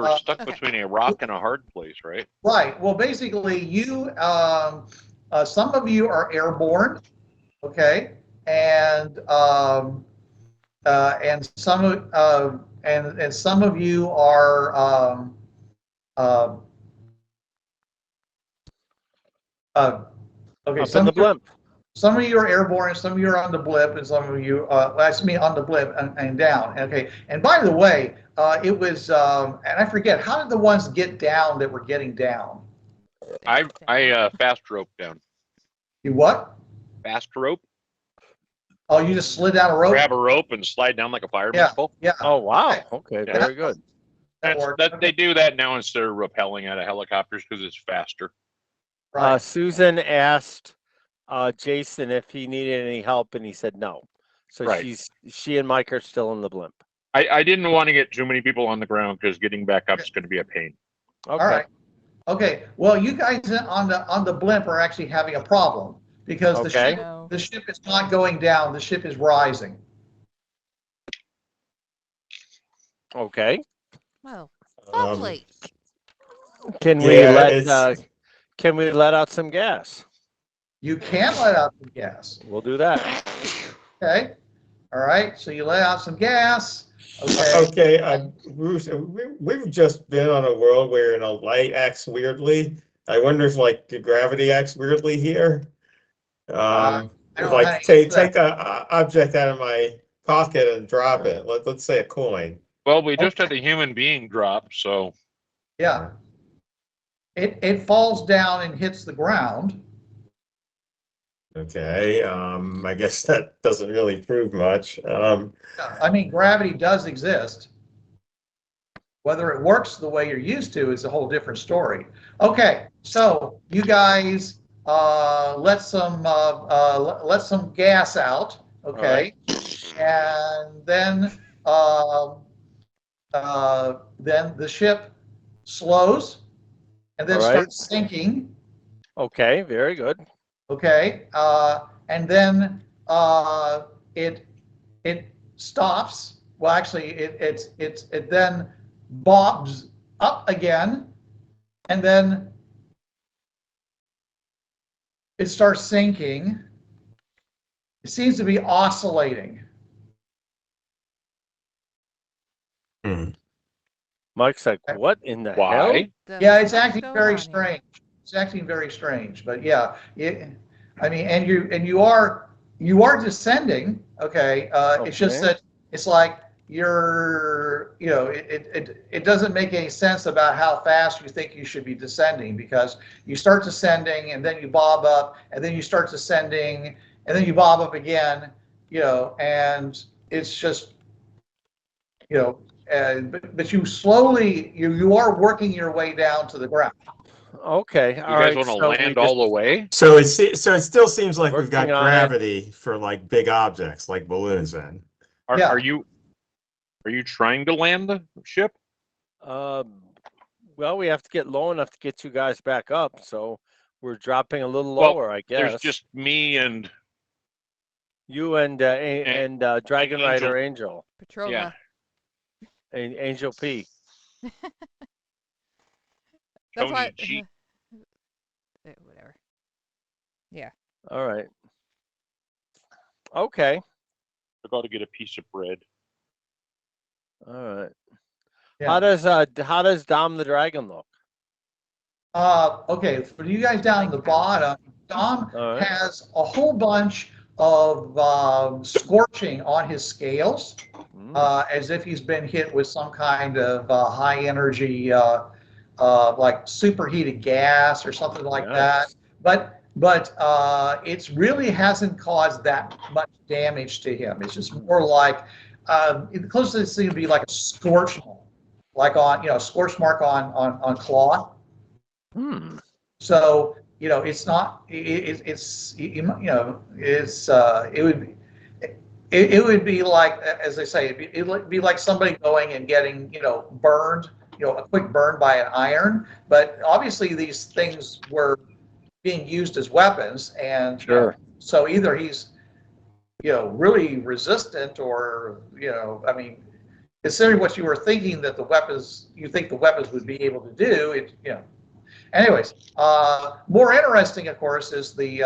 were stuck between a rock and a hard place, right? Right. Well, basically, some of you are airborne, okay, and some of you are uh, okay. Up in the blimp. Some of you are airborne, and some of you are on the blip, and some of you, that's me on the blip and down. Okay. And by the way, it was, and I forget, how did the ones get down that were getting down? I fast rope down. You what? Fast rope. Oh, you just slid down a rope? Grab a rope and slide down like a fireman's pole. Yeah. Oh, wow. Okay, Yeah. very good. They do that now instead of rappelling out of helicopters because it's faster. Right. Susan asked Jason if he needed any help, and he said no. So Right. she and Mike are still in the blimp. I didn't want to get too many people on the ground because getting back up is going to be a pain. Okay. All right. Okay. Well, you guys on the blimp are actually having a problem because the ship is not going down. The ship is rising. Okay. Well, lovely. Can we let out some gas? You can let out some gas. We'll do that. Okay. All right. So you let out some gas. Okay. Bruce, we've just been on a world where light acts weirdly. I wonder if the gravity acts weirdly here. Take a object out of my pocket and drop it. Let's say a coin. Well, we just had a human being drop, so. Yeah. It falls down and hits the ground. Okay. I guess that doesn't really prove much. I mean, gravity does exist. Whether it works the way you're used to is a whole different story. Okay, so you guys let some gas out. Okay, and then the ship slows and then starts sinking. Okay, very good. Okay, and then it stops. Well, actually, it then bobs up again, and then it starts sinking. It seems to be oscillating. Mike's like, what in the Why? hell? Yeah, it's acting very strange. It's acting very strange, but yeah, I mean, and you are descending. Okay, it's just that it's like you're, it doesn't make any sense about how fast you think you should be descending, because you start descending and then you bob up and then you start descending and then you bob up again, and it's just, but you slowly, you are working your way down to the ground. Okay. You guys want to land all the way? So it still seems like we've got gravity for big objects like balloons. Then are you trying to land the ship? Well, we have to get low enough to get you guys back up, so we're dropping a little lower, I guess. There's just me and you and Dragon Rider Angel. Petrova. Yeah. Angel P. That's why. G. Whatever. Yeah. All right. Okay. I got to get a piece of bread. All right. Yeah. How does Dom the Dragon look? Okay, for you guys down at the bottom, Dom has a whole bunch of scorching on his scales, as if he's been hit with some kind of high energy, like superheated gas or something like that. But it really hasn't caused that much damage to him. It's just more like the closest thing would be like a scorch, like on a scorch mark on cloth. So it's not. It would be like, as they say, it would be like somebody going and getting burned, a quick burn by an iron. But obviously these things were being used as weapons, and so either he's really resistant, or I mean, considering what you were thinking that you think the weapons would be able to do, Anyways, more interesting, of course, is the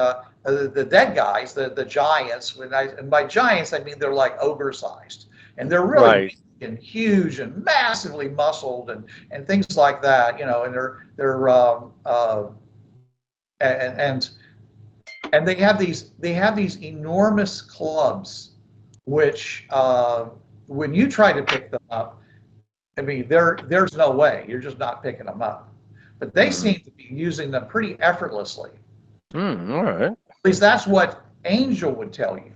dead guys, the giants. And by giants, I mean they're like ogre-sized, and they're really Right. big and huge and massively muscled and things like that. And and they have these enormous clubs, which when you try to pick them up, I mean there's no way, you're just not picking them up. But they seem to be using them pretty effortlessly. All right. At least that's what Angel would tell you.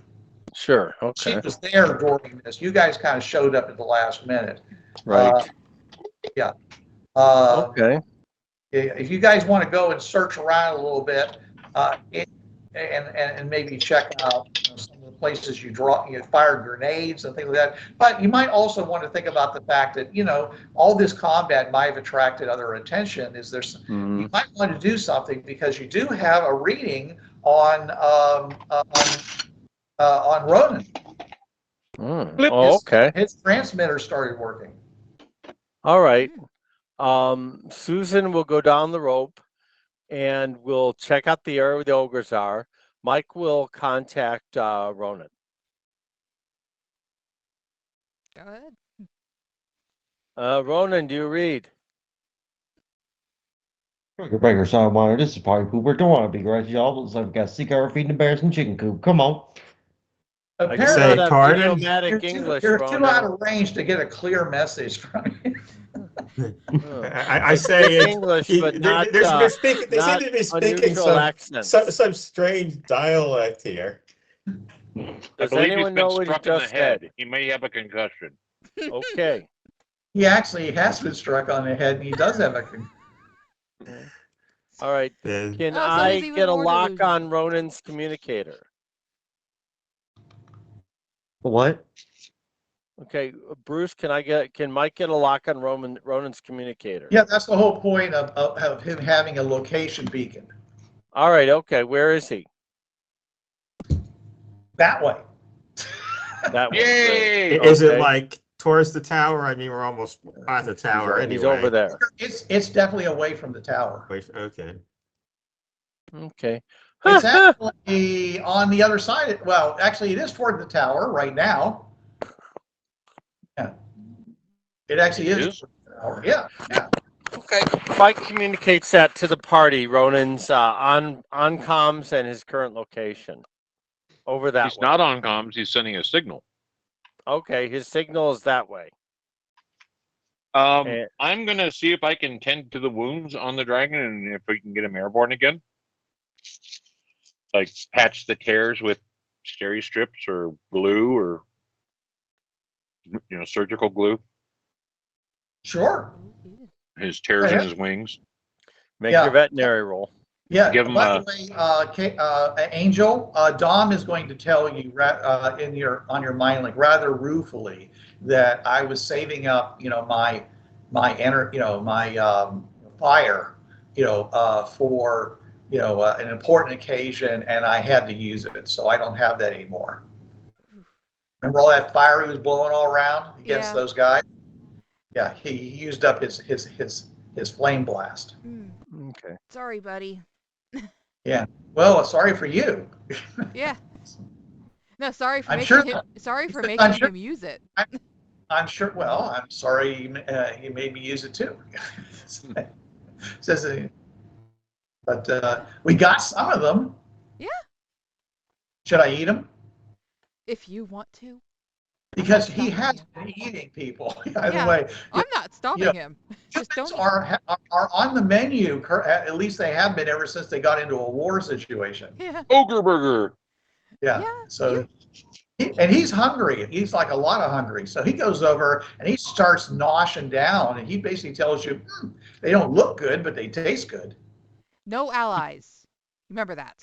Sure. She Okay. was there during this. You guys kind of showed up at the last minute. Right. Yeah. Okay. If you guys want to go and search around a little bit, and maybe check out some of the places you fire grenades and things like that. But you might also want to think about the fact that all this combat might have attracted other attention. You might want to do something because you do have a reading on Ronan. Oh, okay. His transmitter started working. All right. Susan will go down the rope and we'll check out the area where the ogres are. Mike will contact Ronan. Go ahead. Ronan, do you read? Breaker Sidewire, this is Party Pooper. Don't want to be right, y'all. Looks like we got cigar feeding the bears and chicken coop. Come on. I say, cannot have pardon? idiomatic English, You're too Ronan. out of range to get a clear message from you. I say it. English, but not They seem to be speaking unusual accents. some strange dialect here. I Does believe anyone he's been know what he struck in the just head. said? He may have a concussion. Okay. He actually has been struck on the head, and he does have a. All right. Then Can Oh, so I he's even get a more lock delusional. on Ronan's communicator? What? Okay, Bruce, can Mike get a lock on Ronan's communicator? Yeah, that's the whole point of him having a location beacon. All right, okay. Where is he? That way. That one. Yay! is it Okay. like towards the tower? I mean, we're almost at the tower anyway. He's over there. It's definitely away from the tower. Okay. Okay. It's actually on the other side. Well, actually, it is toward the tower right now. Yeah. It actually It is. is? Toward the tower. Yeah. Yeah. Okay. Mike communicates that to the party. Ronan's on comms and his current location. Over that He's way. not on comms. He's sending a signal. Okay, his signal is that way. I'm going to see if I can tend to the wounds on the dragon and if we can get him airborne again. Like patch the tears with steri strips or glue or surgical glue. Sure. His tears in his wings. Make Yeah. your veterinary roll. Yeah. Give him By the way, Angel, Dom is going to tell you on your mind, like rather ruefully, that I was saving up, my fire, for an important occasion, and I had to use it, so I don't have that anymore. Remember all that fire he was blowing all around against Yeah. those guys? Yeah, he used up his flame blast. Okay. Sorry, buddy. Well, sorry for you. Yeah. No, sorry for I'm making sure him. Sorry for I'm making sure- him use it. I'm sure. Well, I'm sorry you made me use it too. Says, but we got some of them. Yeah. Should I eat them? If you want to. Because he has been eating people. By the Yeah. way, I'm not stopping him. Just humans don't. are on the menu. At least they have been ever since they got into a war situation. Yeah. Ogre burger. Yeah. Yeah, So, and he's hungry. He's like a lot of hungry. So he goes over and he starts noshing down, and he basically tells you they don't look good, but they taste good. No allies. Remember that.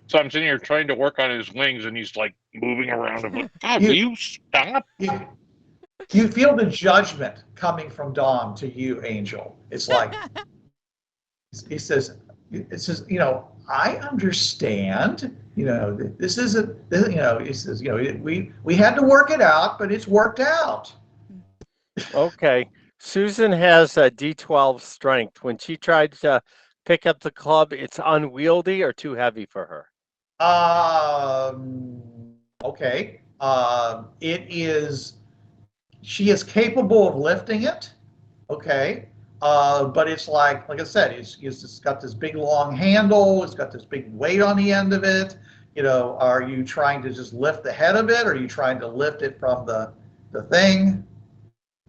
So I'm sitting here trying to work on his wings and he's like moving around. I'm like, God, You- will you stop? You feel the judgment coming from Dom to you, Angel. It's like he says, it says, I understand, this isn't, he says, we had to work it out, but it's worked out. Okay. Susan has a D12 strength. When she tried to pick up the club, it's unwieldy or too heavy for her. Okay. She is capable of lifting it. Okay. But it's like I said, it's got this big long handle. It's got this big weight on the end of it. Are you trying to just lift the head of it, or are you trying to lift it from the thing?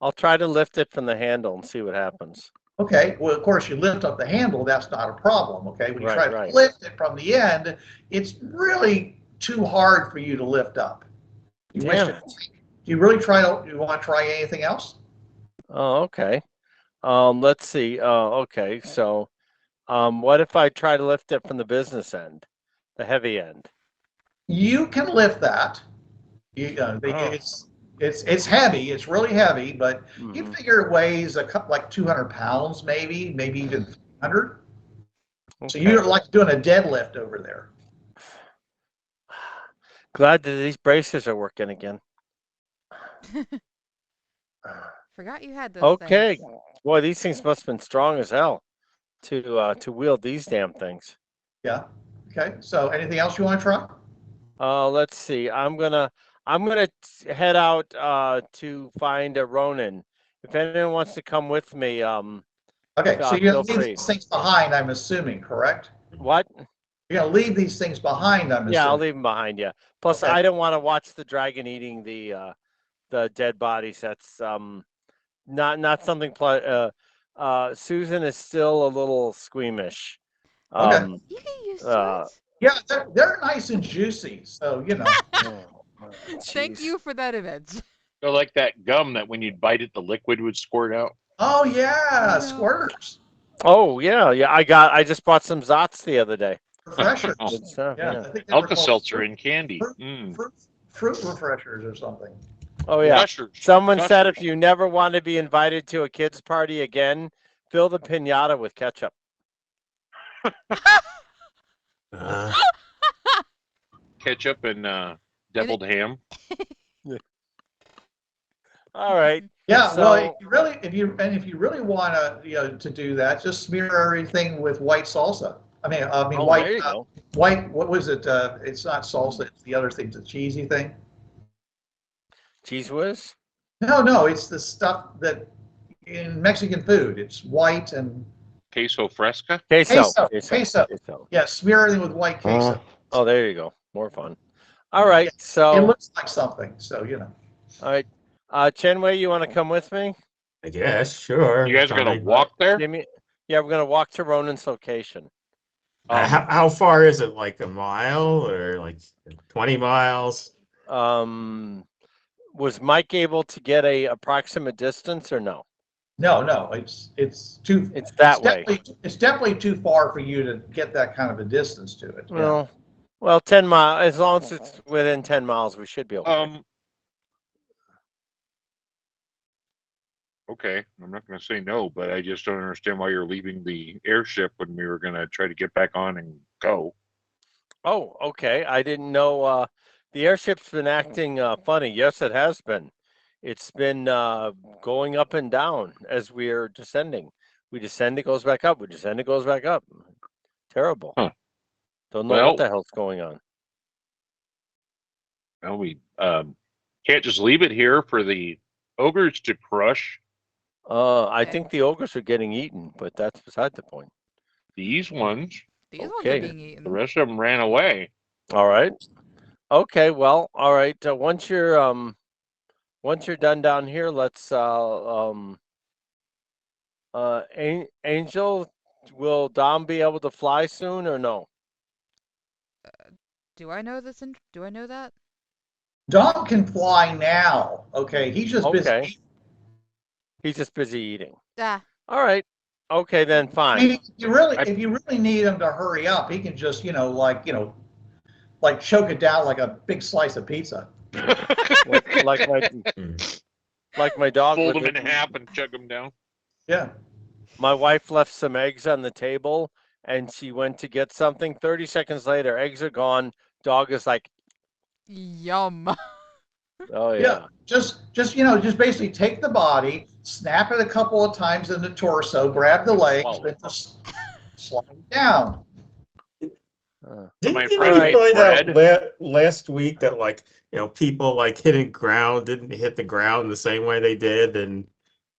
I'll try to lift it from the handle and see what happens. Okay, well, of course, you lift up the handle, that's not a problem, okay? When you Right, try to lift it from the end, it's really too hard for you to lift up. Do you want to try anything else? Oh, okay. Let's see. Okay, so what if I try to lift it from the business end, the heavy end? You can lift that. It's heavy. It's really heavy, but you figure it weighs like 200 pounds, maybe even 300. Okay. So you're like doing a deadlift over there. Glad that these braces are working again. Forgot you had those. Okay, things. boy, these things must have been strong as hell to wield these damn things. Yeah. Okay. So anything else you want to try? Let's see. I'm gonna head out to find a Ronan. If anyone wants to come with me, okay. So you're gonna leave these things behind, I'm assuming, correct? What? You're gonna leave these things behind, I'm assuming. Yeah, I'll leave them behind. Yeah. Plus, okay. I don't want to watch the dragon eating the dead bodies. That's not something. Susan is still a little squeamish. Okay. You can use it. Yeah, they're nice and juicy, so Thank you for that image. They're like that gum that when you'd bite it, the liquid would squirt out. Oh yeah, squirters. Oh yeah. I just bought some Zots the other day. Refreshers. Yeah. Alka-Seltzer and candy. Fruit refreshers or something. Oh yeah. Someone said if you never want to be invited to a kid's party again, fill the piñata with ketchup. Ketchup and deviled ham. All right. Yeah. So, well, if you really want to do that, just smear everything with white salsa. White. There you go. White. What was it? It's not salsa. It's the other thing, the cheesy thing. Cheese whiz? No. It's the stuff that in Mexican food. It's white and. Queso fresca? Queso. Yeah, smear everything with white queso. Oh, there you go. More fun. All right, so... It looks like something, so All right. Chenwei, you want to come with me? I guess, sure. You guys are going to walk there? Yeah, we're going to walk to Ronan's location. How far is it? Like a mile or like 20 miles? Was Mike able to get a approximate distance or no? No, it's too. It's that way. It's definitely too far for you to get that kind of a distance to it. Well, 10 miles. As long as it's within 10 miles, we should be able to. Okay, I'm not going to say no, but I just don't understand why you're leaving the airship when we were going to try to get back on and go. Oh, okay. I didn't know. The airship's been acting funny. Yes, it has been. It's been going up and down as we are descending. We descend, it goes back up. We descend, it goes back up. Terrible. Huh. Don't know what the hell's going on. Well, we can't just leave it here for the ogres to crush. I think the ogres are getting eaten, but that's beside the point. These ones. These ones are being eaten. The rest of them ran away. All right. Okay. Well. All right. Once you're done down here, let's Angel, will Dom be able to fly soon or no? Do I know this? Do I know that? Dom can fly now. Okay, he's just busy. He's just busy eating. Yeah. All right. Okay, then fine. I mean, if you really need him to hurry up, he can just like choke it down like a big slice of pizza. like my dog. Fold him in half and chug him down. Yeah. My wife left some eggs on the table, and she went to get something. 30 seconds later, eggs are gone. Dog is like, Yum. oh Yeah, just basically take the body, snap it a couple of times in the torso, grab the legs, then just slide it down. Didn't My you friend made find out bread. last week that people hitting ground didn't hit the ground the same way they did in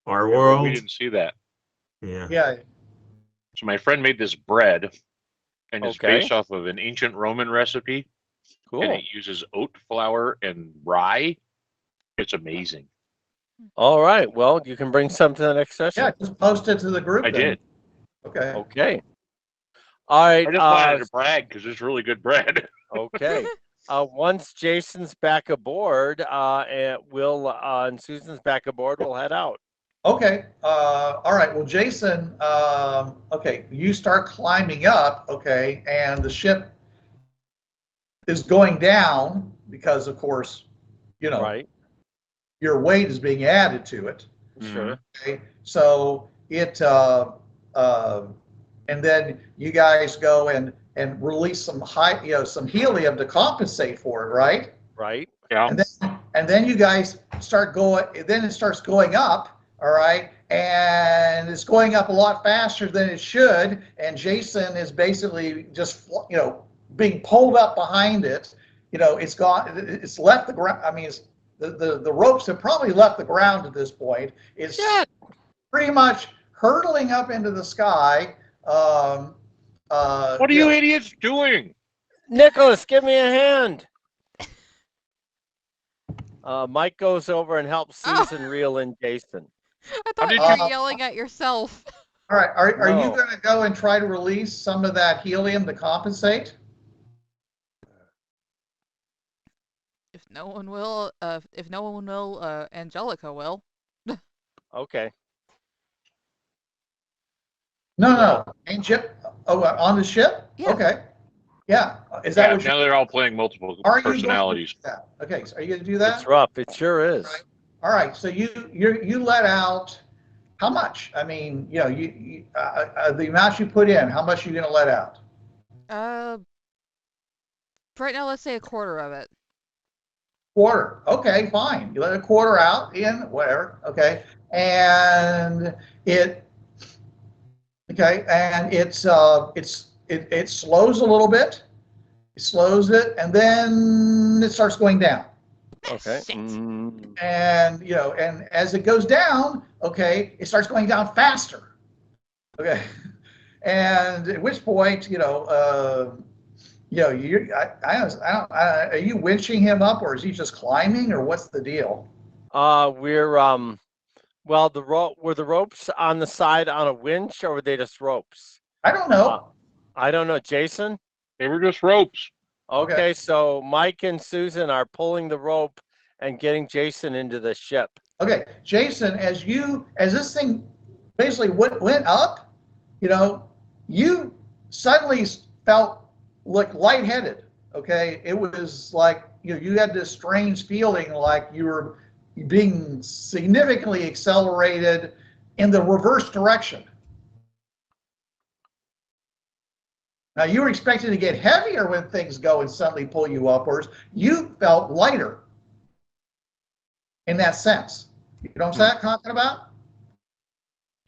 our We world? didn't see that. Yeah. Yeah. So my friend made this bread, and it's Okay. based off of an ancient Roman recipe, and cool. it uses oat flour and rye. It's amazing. All right. Well, you can bring some to the next session. Yeah, just post it to the group. I then. did. Okay. Okay. All right. I just wanted to brag because it's really good bread. Okay. Once Jason's back aboard, and and Susan's back aboard, we'll head out. Okay. All right. Well, Jason, okay, you start climbing up, okay, and the ship is going down because, of course, Right. your weight is being added to it. Sure. Okay. So it, and then you guys go and release some some helium to compensate for it, right? Right. Yeah. And then you guys start going. Then it starts going up. All right, and it's going up a lot faster than it should. And Jason is basically just being pulled up behind it. It's gone. It's left the ground. I mean, the ropes have probably left the ground at this point. It's pretty much hurtling up into the sky. What are you idiots doing? Nicholas, give me a hand. Mike goes over and helps Susan reel in Jason. I thought did you were you- yelling at yourself. All right, are you No. going to go and try to release some of that helium to compensate? If no one will, Angelica will. Okay. No. Ain't ship? Oh, on the ship? Yeah. Okay. Yeah. Is that Yeah, what now they're all playing multiple are you personalities. going to do that? Okay. So are you going to do that? It's rough. It sure is. Right. All right. So you let out how much? I mean, the amount you put in. How much are you going to let out? Right now, let's say a quarter of it. Quarter. Okay, fine. You let a quarter out in whatever. Okay, and it. Okay, and it slows a little bit. It slows it, and then it starts going down. Okay. Shit. And and as it goes down, okay, it starts going down faster. Okay, and at which point, are you winching him up, or is he just climbing, or what's the deal? We're well, were the ropes on the side on a winch, or were they just ropes? I don't know. I don't know. Jason? They were just ropes. Okay, so Mike and Susan are pulling the rope and getting Jason into the ship. Okay, Jason, as this thing basically went up, you suddenly felt like lightheaded. Okay, it was like you had this strange feeling like you were being significantly accelerated in the reverse direction. Now, you were expecting to get heavier when things go and suddenly pull you upwards. You felt lighter in that sense. You know what I'm talking about?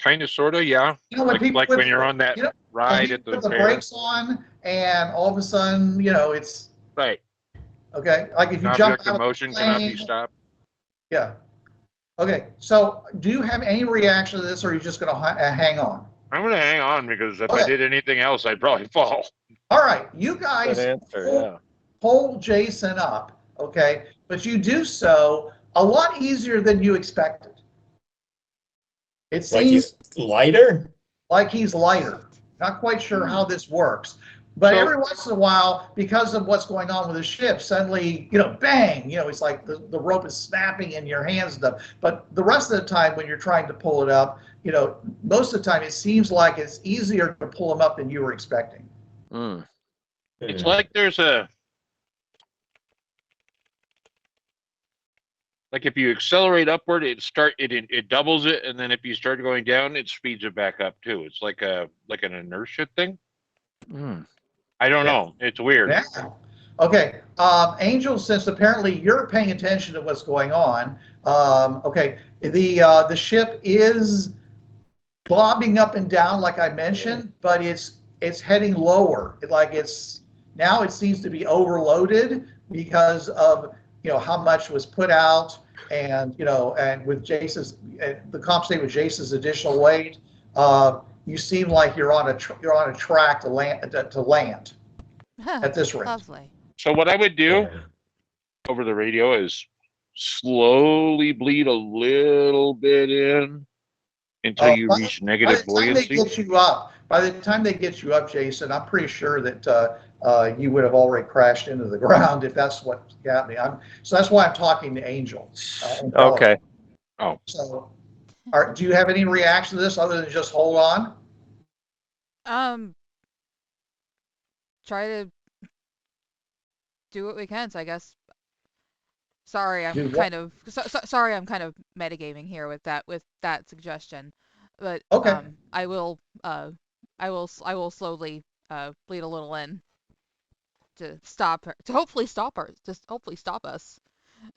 Kind of, sort of, yeah. When Like when you're on that ride at the put the fair. brakes on, and all of a sudden, it's Right. okay. Like if you Object jump of out of motion the cannot be plane. stopped. Yeah. Okay. So, do you have any reaction to this, or are you just going to I'm hang on? going to hang on because if Okay. I did anything else, I'd probably fall. All right. You guys Good answer, pull Jason up, okay? But you do so a lot easier than you expected. It Like seems he's lighter? like he's lighter. Not quite sure how this works. But So- every once in a while, because of what's going on with the ship, suddenly, bang, it's like the rope is snapping in your hands and stuff. But the rest of the time when you're trying to pull it up, most of the time it seems like it's easier to pull him up than you were expecting. Mm. It's like there's like if you accelerate upward, it doubles it, and then if you start going down, it speeds it back up too. It's like an inertia thing. I don't know. It's weird. Yeah. Okay. Angel, since apparently you're paying attention to what's going on, okay, the ship is bobbing up and down like I mentioned, but it's heading lower. Now it seems to be overloaded because of how much was put out, and and with the compensate with Jace's additional weight, you seem like you're on a track to land at this rate. Lovely. So what I would do over the radio is slowly bleed a little bit in until you reach negative buoyancy. By the time they get you up, Jason, I'm pretty sure that you would have already crashed into the ground if that's what's happening. So that's why I'm talking to Angel. Okay. Oh. So, do you have any reaction to this other than just hold on? Try to do what we can. So I guess. Sorry, I'm kind of metagaming here with that suggestion, but okay. I will slowly bleed a little in to hopefully stop us.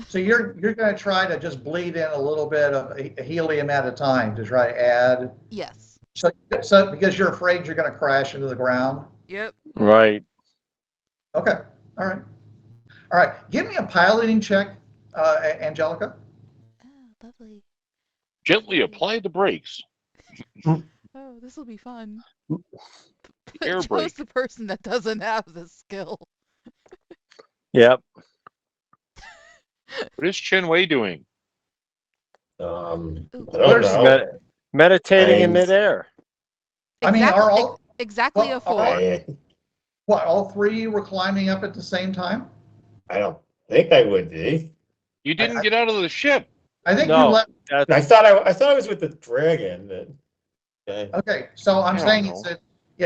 So you're going to try to just bleed in a little bit of helium at a time to try to add. Yes. So because you're afraid you're going to crash into the ground. Yep. Right. Okay. All right. Give me a piloting check, Angelica. Oh, lovely. Gently apply the brakes. Oh, this will be fun. Air brake. Joe's the person that doesn't have the skill. Yep. What is Chen Wei doing? I don't Where's know. Meditating in midair. I mean, are all exactly a 4. What, all three were climbing up at the same time? I don't think I would be. You didn't get out of the ship. I think you No, left. I thought I was with the dragon. Okay, so I'm saying it's that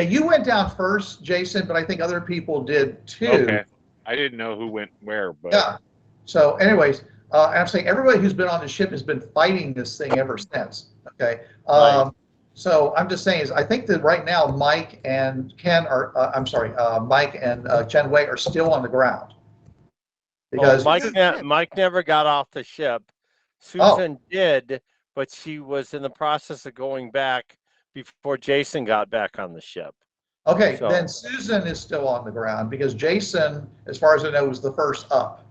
you went down first, Jason, but I think other people did too. Okay. I didn't know who went where, but Yeah. So, anyways, I'm saying everybody who's been on the ship has been fighting this thing ever since. Okay. Right. So I'm just saying is I think that right now Mike and Ken are Mike and Chen Wei are still on the ground. Because Mike never got off the ship. Susan did, but she was in the process of going back before Jason got back on the ship. Okay, then Susan is still on the ground because Jason, as far as I know, was the first up.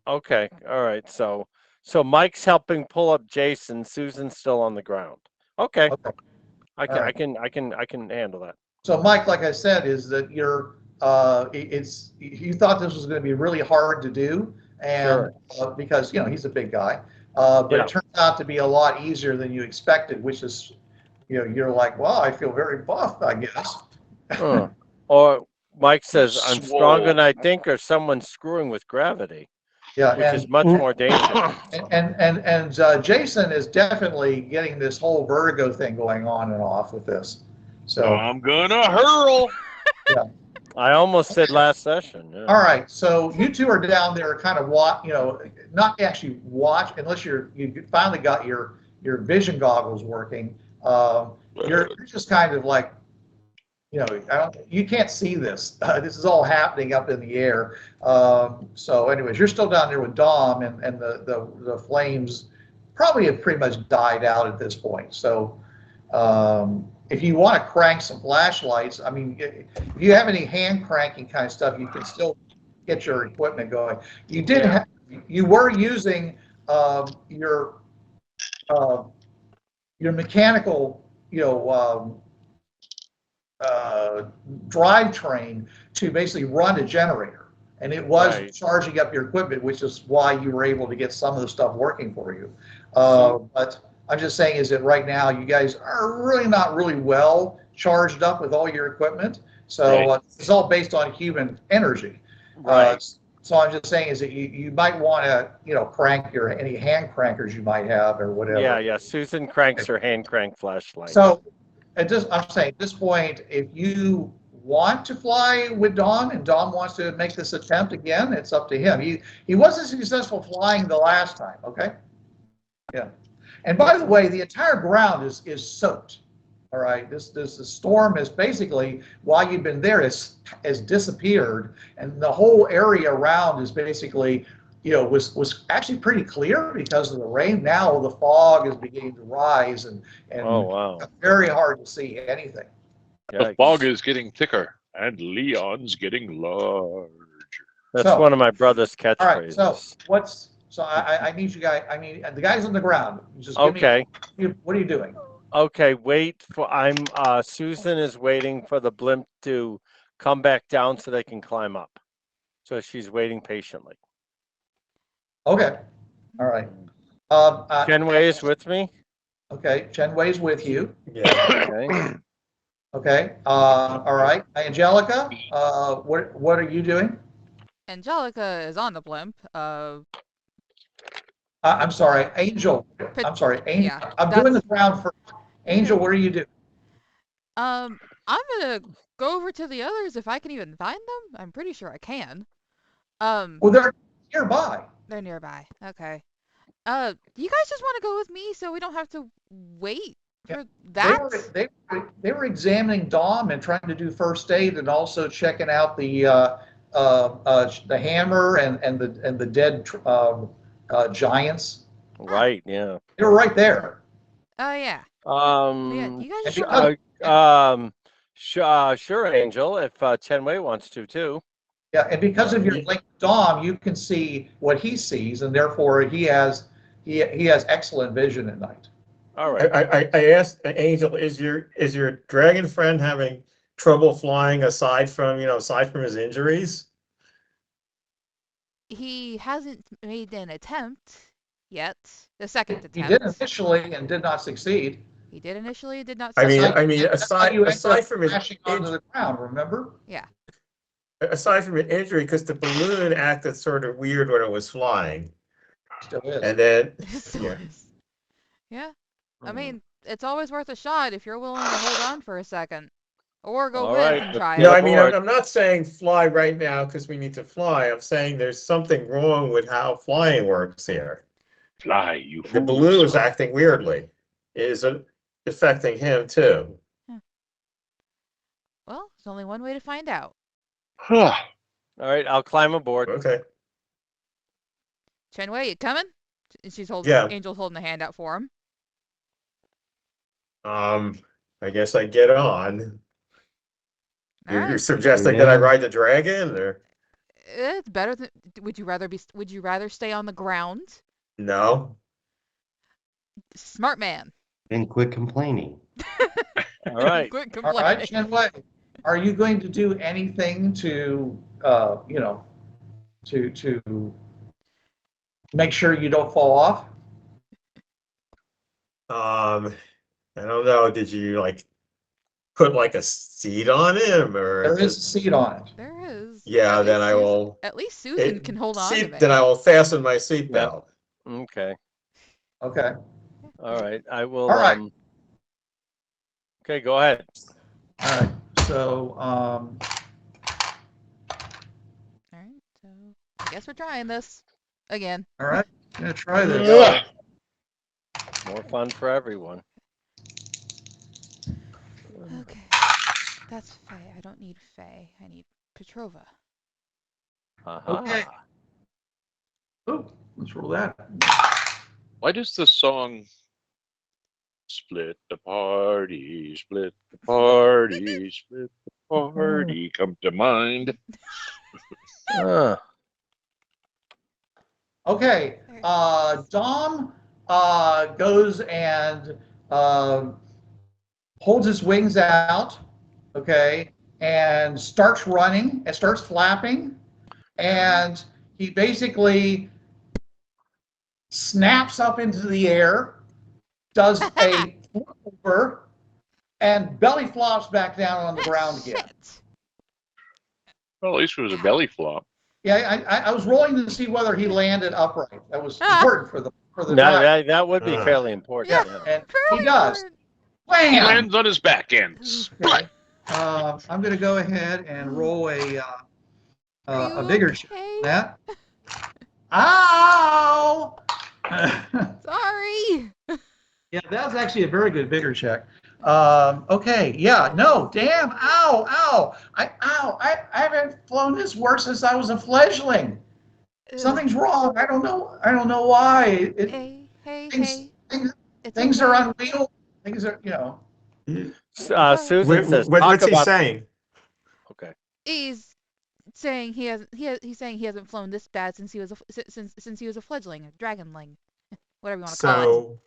Okay, all right. So Mike's helping pull up Jason. Susan's still on the ground. Okay. I can handle that. So Mike, like I said, is that you thought this was going to be really hard to do, and because he's a big guy, but it turned out to be a lot easier than you expected, which is you're like, well, I feel very buff, I guess. Or Mike says, I'm stronger than I think, or someone's screwing with gravity. Yeah, which is much more dangerous. And Jason is definitely getting this whole vertigo thing going on and off with this. So I'm gonna hurl. Yeah. I almost said last session. Yeah. All right, so you two are down there, kind of not actually watch unless you finally got your vision goggles working. You're just kind of like. You can't see this. This is all happening up in the air. So anyways, you're still down there with Dom, and the flames probably have pretty much died out at this point. So if you want to crank some flashlights, I mean, if you have any hand cranking kind of stuff, you can still get your equipment going. You were using your mechanical, drivetrain to basically run a generator, and it was charging up your equipment, which is why you were able to get some of the stuff working for you. But I'm just saying is that right now you guys are really not really well charged up with all your equipment, so it's all based on human energy. So I'm just saying is that you might want to crank any hand crankers you might have or whatever. Yeah. Susan cranks her hand crank flashlight. So I'm saying at this point, if you want to fly with Dom and Dom wants to make this attempt again, it's up to him. He wasn't successful flying the last time, okay? Yeah. And by the way, the entire ground is soaked. All right, this storm is basically, while you've been there, has disappeared, and the whole area around is basically, was actually pretty clear because of the rain. Now the fog is beginning to rise, and Oh, wow. it's very hard to see anything. The fog is getting thicker, and Leon's getting larger. That's one of my brother's All right, catchphrases. so I need you guys. I mean, the guys on the ground. Just Okay. What are you doing? Okay, wait for Susan is waiting for the blimp to come back down so they can climb up. So she's waiting patiently. Okay. All right. Chen Wei is with me. Okay, Chen Wei's with you. Yeah. Okay. Okay. All right. Angelica, what are you doing? Angelica is on the blimp. I'm sorry, Angel. I'm sorry, Angel. Yeah, I'm doing the ground first. Angel, what are you doing? I'm gonna go over to the others if I can even find them. I'm pretty sure I can. Well, they're nearby. They're nearby. Okay. You guys just want to go with me so we don't have to wait for that? They were examining Dom and trying to do first aid, and also checking out the hammer and the dead giants. Right, yeah. They were right there. Oh yeah. Yeah, you guys just sure, Angel, if Chen Wei wants to too. Yeah, and because of your link, Dom, you can see what he sees, and therefore he has excellent vision at night. All right. I asked Angel, is your dragon friend having trouble flying aside from his injuries? He hasn't made an attempt yet. The second attempt. He did initially and did not succeed. He did initially and did not I succeed. mean, aside from his crashing onto the ground, remember? Yeah. Aside from an injury, because the balloon acted sort of weird when it was flying. Still is. And then, Still yeah. is. Yeah. I mean, it's always worth a shot if you're willing to hold on for a second. Or go All with right, and try let's No, it. I mean, aboard. I'm not saying fly right now because we need to fly. I'm saying there's something wrong with how flying works here. Fly, you The fool. balloon is acting weirdly. Is it affecting him too? Well, there's only one way to find out. All right, I'll climb aboard. Okay. Chen Wei, you coming? And she's holding. Yeah. Angel's holding the hand out for him. I guess I get on. All You're right. suggesting that I ride the dragon, or It's better than. Would you rather stay on the ground? no? Smart man. Then quit complaining. All right. Quit All complaining. right, Chen Wei, are you going to do anything to to make sure you don't fall off? I don't know. Did you put a seat on him, or There is a seat on it. There is. Yeah, At then least I will. At least Susan can hold on to me. Then I will fasten my seatbelt. Okay. Okay. All right. I will. All right. Okay, go ahead. All right. So, All right. So I guess we're trying this again. all right. I'm gonna try this. More fun for everyone. Okay. That's Faye. I don't need Faye. I need Petrova. Okay. Oh, let's roll that. Why does the song split the party, split the party, split the party come to mind? Okay. Dom goes and holds his wings out, okay, and starts running and starts flapping, and he basically snaps up into the air, does a flip over, and belly flops back down on the ground again. Shit. Well, at least it was a belly flop. Yeah, I was rolling to see whether he landed upright. That was important for the drive. That would be fairly important. Yeah, and he Fairly does. important. He Bam! lands on his back end. Okay. I'm going to go ahead and roll a Are you bigger shot okay? than that. Ow! Sorry. Yeah, that was actually a very good bigger check. Okay, yeah, no, damn, ow. I haven't flown this work since I was a fledgling. Something's wrong. I don't know why. Hey, Things, it's things are okay. unreal. Things are, Susan says, talk What's he about. saying? Okay. He's saying he's saying he hasn't flown this bad since he was since he was a fledgling, a dragonling, whatever you want to call it.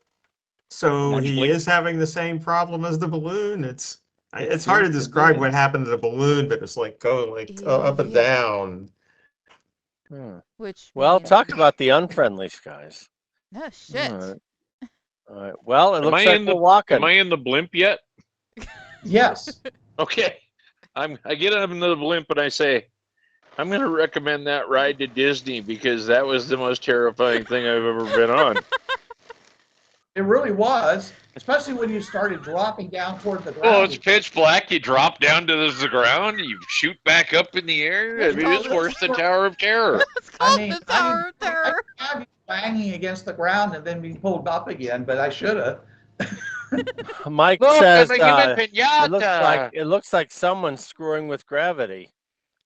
So he Fledgling. is having the same problem as the balloon. It's hard to describe what happened to the balloon, but it's like going like up and Yeah. down. Which Well, means talk about the unfriendly skies. no shit. All right. Well, it Am looks I like in we're the walking. Am I in the blimp yet? yes. Okay. I get up into the blimp and I say, I'm going to recommend that ride to Disney because that was the most terrifying thing I've ever been on. It really was, especially when you started dropping down toward the ground. Oh, it's pitch black. You drop down to the ground. You shoot back up in the air. I mean, it's worse than Tower of Terror. It's called the Tower of Terror. I have you banging against the ground and then be pulled up again, but I should have. Mike Look, says I'm a human pinata. it looks like someone's screwing with gravity.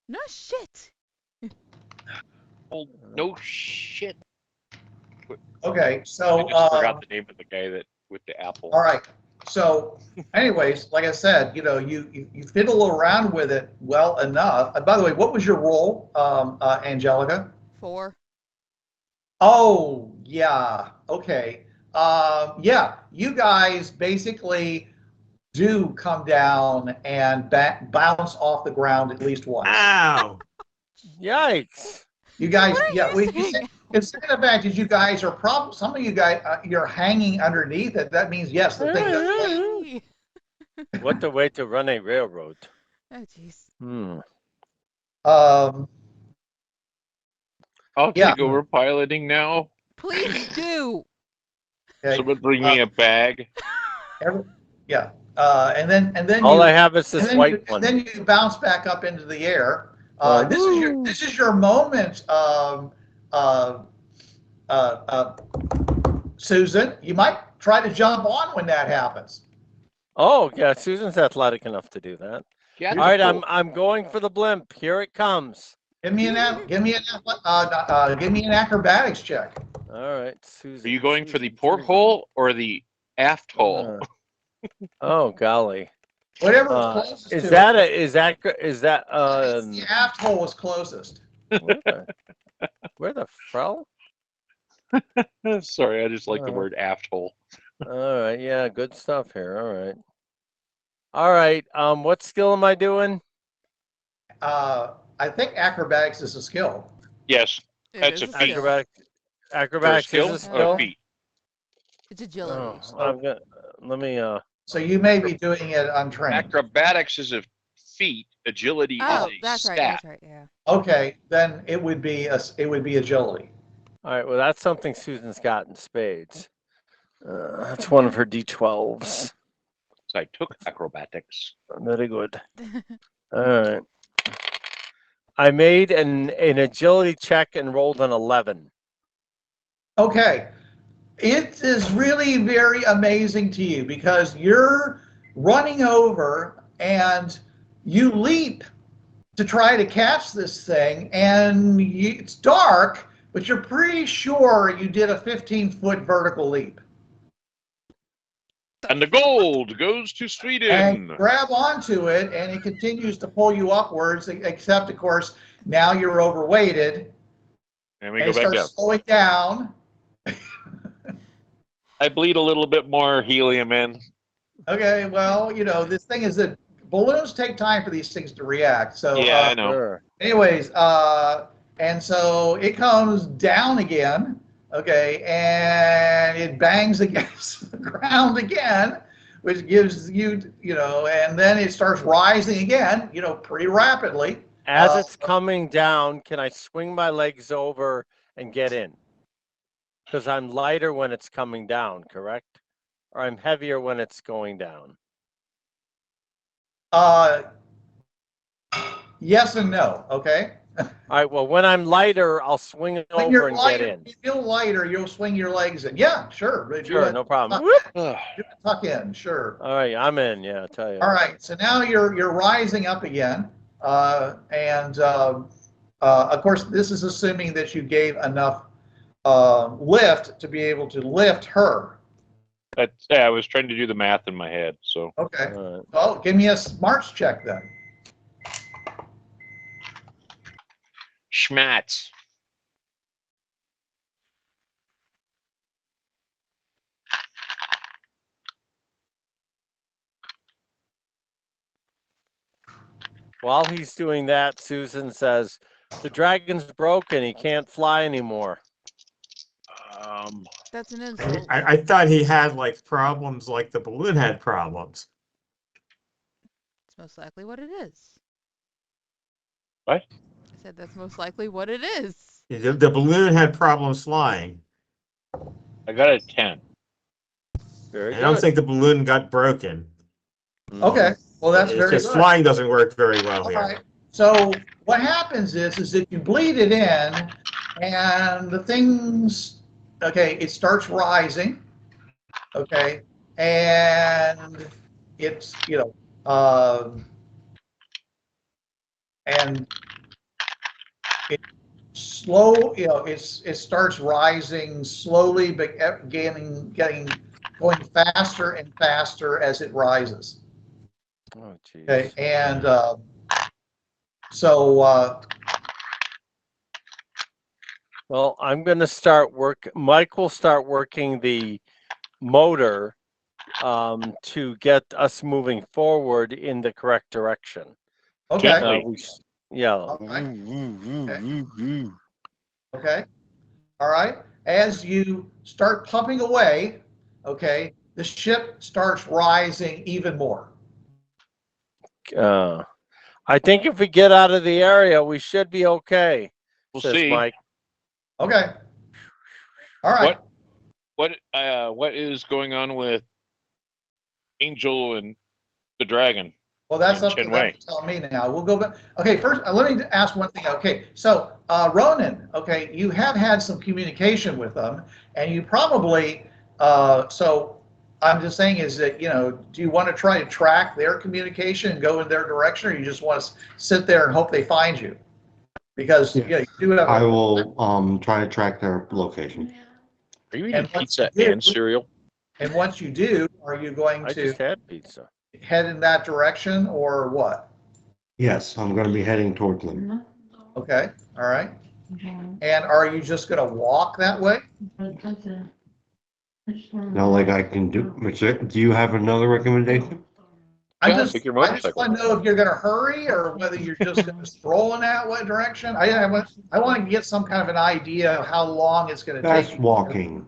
No shit. Oh, no shit. Okay, so I just forgot the name of the guy with the apple. all right. So, anyways, like I said, you fiddle around with it well enough. By the way, what was your role, Angelica? 4. Oh, yeah. Okay. Yeah, you guys basically do come down and bounce off the ground at least once. Ow! Yikes! You guys, What are yeah, you saying? consider the fact that you guys are probably some of you guys you're hanging underneath it. That means yes, the thing does. What a way to run a railroad. Oh jeez. I'll Yeah. take over piloting now. Please do. Okay. Someone bring me a bag. Yeah. And then All you, I have is this white one. And then you bounce back up into the air. This is your moment, Susan. You might try to jump on when that happens. Oh yeah, Susan's athletic enough to do that. Yeah, All right, I'm going for the blimp. Here it comes. Give me an acrobatics check. All right, Susan. Are you going for the porthole or the aft hole? Oh golly. Whatever is closest is to that it. is that The aft hole is closest. where the frell? Sorry, I just like the word aft hole. All right, yeah, good stuff here. All right. What skill am I doing? I think acrobatics is a skill. Yes, It that's is a feat. Acrobatics skill, is a skill. a feat. It's agility. Let me. So you may be doing it untrained. Acrobatics is a feat. Agility is a That's stat. right. That's right. Yeah. Okay, then it would be agility. All right. Well, that's something Susan's got in spades. That's one of her D12s. So I took acrobatics. Very good. All right. I made an agility check and rolled an 11. Okay. It is really very amazing to you because you're running over and you leap to try to catch this thing, and it's dark, but you're pretty sure you did a 15-foot vertical leap. And the gold goes to Sweden. And grab onto it, and it continues to pull you upwards, except, of course, now you're overweighted. And we go back down. Slowing down. I bleed a little bit more helium in. Okay, well, this thing is that balloons take time for these things to react. So yeah, I know. Sure. Anyways, and so it comes down again, okay, and it bangs against the ground again, which gives you, and then it starts rising again, pretty rapidly. As it's coming down, can I swing my legs over and get in? Because I'm lighter when it's coming down, correct? Or I'm heavier when it's going down? Yes and no, okay? right. Well, when I'm lighter, I'll swing it When over you're and lighter, get in. you feel lighter, you'll swing your legs in. Yeah, sure. Do Sure, it. no problem. Do a tuck in, sure. All right, I'm in. Yeah, I'll tell you. All right, so now you're rising up again, and of course this is assuming that you gave enough lift to be able to lift her. Yeah, I was trying to do the math in my head. So Okay. All right. Well, give me a smarts check then. schmatz. While he's doing that, Susan says, "The dragon's broken. He can't fly anymore." That's an insult. I thought he had like problems like the balloon had problems. It's most likely what it is. What? I said that's most likely what it is. The balloon had problems flying. I got a 10. Very I don't good. think the balloon got broken. Okay. Well, that's It's very just good. flying doesn't work very well All here. right. So what happens is that you bleed it in, and the things, okay, it starts rising, okay, and it's and it slow, it starts rising slowly, but going faster and faster as it rises. Oh, geez. Okay, and so Well, I'm going to start work. Mike will start working the motor to get us moving forward in the correct direction. okay, Yeah. all right. Okay. All right. As you start pumping away, okay, the ship starts rising even more. I think if we get out of the area, we should be okay. We'll says see. Mike. Okay. All right. What is going on with Angel and the dragon? Well, that's and up to Chen them Wei. to tell me now. We'll go back. Okay, first, let me ask one thing. Okay, so Ronan, okay, you have had some communication with them, and you probably, so I'm just saying is that, do you want to try to track their communication and go in their direction, or you just want to sit there and hope they find you? Because, you do have I will try to track their location. Are you eating And once pizza you do- and cereal? And once you do, are you going I to just had pizza. head in that direction or what? Yes, I'm going to be heading towards them. Okay, all right. And are you just going to walk that way? Not like I can do. Do you have another recommendation? I Yeah, just take your want motorcycle. to know if you're going to hurry or whether you're just going to stroll in that way direction. I want to get some kind of an idea of how long it's going to take. Fast walking.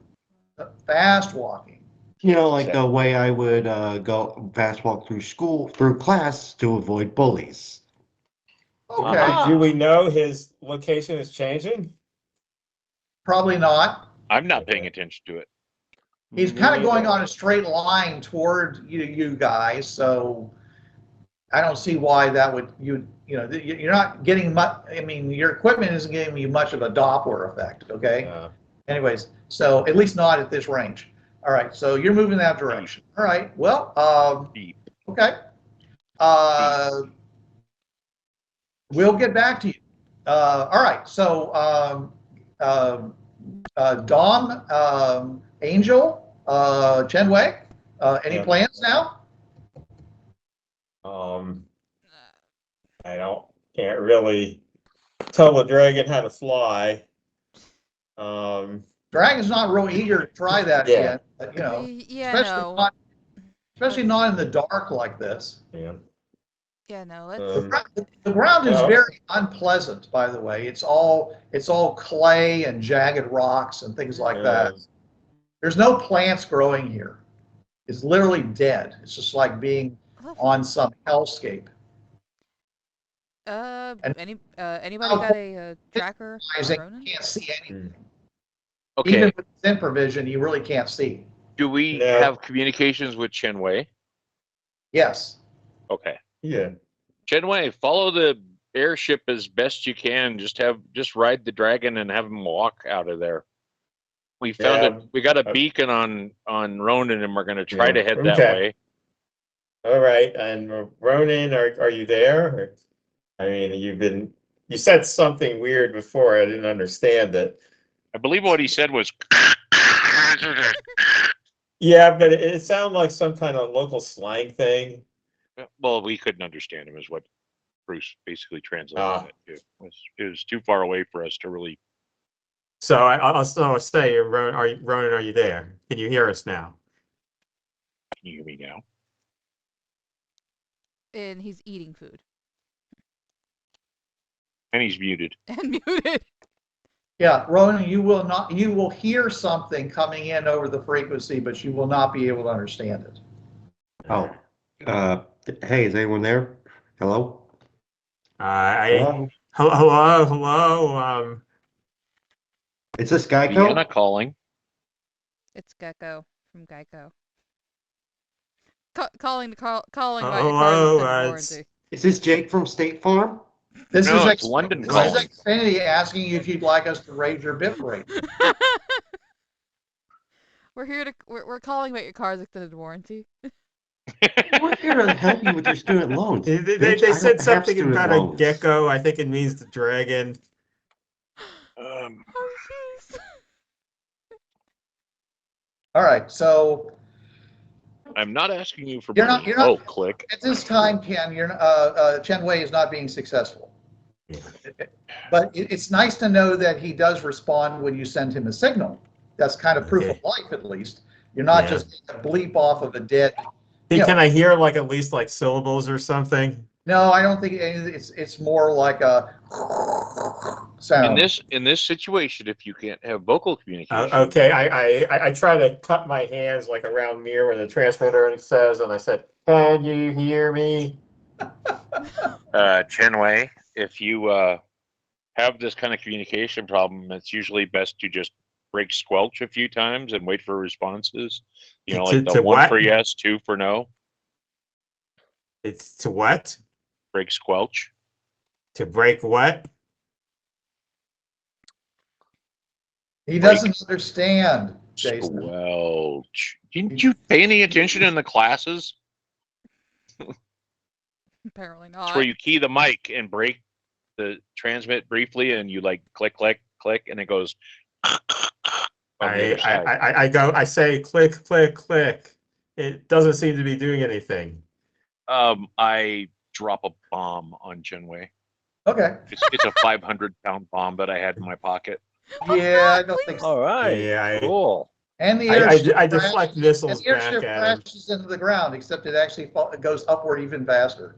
Fast walking. Like the way I would go fast walk through class to avoid bullies. Okay, Do we know his location is changing? probably not. I'm not paying attention to it. He's kind of going on a straight line toward you guys, so I don't see why that would you're not getting much. I mean, your equipment isn't giving you much of a Doppler effect. Okay. Anyways, so at least not at this range. All right, so you're moving that direction. All right. Well, okay. We'll get back to you. All right. So Dom, Angel, Chen Wei, any plans now? I can't really tell the dragon how to fly. Dragon's not real eager to try that Yeah. again, Yeah, no. especially not in the dark like this. Yeah. Yeah, no. The ground is very unpleasant, by the way. It's all clay and jagged rocks and things like that. There's no plants growing here. It's literally dead. It's just like being on some hellscape. Anybody got a tracker? You Ronan? can't see anything. Okay. Even with Zen provision, you really can't see. Do we have communications with Chen Wei? Yes. Okay. Yeah. Chen Wei, follow the airship as best you can. Just ride the dragon and have him walk out of there. We found it. We got a beacon on Ronan, and we're going to try to head that way. All right, and Ronan, are you there? I mean, you said something weird before. I didn't understand it. I believe what he said was. Yeah, but it sounded like some kind of local slang thing. Well, we couldn't understand him, is what Bruce basically translated it. It was too far away for us to really. So I'll say, Ronan, are you there? Can you hear us now? Can you hear me now? And he's eating food. And he's muted. And muted. Yeah, Ronan, you will hear something coming in over the frequency, but you will not be able to understand it. Oh, hey, is anyone there? Hello? Hello. Is this Geico? Vienna calling. It's Gecko from Geico. Calling about Hello, your car's warranty. Is this Jake from State Farm? This No, is it's London calling. This is Xfinity asking you if you'd like us to raise your bit rate. We're calling about your car's extended warranty. We're here to help you with your student loans. They said something about a gecko. I think it means the dragon. Oh, jeez. All right, so I'm not asking you for You're money. not- Oh, click. at this time, Ken, Chen Wei is not being successful. But it's nice to know that he does respond when you send him a signal. That's kind of proof of life, at least. You're not just a bleep off of a dead. Can I hear at least syllables or something? No, I don't think it's more like a sound. In this situation, if you can't have vocal communication, Okay, I try to cut my hands around me when the transmitter says, and I said, "Can you hear me?" Chen Wei, if you have this kind of communication problem, it's usually best to just break squelch a few times and wait for responses. Like the one for yes, two for no. It's to what? Break squelch. To break what? He doesn't understand, Jason. Squelch. Didn't you pay any attention in the classes? Apparently not. It's where you key the mic and break the transmit briefly, and you click, click, click, and it goes. I say click, click, click. It doesn't seem to be doing anything. I drop a bomb on Chen Wei. Okay. It's a 500-pound bomb that I had in my pocket. Yeah, I don't think so. All right. Yeah, Cool. And the I deflect missiles back airship at him. crashes into the ground, except it actually goes upward even faster.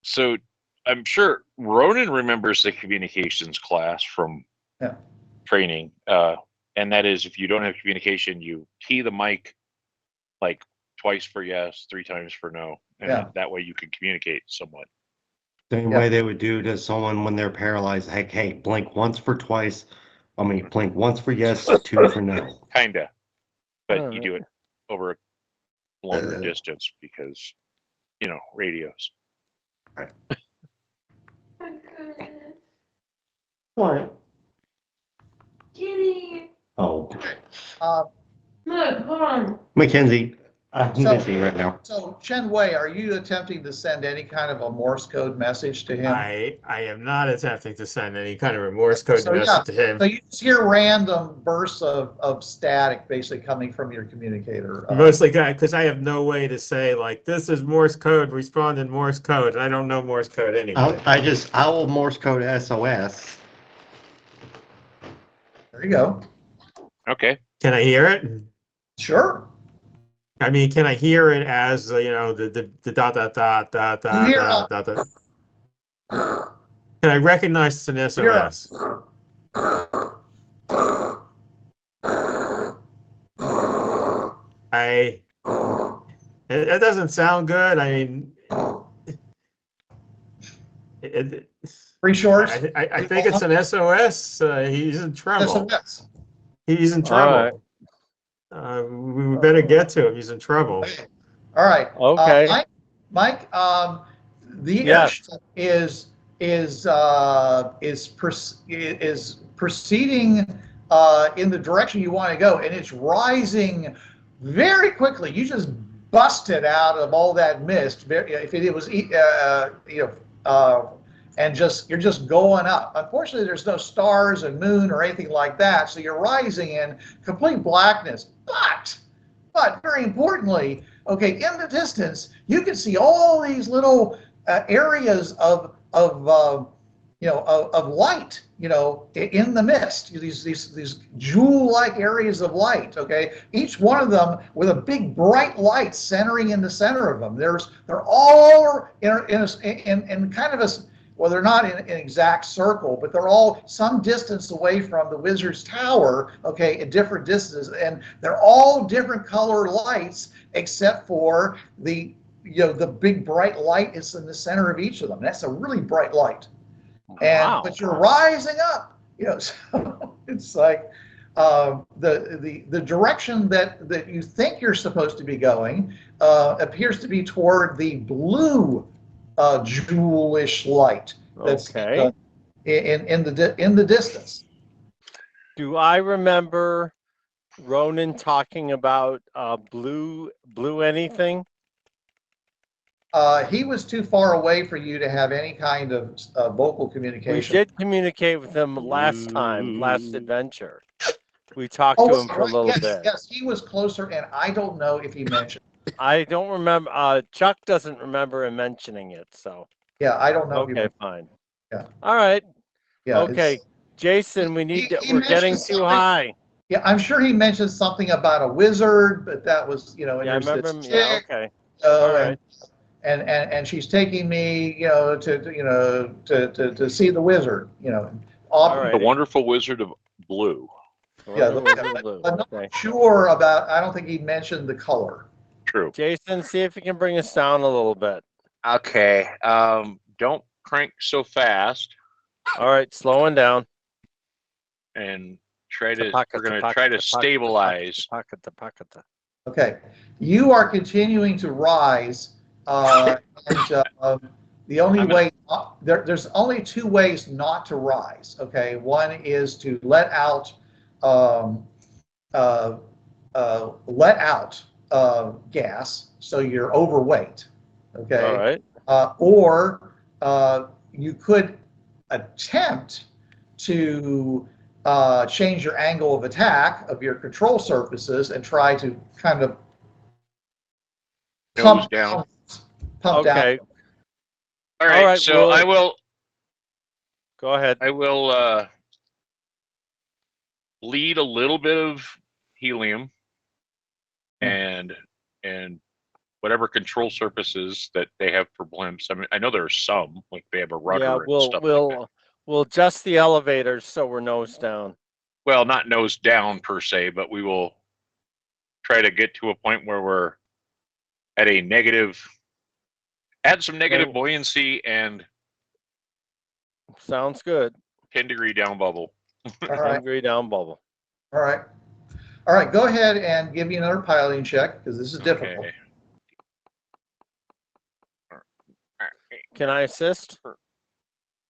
So I'm sure Ronan remembers the communications class from training, and that is if you don't have communication, you key the mic twice for yes, 3 times for no, and that way you can communicate somewhat. Same way they would do to someone when they're paralyzed. Hey, blink once for twice. Blink once for yes, 2 for no. Kinda, but you do it over a longer distance because, radios. Right. What? Kitty. Oh. Look, hold on. Mackenzie, I'm busy right now. So, Chen Wei, are you attempting to send any kind of a Morse code message to him? I am not attempting to send any kind of a Morse code message to him. So you just hear random bursts of static basically coming from your communicator. Mostly because I have no way to say this is Morse code, respond in Morse code, and I don't know Morse code anyway. I will Morse code SOS. There you go. Okay. Can I hear it? Sure. Can I hear it as the dot dot dot dot dot dot dot? Can I recognize it's an SOS? It doesn't sound good. Pretty short. I think it's an SOS. He's in trouble. SOS. He's in trouble. All right. We better get to him. He's in trouble. Okay. All right. Okay. Mike, the airship is proceeding in the direction you want to go, and it's rising very quickly. You just busted out of all that mist. If it was, and you're just going up. Unfortunately, there's no stars and moon or anything like that, so you're rising in complete blackness. But very importantly, okay, in the distance, you can see all these little areas of light, in the mist. These jewel-like areas of light. Okay, each one of them with a big bright light centering in the center of them. They're all in kind of a, well, they're not in an exact circle, but they're all some distance away from the wizard's tower, okay, at different distances, and they're all different color lights, except for the big bright light is in the center of each of them. That's a really bright light. But you're rising up, so it's like the direction that you think you're supposed to be going appears to be toward the blue jewelish light that's in the distance. Do I remember Ronan talking about blue anything? He was too far away for you to have any kind of vocal communication. We did communicate with him last adventure. We talked to him for a little bit. Yes, he was closer, and I don't know if he mentioned it. I don't remember. Chuck doesn't remember him mentioning it, so. Yeah, I don't know. Okay, fine. Yeah. All right. Yeah. Okay, Jason, we're getting too high. Yeah, I'm sure he mentioned something about a wizard, but that was, Yeah, I remember him. Yeah, okay. All right. And she's taking me, to see the wizard, The wonderful wizard of blue. Yeah, I'm not sure about. I don't think he mentioned the color. True. Jason, see if you can bring us down a little bit. Okay. Don't crank so fast. All right, slowing down. And we're going to try to stabilize. Okay, you are continuing to rise, and the only way there's only two ways not to rise. Okay, one is to let out gas, so you're overweight. Okay. All right. Or you could attempt to change your angle of attack of your control surfaces and try to kind of pump down. All right. So I will. Go ahead. I will lead a little bit of helium and whatever control surfaces that they have for blimps. I mean, I know there are some, like they have a rudder and stuff like that. We'll adjust the elevators so we're nose down. Well, not nose down per se, but we will try to get to a point where we're at a negative, add some negative buoyancy and. Sounds good. 10-degree down bubble. 10-degree down bubble. All right. All right, go ahead and give me another piloting check, because this is difficult. Okay. Can I assist?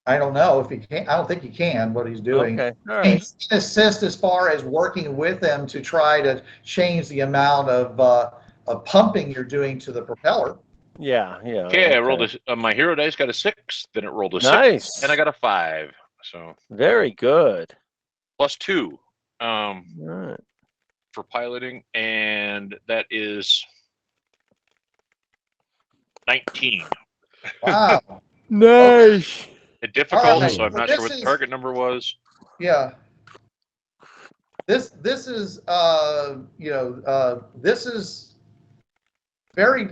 I don't know if he can. I don't think he can, what he's doing. Okay. All right. He can assist as far as working with them to try to change the amount of pumping you're doing to the propeller. Yeah. Okay, I rolled my hero dice got a 6, then it rolled a 6, and I got a 5. So very good. +2 right. for piloting, and that is 19. Wow. Nice. It's difficult, so I'm not sure what the target number was. Yeah. This is very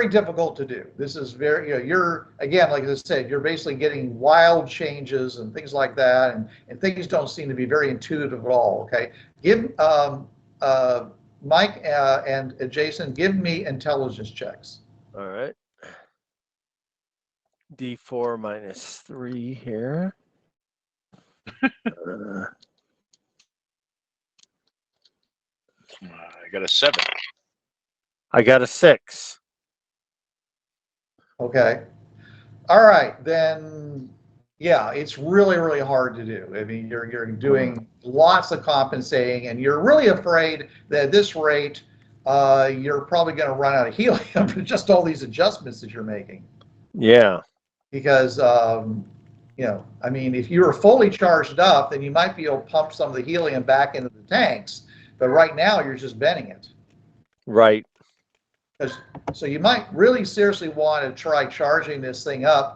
difficult to do. This is very, you're, again, like I said, you're basically getting wild changes and things like that, and things don't seem to be very intuitive at all. Okay, give Mike and Jason, give me intelligence checks. All right. D4 -3 here. I got a 7. I got a 6. Okay. All right, then. Yeah, it's really, really hard to do. I mean, you're doing lots of compensating, and you're really afraid that at this rate, you're probably going to run out of helium for just all these adjustments that you're making. Yeah. Because, I mean, if you were fully charged up, then you might be able to pump some of the helium back into the tanks. But right now, you're just bending it. Right. So you might really seriously want to try charging this thing up,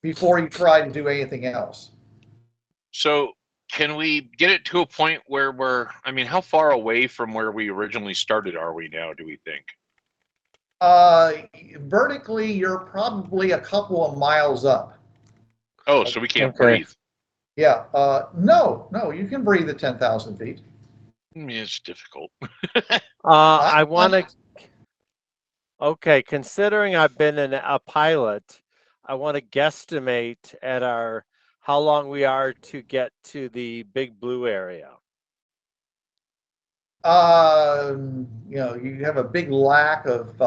before you try to do anything else. So can we get it to a point where how far away from where we originally started are we now, do we think? Vertically, you're probably a couple of miles up. Oh, so we can't breathe. Yeah. No, you can breathe at 10,000 feet. It's difficult. I want to. Okay, considering I've been a pilot, I want to guesstimate at how long we are to get to the big blue area. You have a big lack of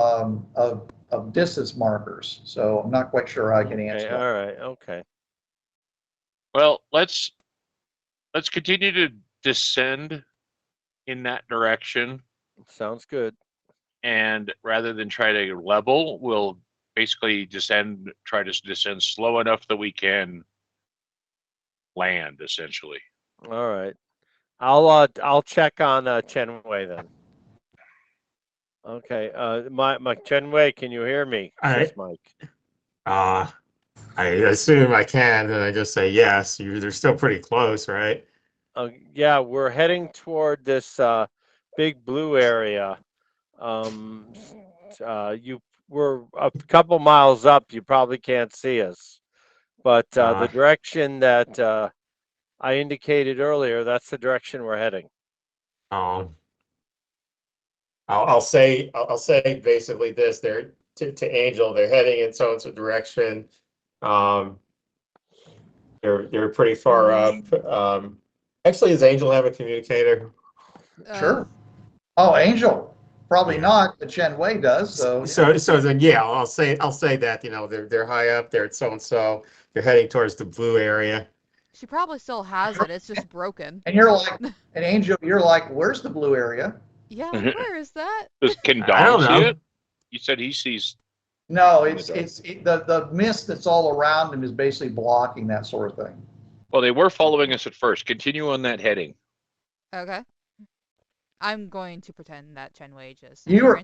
distance markers, so I'm not quite sure I can answer that. All right. Okay. Well, let's continue to descend in that direction. Sounds good. And rather than try to level, we'll basically try to descend slow enough that we can land, essentially. All right. I'll check on Chen Wei then. Okay. My Chen Wei, can you hear me? Yes, Mike. I assume I can, and I just say yes. They're still pretty close, right? Yeah, we're heading toward this big blue area. We're a couple miles up. You probably can't see us, but the direction that I indicated earlier, that's the direction we're heading. I'll say basically this: they're to Angel. They're heading in so and so direction. They're pretty far up. Actually, does Angel have a communicator? Sure. Oh, Angel. Probably not, but Chen Wei does. So then I'll say that they're high up. They're at so and so. They're heading towards the blue area. She probably still has it. It's just broken. And you're like, and Angel, you're like, where's the blue area? Yeah, where is that? Can Dom see it? You said he sees. No, it's the mist that's all around him is basically blocking that sort of thing. Well, they were following us at first. Continue on that heading. Okay. I'm going to pretend that Chen Wei just. They were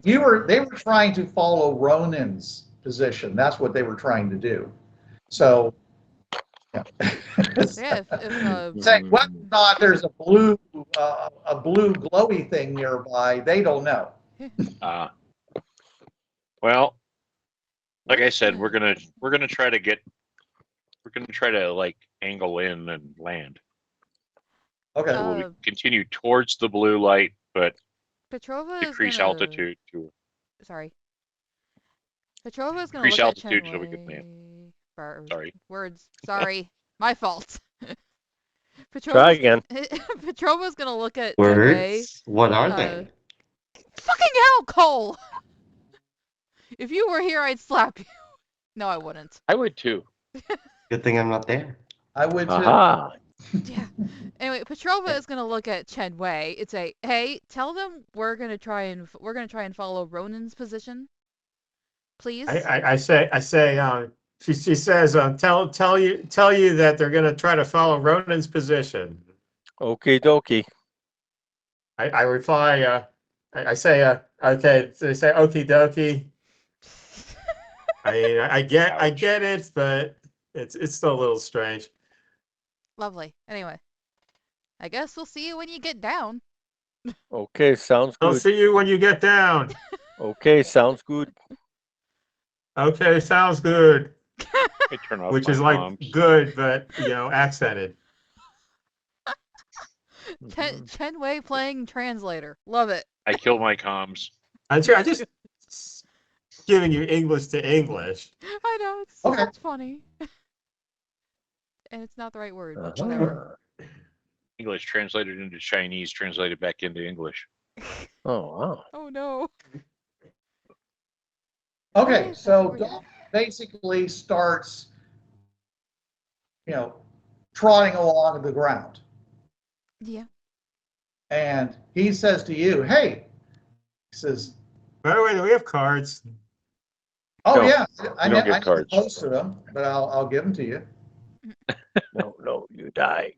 trying to follow Ronan's position. That's what they were trying to do. So. Yeah. Saying whether or not there's a blue glowy thing nearby, they don't know. Well, like I said, we're gonna try to like angle in and land. Okay. We'll continue towards the blue light, but Petrova decrease altitude to. Sorry. Petrova is going to look altitude at so we can land. Sorry. Words. Sorry. My fault. Try again. Petrova's going to look at words. What are they? Fucking hell, Cole! If you were here, I'd slap you. No, I wouldn't. I would too. Good thing I'm not there. I would too. Aha. Yeah. Anyway, Petrova is going to look at Chen Wei. It's hey, tell them we're going to try and follow Ronan's position. Please. I say she says tell you that they're going to try to follow Ronan's position. Okie dokie. I reply I say okay. They say okie dokie. I mean, I get it, but it's still a little strange. Lovely. Anyway, I guess we'll see you when you get down. Okay, sounds good. I'll see you when you get down. Okay, sounds good. Okay, sounds good. Which is like comms. Good, but accented. Chen Wei playing translator. Love it. I kill my comms. I just giving you English to English. I know, it's funny. And it's not the right word, but whatever. English translated into Chinese, translated back into English. Oh wow. Oh no. Okay, so Dom basically starts, trotting along the ground. Yeah. And he says to you, hey, he says, by the way, do we have cards? oh, No, yeah, we don't get cards. Posted them, but I'll give them to you. No, you die.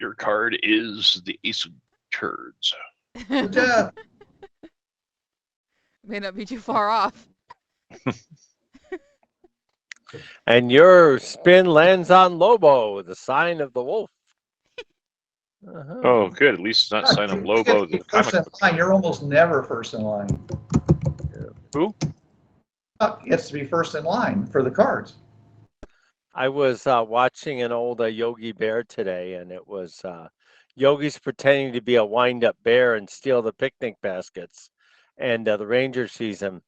Your card is the Ace of Turds. May not be too far off. And your spin lands on Lobo, the sign of the wolf. Oh, good. At least it's not sign of Lobo, the comic book. You're almost never first in line. Who? He has to be first in line for the cards. I was watching an old Yogi Bear today, and it was Yogi's pretending to be a wind-up bear and steal the picnic baskets. And the ranger sees him.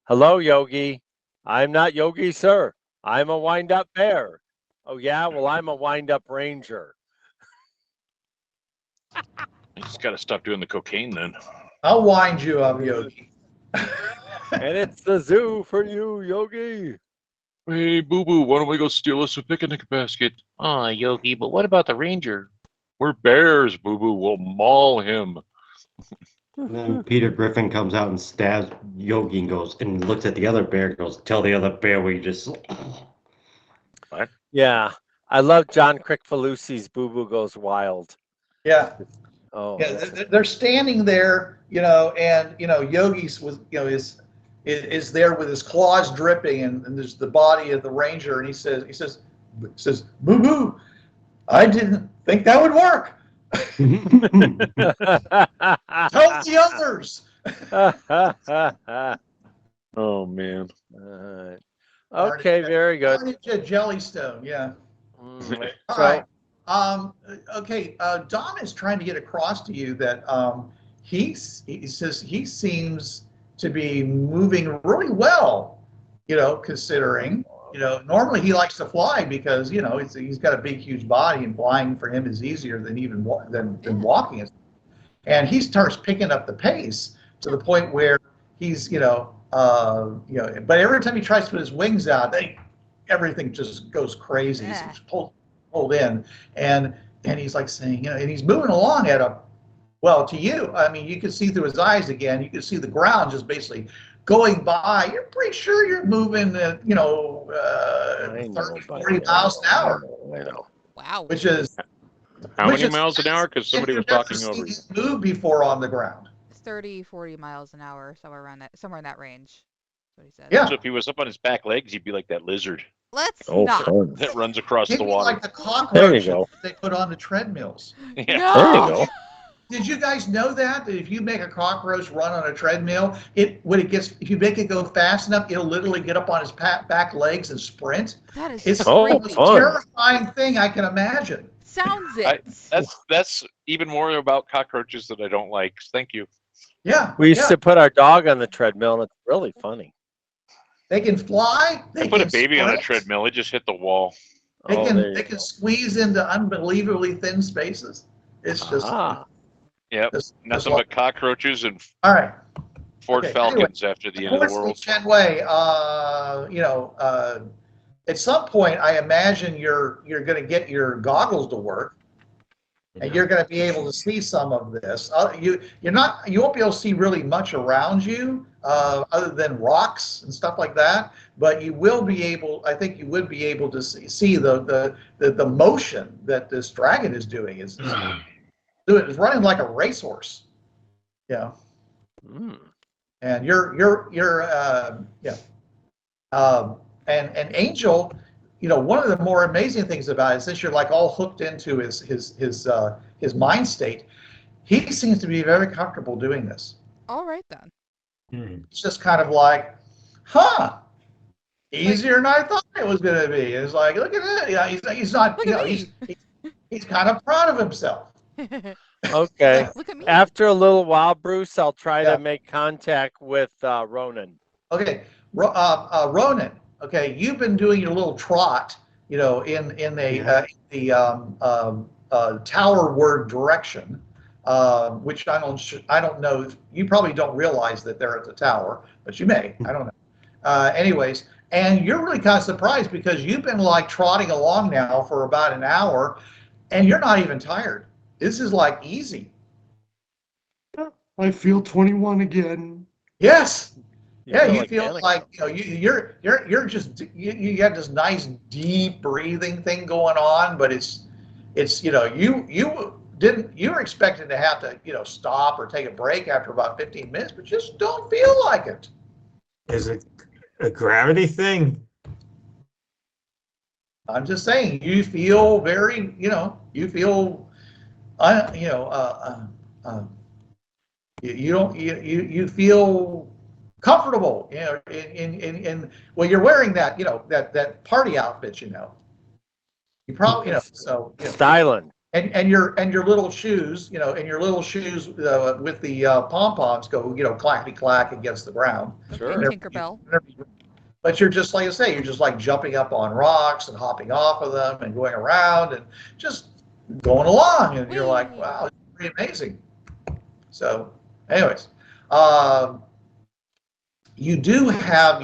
Hello, Yogi. I'm not Yogi, sir. I'm a wind-up bear. Oh, yeah? Well, I'm a wind-up ranger. You just got to stop doing the cocaine then. I'll wind you up, Yogi. And it's the zoo for you, Yogi. Hey, Boo-Boo, why don't we go steal us a picnic basket? Aw, Yogi, but what about the ranger? We're bears, Boo-Boo. We'll maul him. And then Peter Griffin comes out and stabs Yogi and goes and looks at the other bear and goes, tell the other bear we just... What? Yeah. I love John Crickfalusi's Boo-Boo Goes Wild. Yeah. Oh. Yeah, they're standing there, and Yogi's was, is there with his claws dripping, and there's the body of the ranger, and he says, Boo Boo, I didn't think that would work. Tell the others. Oh man. Okay, very good. Jellystone, yeah. All So, right. Okay. Don is trying to get across to you that he says he seems to be moving really well. Considering normally he likes to fly because he's got a big huge body and flying for him is easier than even than walking. And he starts picking up the pace to the point where he's but every time he tries to put his wings out, everything just goes crazy. Yeah. He's pulled in, and he's like saying, and he's moving along at a, well, to you, I mean, you can see through his eyes again. You can see the ground just basically going by. You're pretty sure you're moving at 30, 40 miles an hour. I know. Wow. Which is How many miles an hour? Because somebody was talking over you. Moved before on the ground. 30, 40 miles an hour, somewhere in that range. That's what he said. Yeah. So if he was up on his back legs, he'd be like that lizard Let's Oh, not. fun. that runs across Maybe the water. like the There you cockroaches go. they put on the treadmills. Yeah. There you No. go. Did you guys know that if you make a cockroach run on a treadmill, if you make it go fast enough, it'll literally get up on his back legs and sprint? That is It's Oh, the most fun. terrifying thing I can imagine. sounds it. That's even more about cockroaches that I don't like. Thank you. Yeah. We used to put our dog on the treadmill, and it's really funny. They can fly. They put a can baby on a sprint, treadmill. It just hit the wall. They Oh, can there you they can go. squeeze into unbelievably thin spaces. It's just Yep. This- Nothing but cockroaches and all right. Ford Okay, Falcons after the end of the world. Chen Wei, at some point, I imagine you're going to get your goggles to work, and you're going to be able to see some of this. You won't be able to see really much around you, other than rocks and stuff like that. But you will be able. I think you would be able to see the motion that this dragon is doing. It's running like a racehorse. Yeah. Mm. And and Angel, one of the more amazing things about it, since you're like all hooked into his mind state, he seems to be very comfortable doing this. All right then. It's just kind of like, easier than I thought it was going to be. It's like, look at that. Yeah, he's not. Look at me. He's kind of proud of himself. Okay. Look at me. After a little while, Bruce, I'll try to make contact with Ronan. Okay, Ronan. Okay, you've been doing your little trot, in the towerward direction, which I don't know. You probably don't realize that they're at the tower, but you may. I don't know. Anyways, and you're really kind of surprised because you've been like trotting along now for about an hour, and you're not even tired. This is like easy. I feel 21 again. Yes. You feel like you're just you got this nice deep breathing thing going on, but it's you were expecting to have to stop or take a break after about 15 minutes, but just don't feel like it. Is it a gravity thing? I'm just saying you feel very you feel you feel comfortable, in well, you're wearing that, that party outfit, you probably, styling, and your little shoes, and your little shoes with the pom-poms go, clackety clack against the ground. Sure. Tinkerbell. But you're just, like I say, you're just like jumping up on rocks and hopping off of them and going around and just going along, and you're like, wow, it's pretty amazing. So, anyways, you do have,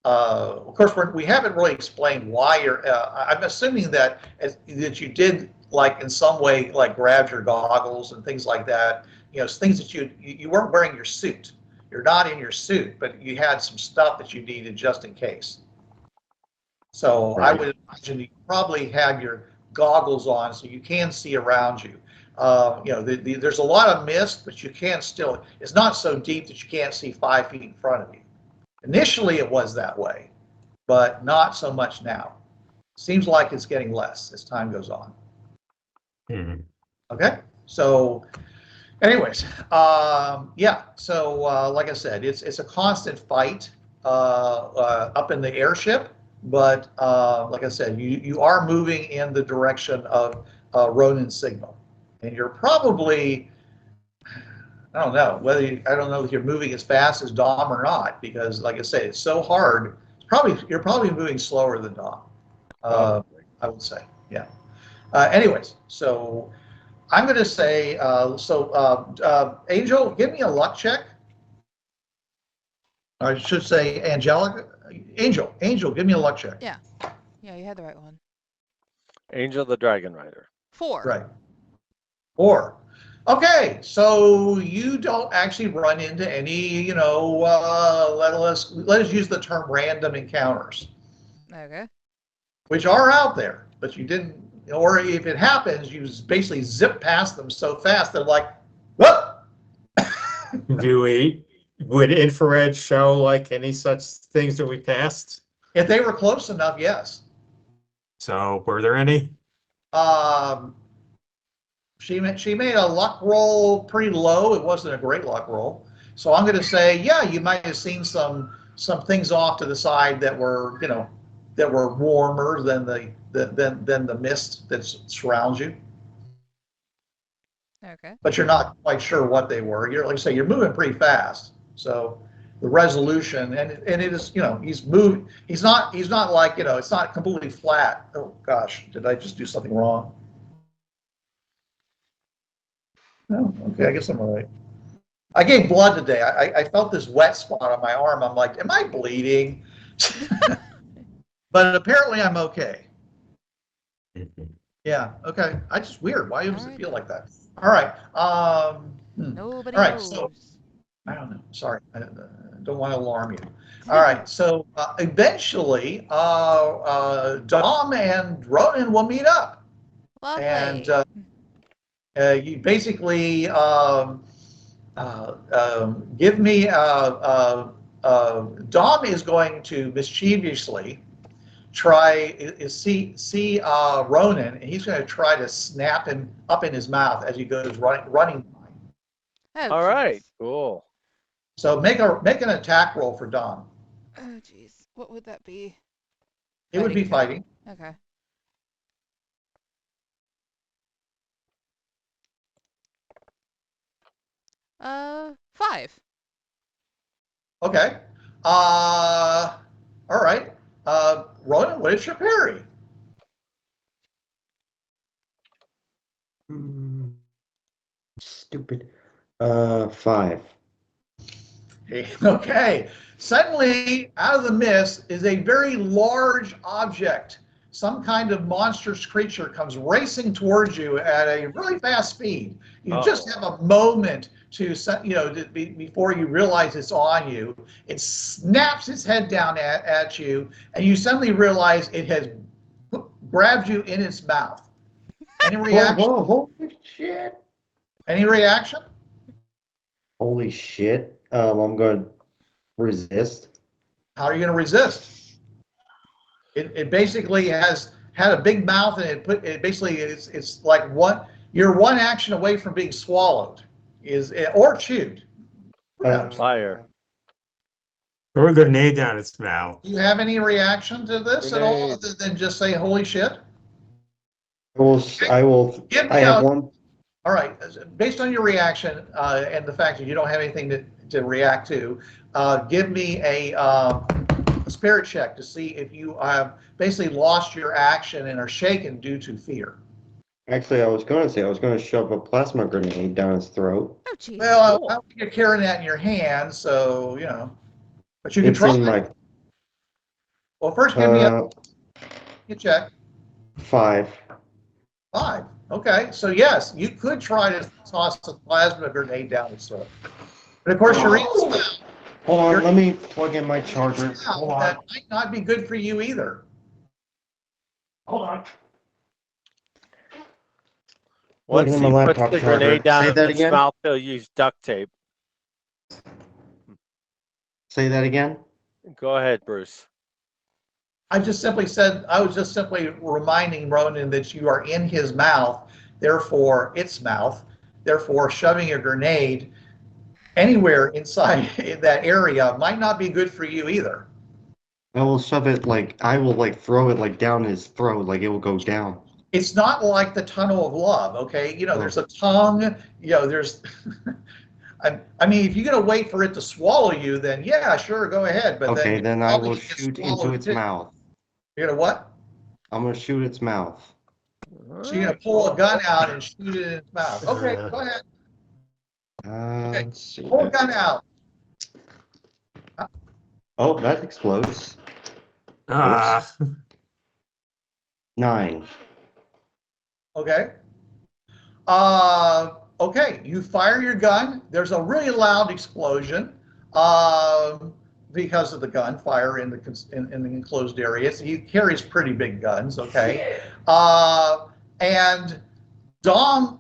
of course, we haven't really explained why you're. I'm assuming that that you did, like, in some way, like, grab your goggles and things like that. Things that you weren't wearing your suit. You're not in your suit, but you had some stuff that you needed just in case. So right. I would imagine you probably have your goggles on so you can see around you. There's a lot of mist, but you can still. It's not so deep that you can't see 5 feet in front of you. Initially, it was that way, but not so much now. Seems like it's getting less as time goes on. Mm-hmm. Okay, so, anyways, yeah. So, like I said, it's a constant fight up in the airship, but like I said, you are moving in the direction of Ronan's signal. And you're probably, I don't know if you're moving as fast as Dom or not, because, like I say, it's so hard. You're probably moving slower than Dom. I would say, yeah. Anyways, so I'm going to say, Angel, give me a luck check. I should say Angelica. Angel, give me a luck check. Yeah, you had the right one. Angel the Dragon Rider. 4. Right. 4. Okay, so you don't actually run into any, let us use the term random encounters. Okay. Which are out there, but you didn't, or if it happens, you basically zip past them so fast they're like, what? Would infrared show like any such things that we passed? If they were close enough, yes. So were there any? She made a luck roll pretty low. It wasn't a great luck roll. So I'm going to say, yeah, you might have seen some things off to the side that were, that were warmer than the mist that surrounds you. Okay. But you're not quite sure what they were. You're, like I say, you're moving pretty fast. So the resolution, and it is, he's moved. He's not like, it's not completely flat. Oh gosh, did I just do something wrong? Oh, okay, I guess I'm all right. I gave blood today. I felt this wet spot on my arm. I'm like, am I bleeding? But apparently I'm okay. Yeah, okay. Weird. Why does it feel like that? All right. Nobody all right, knows. so I don't know. Sorry. I don't want to alarm you. All right. So eventually, Dom and Ronan will meet up. Lovely. And you basically give me Dom is going to mischievously see Ronan, and he's going to try to snap him up in his mouth as he goes running. Oh, all right, cool. So make an attack roll for Dom. Oh jeez, what would that be? It would be fighting. Okay. Uh, 5. Okay. All right. Ronan, what is your parry? Stupid. 5. Okay. Suddenly, out of the mist is a very large object. Some kind of monstrous creature comes racing towards you at a really fast speed. You just have a moment to, before you realize it's on you. It snaps its head down at you, and you suddenly realize it has grabbed you in its mouth. Any reaction? Holy shit. Any reaction? Holy shit. I'm going to resist. How are you going to resist? It basically has had a big mouth, and it's like you're one action away from being swallowed, or chewed. Fire. Throw a grenade down its mouth. Do you have any reaction to this at all, other than just say "Holy shit"? I will. I have one. All right. Based on your reaction and the fact that you don't have anything to react to, give me a spirit check to see if you have basically lost your action and are shaken due to fear. Actually, I was going to shove a plasma grenade down his throat. Oh, jeez. Well, I don't think you're carrying that in your hand, so, but you can try. Well, first give me a check. 5. 5. Okay, so yes, you could try to toss a plasma grenade down his throat. But of course, you're in spell. Hold on, let me plug in my charger. That might not be good for you either. Hold on. Once he puts the grenade down in his mouth, he'll use duct tape. Say that again? Go ahead, Bruce. I was just simply reminding Ronan that you are in his mouth, therefore its mouth, therefore shoving a grenade anywhere inside that area might not be good for you either. I will shove it I will throw it down his throat, it will go down. It's not like the tunnel of love, okay? There's a tongue, there's, I mean, if you're going to wait for it to swallow you, then yeah, sure, go ahead. But okay, then I will shoot into its mouth. You're going to what? I'm going to shoot its mouth. So you're going to pull a gun out and shoot it in its mouth. Okay, go ahead. Okay, pull a gun out. Oh, that explodes. 9. Okay. Okay, you fire your gun. There's a really loud explosion because of the gunfire in the enclosed area. So he carries pretty big guns. Okay, and Dom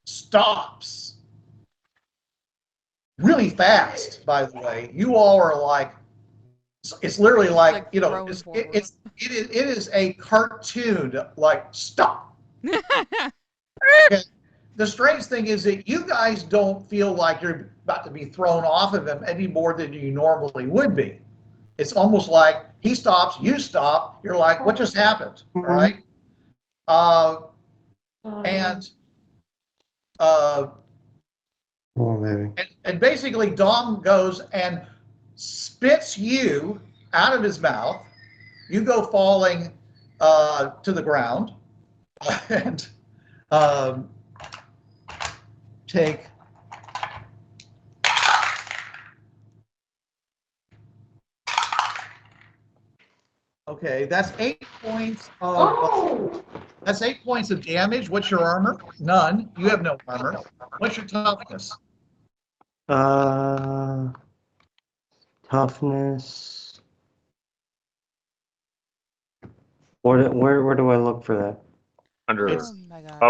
stops really fast. By the way, you all are like, it's literally like it is a cartoon. Like stop. Okay. The strange thing is that you guys don't feel like you're about to be thrown off of him any more than you normally would be. It's almost like he stops, you stop, you're like, what just happened? All right? And basically Dom goes and spits you out of his mouth. You go falling to the ground and take okay, that's 8 points of that's 8 points of damage. What's your armor? None. You have no armor. What's your toughness? Toughness. Where do I look for that? Toughness.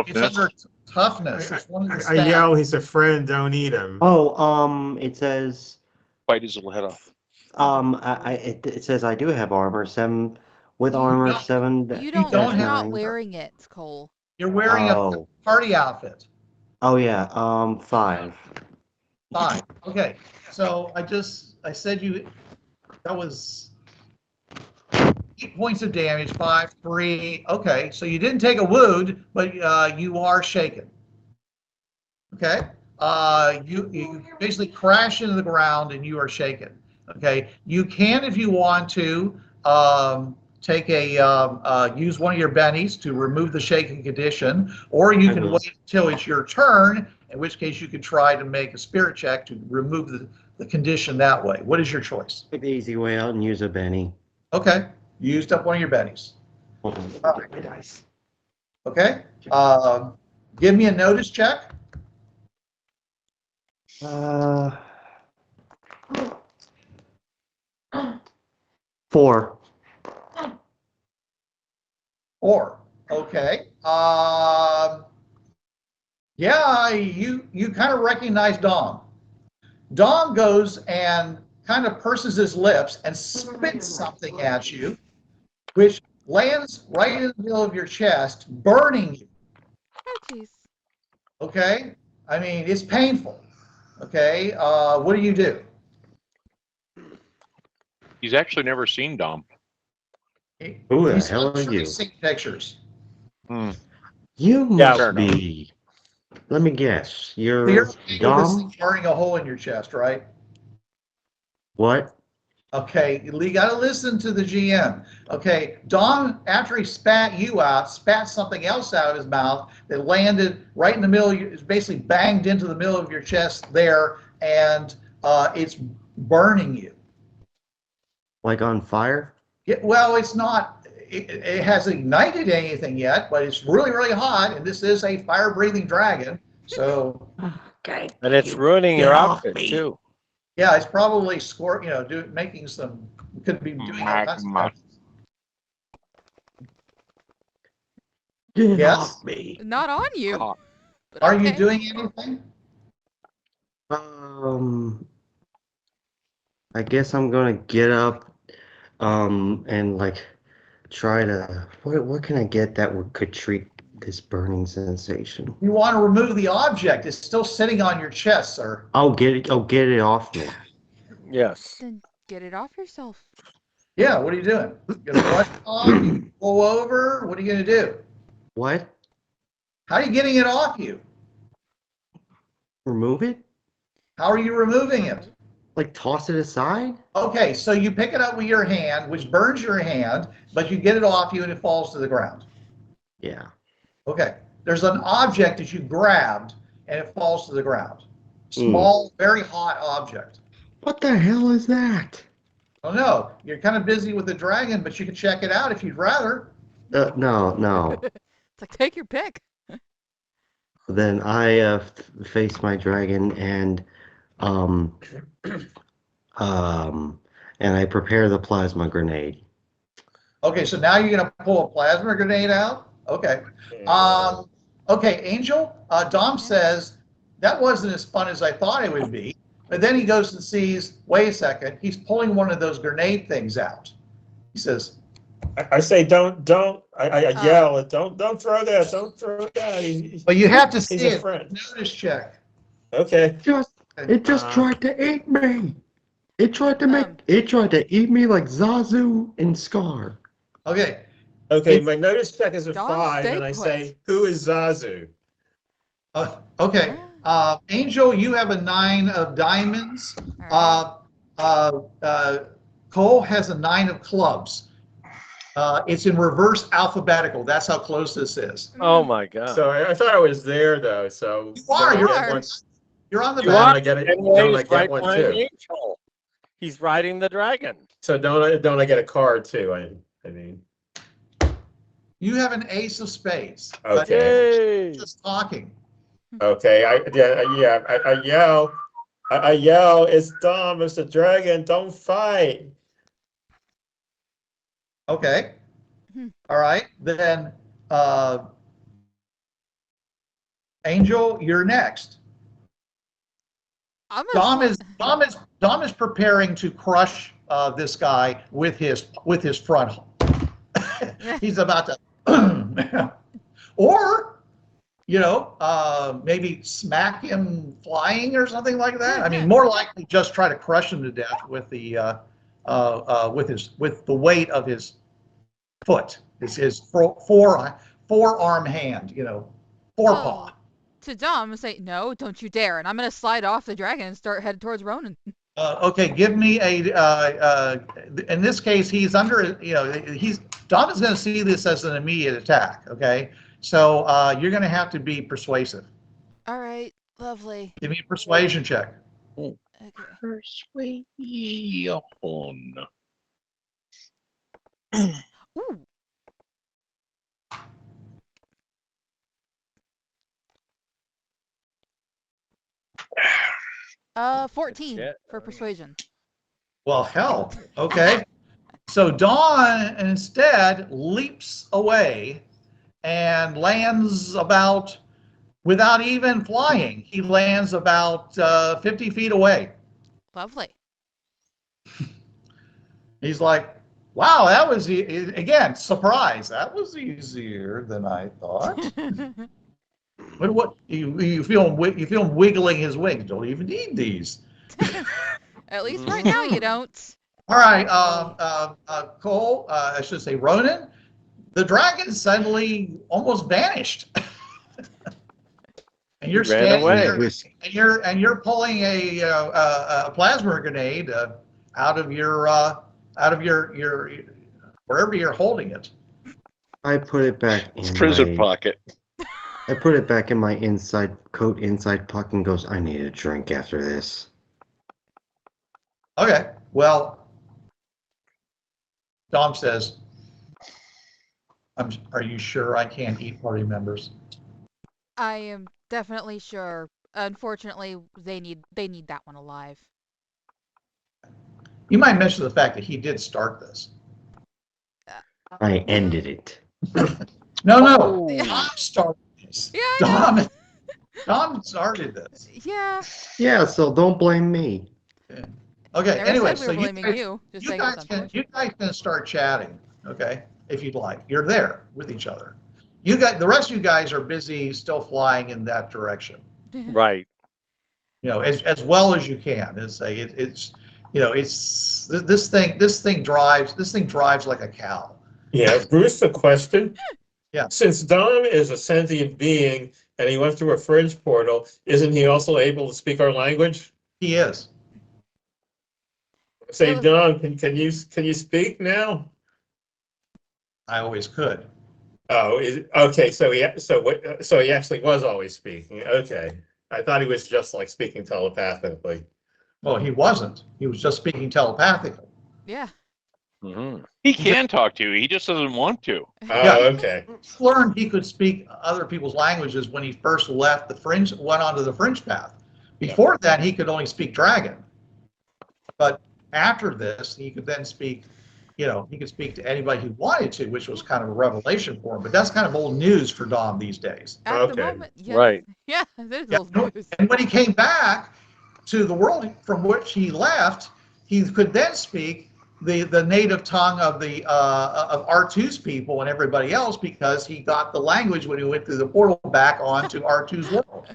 It's under toughness. It's one of the I yell, he's a friend, don't eat him. Oh, it says bite his little head off. It says I do have armor 7 with armor 7. You don't. You're not wearing it, Cole. You're wearing a party outfit. Oh yeah. 5. 5. Okay. So I said that was 8 points of damage. 5, 3. Okay. So you didn't take a wound, but you are shaken. Okay. You basically crash into the ground and you are shaken. Okay. You can, if you want to, take use one of your bennies to remove the shaking condition, or you can wait until it's your turn, in which case you can try to make a spirit check to remove the condition that way. What is your choice? Take the easy way out and use a Benny. Okay, you used up one of your bennies. Get my dice. Okay, give me a notice check. 4. 4. Okay. Yeah, you kind of recognize Dom. Dom goes and kind of purses his lips and spits something at you, which lands right in the middle of your chest, burning you. Oh, jeez. Okay? I mean, it's painful. Okay? What do you do? He's actually never seen Dom. Who the He's hell are you? seen pictures. You must be. Let me guess. You're Dom? Burning a hole in your chest, right? What? Okay, you got to listen to the GM. Okay, Dom, after he spat you out, spat something else out of his mouth that landed right in the middle. It's basically banged into the middle of your chest there, and it's burning you. Like on fire? Yeah, well, it's not. It hasn't ignited anything yet, but it's really, really hot, and this is a fire-breathing dragon. So. Okay. And it's ruining your outfit too. Yeah, it's probably making some. Could be doing all kinds of things. Get Yes? off me. Not on you. But Are you okay. doing anything? I guess I'm gonna get up, and like try to. What can I get that could treat this burning sensation? You want to remove the object. It's still sitting on your chest, sir. I'll get it off me. Yes. Then get it off yourself. Yeah, what are you doing? You gonna brush it off? You pull over? What are you gonna do? What? How are you getting it off you? Remove it? How are you removing it? Like toss it aside? Okay, so you pick it up with your hand, which burns your hand, but you get it off you and it falls to the ground. Yeah. Okay, there's an object that you grabbed and it falls to the ground. Small, very hot object. What the hell is that? Oh no, you're kind of busy with the dragon, but you can check it out if you'd rather. No. It's like, take your pick. Then I face my dragon and I prepare the plasma grenade. Okay, so now you're gonna pull a plasma grenade out? Okay. Okay, Angel, Dom says, that wasn't as fun as I thought it would be. But then he goes and sees, wait a second, he's pulling one of those grenade things out. He says, I say, don't. I yell, don't throw that. Don't throw that. But you have to see he's a it. friend. Notice check. Okay. It just tried to eat me. It tried to eat me like Zazu and Scar. Okay. Okay, my notice check is a Dom, 5, stay and I put. say, who is Zazu? Okay. Angel, you have a 9 of diamonds. Cole has a 9 of clubs. It's in reverse alphabetical. That's how close this is. Oh my God. So I thought I was there though. So You are. You're on the back. Don't I get it? Don't I get one too? He's riding the dragon. So don't I get a card too? I mean. You have an ace of spades. Okay. Just talking. Okay. I yell. It's Dom. It's the dragon. Don't fight. Okay. All right. Then, Angel, you're next. Dom is preparing to crush this guy with his front. He's about to, or maybe smack him flying or something like that. I mean, more likely just try to crush him to death with the weight of his foot. It's his forearm hand, forepaw. To Dom, say, no, don't you dare. And I'm going to slide off the dragon and start headed towards Ronan. Okay, give me in this case, he's under, Dom is going to see this as an immediate attack. Okay, so you're going to have to be persuasive. All right, lovely. Give me a persuasion check. Okay. Persuasion. Ooh. 14 for persuasion. Well, hell. Okay. So Dawn instead leaps away and lands about, without even flying, he lands about 50 feet away. Lovely. He's like, wow, that was, again, surprise. That was easier than I thought. What you feel him wiggling his wings. Don't even need these. At least right now you don't. All right, Cole, I should say Ronan, the dragon suddenly almost vanished. And you're standing there, and you're pulling a plasma grenade out of your wherever you're holding it. I put it back in prison pocket. I put it back in my inside pocket and goes, I need a drink after this. Okay, well, Dom says, are you sure I can't eat party members? I am definitely sure. Unfortunately, they need that one alive. You might mention the fact that he did start this. I ended it. No, Dom started this. Yeah, Dom started this. Yeah. Yeah, so don't blame me. Okay, Never anyway, said we were blaming you. Just saying you guys can start chatting, okay, if you'd like. You're there with each other. The rest of you guys are busy still flying in that direction. Right. As well as you can. It's this thing drives like a cow. Yeah, Bruce, a question. Yeah. Since Dom is a sentient being and he went through a fringe portal, isn't he also able to speak our language? He is. Say, Dom, can you speak now? I always could. Oh, okay. So he actually was always speaking. Okay, I thought he was just like speaking telepathically. Well, he wasn't. He was just speaking telepathically. Yeah. Mm-hmm. He can talk to you. He just doesn't want to. Oh, okay. He learned he could speak other people's languages when he first left the fringe, went onto the fringe path. Before that, he could only speak dragon. But after this, he could then speak. He could speak to anybody he wanted to, which was kind of a revelation for him. But that's kind of old news for Dom these days. At the moment, yeah. Right. Yeah, there's old news. And when he came back to the world from which he left, he could then speak the native tongue of of R2's people and everybody else, because he got the language when he went through the portal back onto R2's world.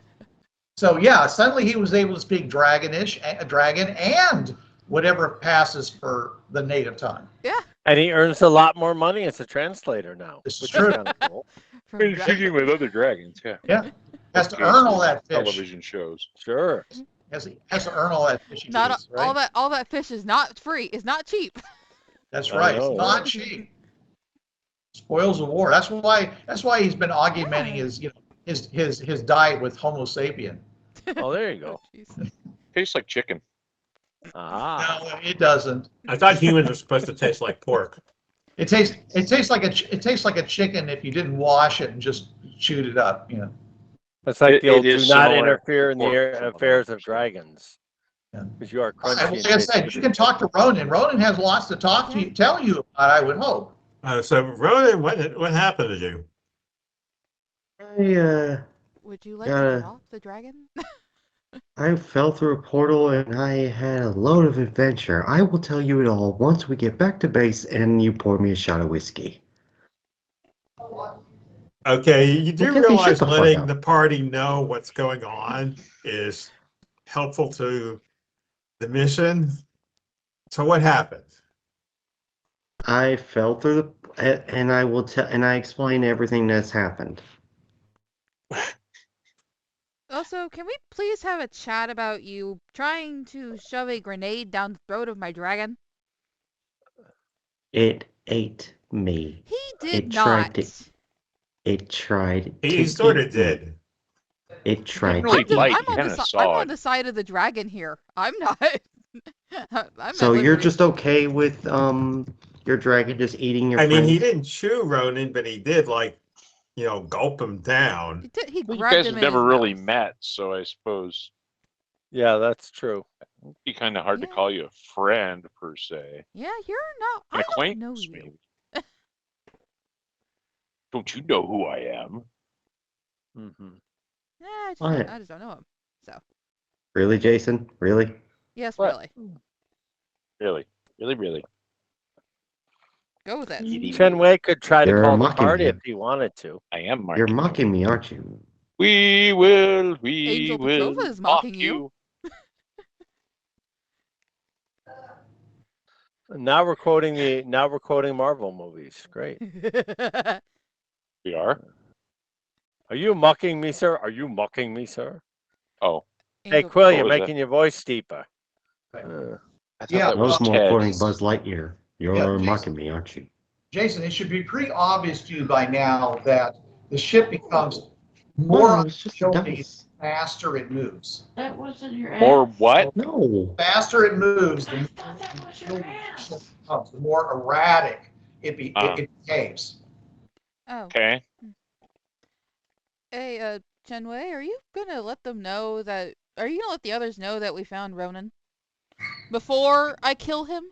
So yeah, suddenly he was able to speak dragon and whatever passes for the native tongue. Yeah. And he earns a lot more money as a translator now. This is which true. kind of cool. He's speaking with other dragons. Yeah. Yeah. Has to earn all that fish. Television shows. Sure. Has to earn all that fish. Not all that fish is not free. It's not cheap. That's right. It's not cheap. Spoils of war. That's why he's been augmenting his diet with Homo sapien. Oh, there you go. Tastes like chicken. Ah. No, it doesn't. I thought humans were supposed to taste like pork. It tastes like a chicken if you didn't wash it and just chewed it up. It's like the old it do is not similar interfere in the to affairs of dragons. Yeah. Because you are crunchy. Like I said, you can talk to Ronan. Ronan has lots to tell you about, I would hope. So Ronan, what happened to you? Would you like to get off the dragon? I fell through a portal and I had a load of adventure. I will tell you it all once we get back to base and you pour me a shot of whiskey. Okay, you do realize letting the party know what's going on is helpful to the mission. So what happened? I fell through and I will tell, and I explain everything that's happened. Also, can we please have a chat about you trying to shove a grenade down the throat of my dragon? It ate me. He did It not. tried to. It tried. He sort of did. It tried Really to. light. I'm on Kinda the saw I'm on it. the side of the dragon here. I'm not. I'm So at you're liberty. just okay with your dragon just eating your I mean, friends? he didn't chew Ronan, but he did gulp him down. He Well, you grabbed guys him have in his never really mouth. met, so I suppose Yeah, that's true. it'd be kind of hard to Yeah. call you a friend per se. Yeah, you're not. An I don't know acquaintance, you. maybe. Don't you know who I am? Mm-hmm. Yeah, What? I just don't know him. So Really, Jason? Really? yes, What? really. Really. Go with it. Chen Wei could try to You're call the mocking party me. if he wanted to. I am You're mocking mocking me, aren't you? We will Angel Petrova is mocking you. Now we're quoting Marvel movies. Great. We are? Are you mocking me, sir? Are you mocking me, sir? Oh. Hey, Angel Quill, What you're was making your voice deeper. I thought Yeah, that I was was more Ted. quoting Buzz Lightyear. You're Jason. mocking me, aren't you? Jason, it should be pretty obvious to you by now that the ship becomes more it's just unwieldy dice. the faster it moves. That wasn't your Or ass. what? No. The faster it moves, the I thought that was your ass. becomes, the more erratic it behaves. Oh. Okay. Hey, Chen Wei, are you gonna let them know that? Are you gonna let the others know that we found Ronan before I kill him?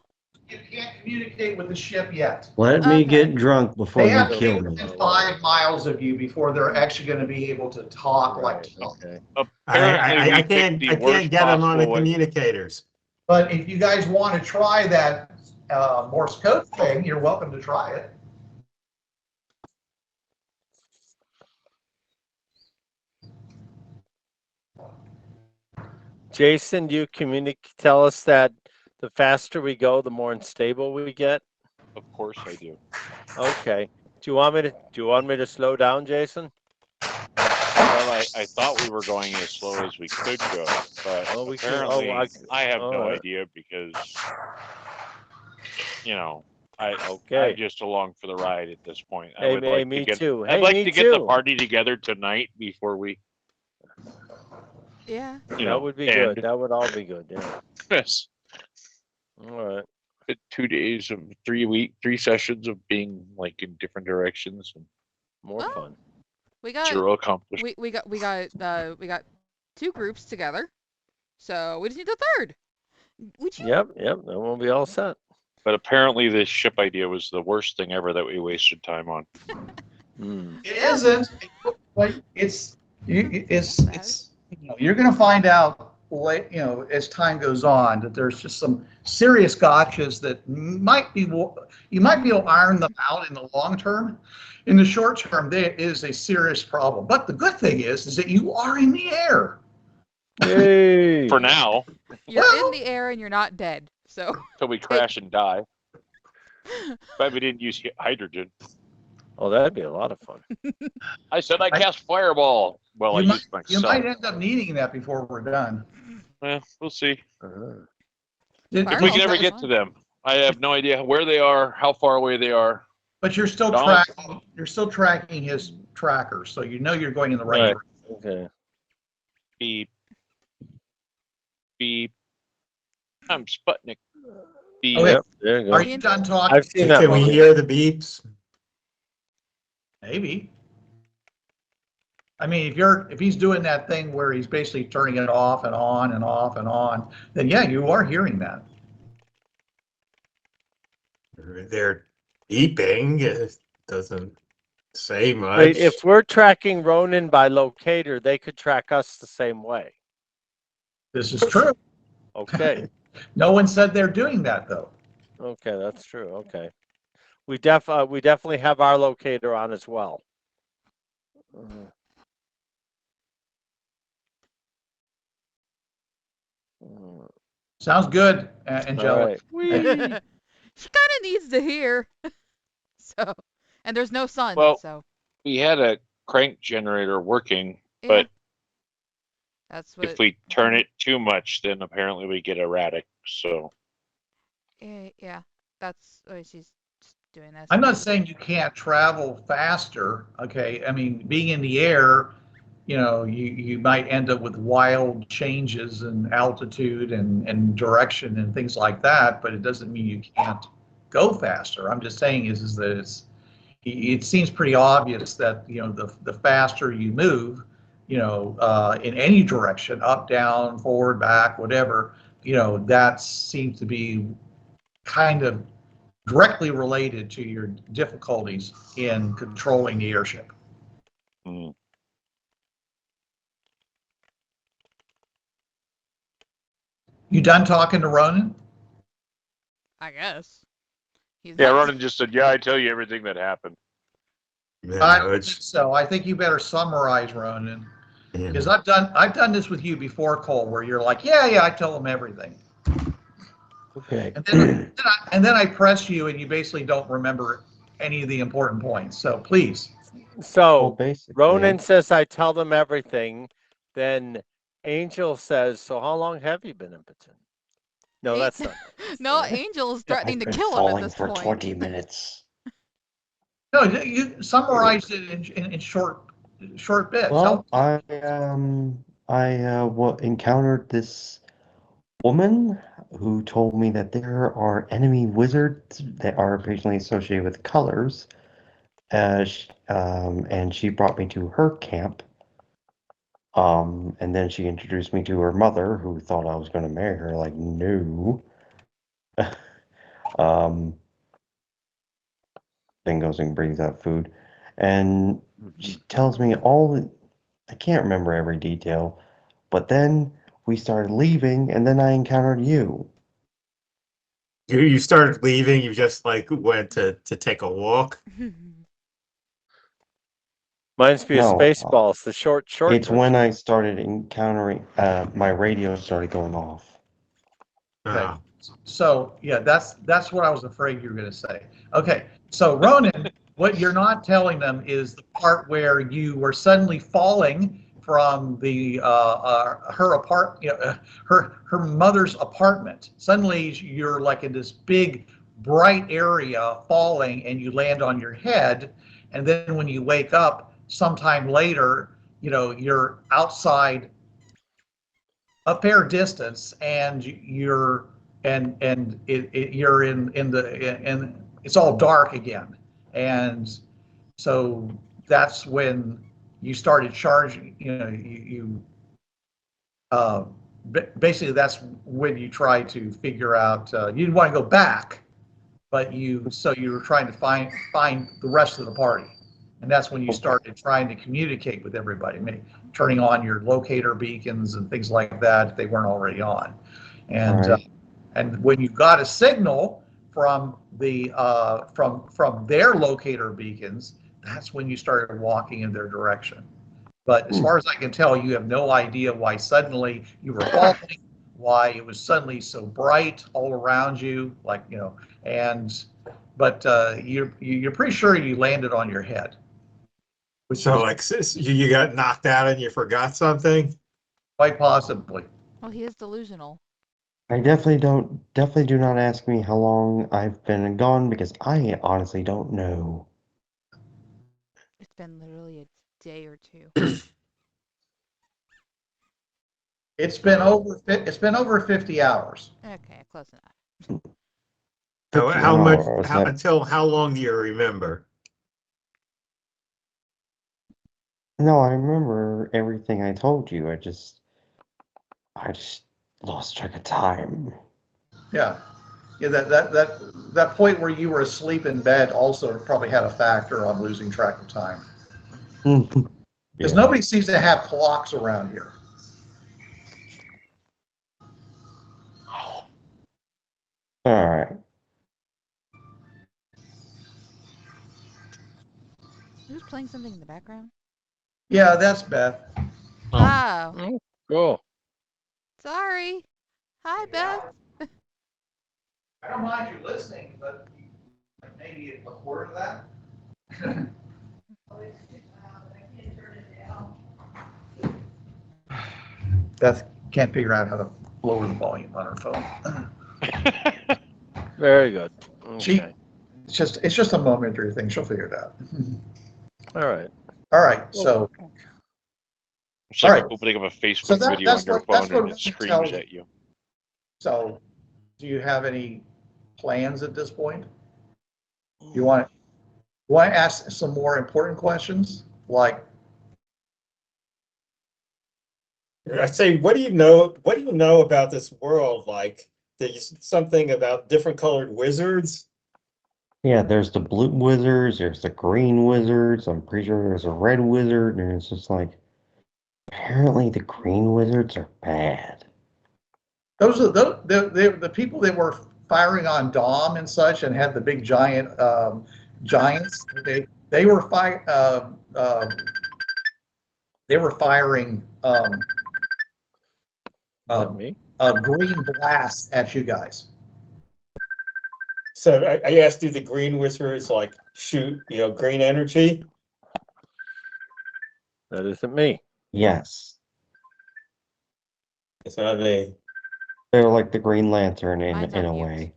You can't communicate with the ship yet. Let me Okay. get drunk before They you have to be kill me. within 5 miles of you before they're actually going to be able to talk like talk. Okay. Apparently, I we can't picked the I worst can't get him on the possible way. communicators. But if you guys want to try that Morse code thing, you're welcome to try it. Jason, do you tell us that the faster we go, the more unstable we get? Of course I do. Okay. Do you want me to slow down, Jason? Well, I thought we were going as slow as we could go, but apparently I have no idea because, I'm just along for the ride at this point. Hey, me too. I'd like to get the party together tonight before we. Yeah. That would be good. That would all be good. Yeah. Yes. All right. 2 days of 3 sessions of being like in different directions and more fun. We got 0 accomplished. we got 2 groups together, so we just need a third. Would you? Yep. Then we'll be all set. But apparently, this ship idea was the worst thing ever that we wasted time on. It isn't. It's you're going to find out as time goes on that there's just some serious gotchas that you might be able to iron them out in the long term. In the short term, there is a serious problem. But the good thing is that you are in the air. Yay! For now. You're in the air and you're not dead. So. Until we crash and die. But we didn't use hydrogen. Oh, that'd be a lot of fun. I said I cast fireball. Well, used myself. You might end up needing that before we're done. Well, we'll see. If we can ever get to them. I have no idea where they are, how far away they are. But you're still tracking. You're still tracking his tracker, so you know you're going in the right direction. Okay. Beep. Beep. I'm Sputnik. Beep. Okay. Yep, there you go. Are you done talking? I've seen that. Can we hear the beeps? Maybe. I mean, if he's doing that thing where he's basically turning it off and on and off and on, then yeah, you are hearing that. They're beeping. It doesn't say much. Wait, if we're tracking Ronan by locator, they could track us the same way. This is true. Okay. No one said they're doing that though. Okay, that's true. Okay. We definitely have our locator on as well. Sounds good, Angelica. Right. She kind of needs to hear. So, and there's no sun. Well, so we had a crank generator working, yeah. but That's what. if we turn it too much, then apparently we get erratic. So. Yeah, that's. Oh, she's doing this. I'm not saying you can't travel faster. Okay, I mean, being in the air, you might end up with wild changes in altitude and direction and things like that, but it doesn't mean you can't go faster. I'm just saying is that it seems pretty obvious that the faster you move, in any direction, up, down, forward, back, whatever, that seems to be kind of directly related to your difficulties in controlling the airship. Mm. You done talking to Ronan? I guess. Yeah, Ronan just said, "Yeah, I tell you everything that happened." Yeah, I don't think so. I think you better summarize, Ronan, because I've done this with you before, Cole, where you're like, yeah, I tell them everything. Okay. And then I press you, and you basically don't remember any of the important points. So please. So Well, Ronan says, I tell them everything. Then Angel says, so how long have you been impotent? No, that's not. No, Angel's threatening to kill him at this point. 20 minutes. No, you summarized it in short bits. Well, I encountered this woman who told me that there are enemy wizards that are occasionally associated with colors, and she brought me to her camp. And then she introduced me to her mother, who thought I was going to marry her. Like, no. Then goes and brings out food, and she tells me I can't remember every detail, but then we started leaving, and then I encountered you. You started leaving. You just went to take a walk. Mine's be a Spaceballs, the short. It's when I started encountering, my radio started going off. Okay. So yeah, that's what I was afraid you were going to say. Okay, so Ronan, what you're not telling them is the part where you were suddenly falling from the her mother's apartment. Suddenly you're like in this big bright area falling, and you land on your head, and then when you wake up sometime later, you're outside a fair distance, and you're you're in it's all dark again, and so that's when you started charging. Basically that's when you try to figure out. You didn't want to go back, but you were trying to find the rest of the party. And that's when you started trying to communicate with everybody, turning on your locator beacons and things like that if they weren't already on. And and when you got a signal from the from their locator beacons, that's when you started walking in their direction. But as far as I can tell, you have no idea why suddenly you were falling, why it was suddenly so bright all around you, but you're pretty sure you landed on your head. So, you got knocked out and you forgot something? Quite possibly. Well, he is delusional. I definitely do not ask me how long I've been gone, because I honestly don't know. It's been literally a day or two. It's been over 50 hours. Okay, close enough. How much? Until how long do you remember? No, I remember everything I told you. I just lost track of time. Yeah, that point where you were asleep in bed also probably had a factor on losing track of time. Because nobody seems to have clocks around here. All right. Who's playing something in the background? Yeah, that's Beth. Oh. Cool. Sorry. Hi, Beth. I don't mind you listening, but maybe a quarter of that. Beth can't figure out how to lower the volume on her phone. Very good. Okay. It's just a momentary thing. She'll figure it out. All right. All right. So. It's like All right. opening up a Facebook So video on your that's phone what and it we can screams tell you. at you. So, do you have any plans at this point? You want to ask some more important questions, like? I say, what do you know? What do you know about this world? Like, there's something about different colored wizards. Yeah, there's the blue wizards, there's the green wizards, I'm pretty sure there's a red wizard, and it's just like, apparently the green wizards are bad. Those are the people that were firing on Dom and such, and had the big giant giants. They were firing Me? green blasts at you guys. So I asked you, the green wizards like shoot, green energy? That isn't me. Yes. It's not me. They're like the Green Lantern Mine's in on a mute. way.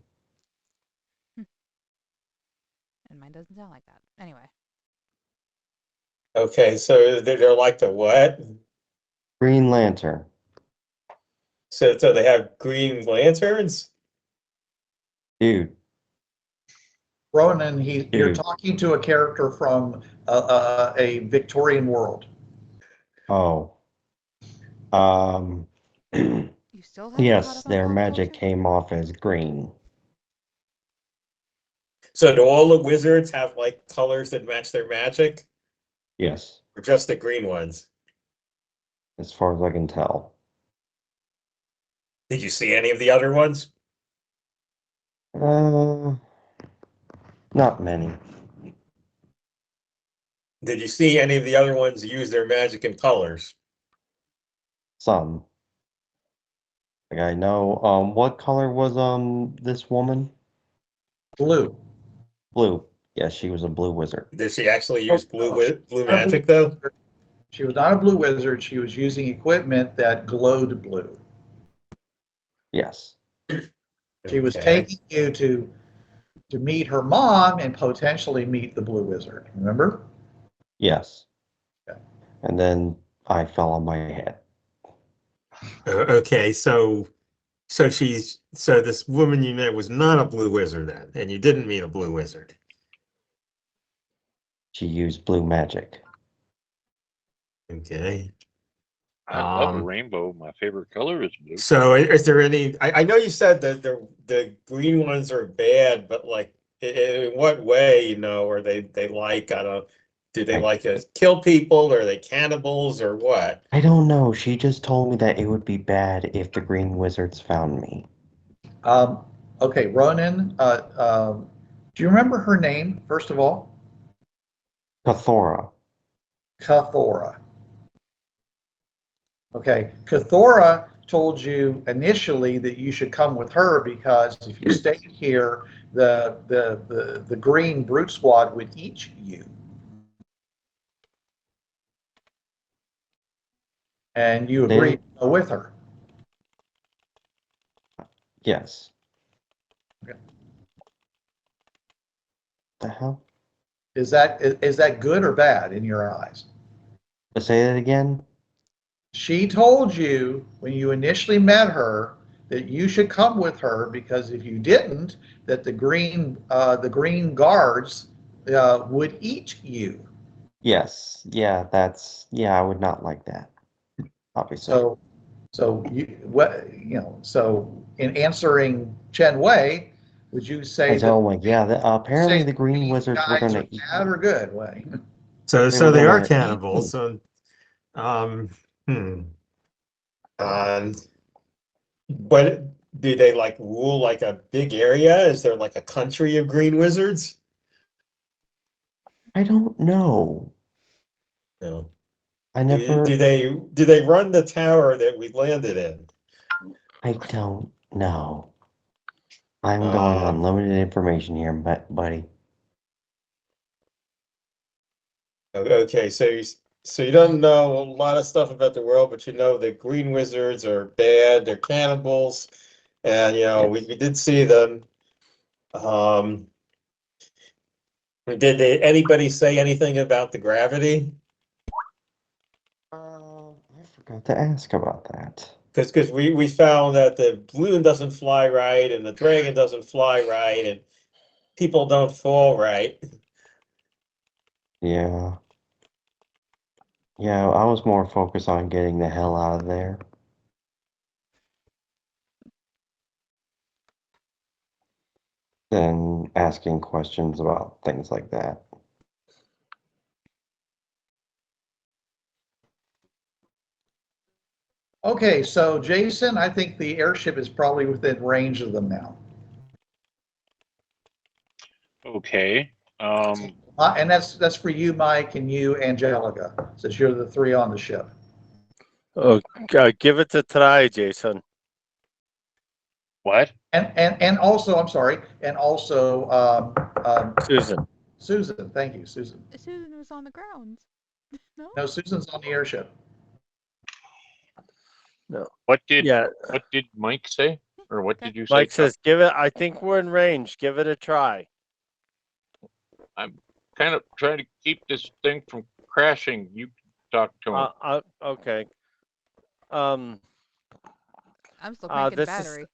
And mine doesn't sound like that. Anyway. Okay, so they're like the what? Green Lantern. So they have green lanterns? Dude. Ronan, you're talking to a character from a Victorian world. Oh. You still haven't caught Yes, up on their pop magic culture? came off as green. So do all the wizards have like colors that match their magic? Yes, Or just the green ones? as far as I can tell. Did you see any of the other ones? Not many. Did you see any of the other ones use their magic in colors? Some. Like I know, what color was this woman? Blue. Blue. Yes, she was a blue wizard. Did she actually use blue magic though? She was not a blue wizard. She was using equipment that glowed blue. Yes. She was taking you to meet her mom and potentially meet the blue wizard. Remember? Yes. Okay. And then I fell on my head. Okay, so this woman you met was not a blue wizard then, and you didn't meet a blue wizard. She used blue magic. Okay. I love a rainbow. My favorite color is blue. So is there any, I know you said that the green ones are bad, but like in what way, are they like, I don't, do they like to kill people, or are they cannibals, or what? I don't know. She just told me that it would be bad if the green wizards found me. Okay, Ronan, do you remember her name, first of all? Cathora. Cathora. Okay, Cathora told you initially that you should come with her because if you stayed here, the green brute squad would eat you. And you agreed to go with her. Yes. Okay. The hell? Is that good or bad in your eyes? Say that again? She told you when you initially met her that you should come with her because if you didn't, that the green guards would eat you. Yes. Yeah, I would not like that. Obviously. So in answering Chen Wei, would you say apparently the green wizards were going to eat bad or good way? So they are cannibals. So, but do they like rule like a big area? Is there like a country of green wizards? I don't know. No. I never. Do they run the tower that we landed in? I don't know. I'm going on limited information here, buddy. Okay, so you don't know a lot of stuff about the world, but you know the green wizards are bad. They're cannibals, and we did see them. Did anybody say anything about the gravity? I forgot to ask about that. Because we found that the balloon doesn't fly right, and the dragon doesn't fly right, and people don't fall right. Yeah. Yeah, I was more focused on getting the hell out of there. Than asking questions about things like that. Okay, so Jason, I think the airship is probably within range of them now. Okay. And that's for you, Mike, and you, Angelica, since you're the three on the ship. Oh, give it a try, Jason. What? And also, I'm sorry, and also Susan. Susan, thank you, Susan. Susan was on the ground. No? No, Susan's on the airship. No. What did Yeah. What did Mike say? Or what did you say? Mike says, give it, I think we're in range. Give it a try. I'm kind of trying to keep this thing from crashing. You talk to him. Okay. I'm still cranking the battery.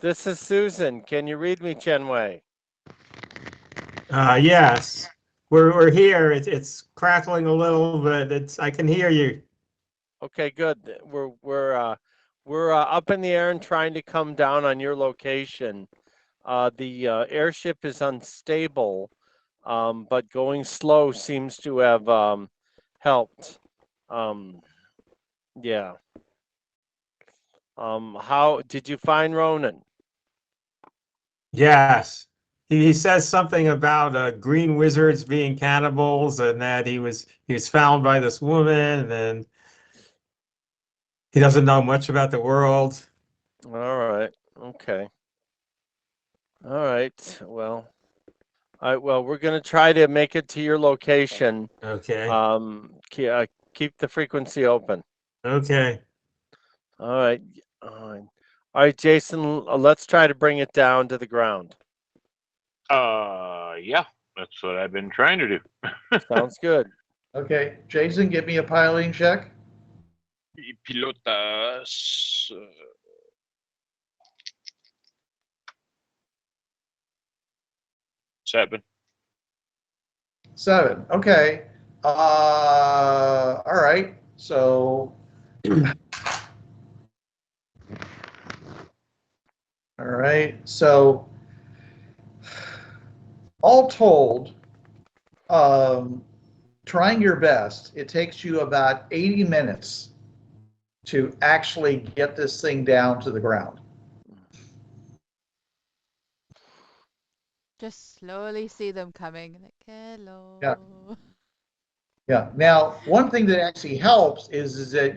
This is Susan. Can you read me, Chen Wei? Yes. We're here. It's crackling a little, but I can hear you. Okay, good. We're up in the air and trying to come down on your location. The airship is unstable, but going slow seems to have helped. Yeah. How did you find Ronan? Yes. He says something about green wizards being cannibals, and that he was found by this woman, and he doesn't know much about the world. All right. Okay. All right. Well. All right. Well, we're gonna try to make it to your location. Okay. Keep the frequency open. Okay. All right. All right, Jason. Let's try to bring it down to the ground. Yeah, that's what I've been trying to do. Sounds good. Okay, Jason, give me a piloting check. Pilotas. 7. 7. Okay. All right. So. All right. So. All told, trying your best, it takes you about 80 minutes to actually get this thing down to the ground. Just slowly see them coming. Like, hello. Yeah. Yeah. Now, one thing that actually helps is that,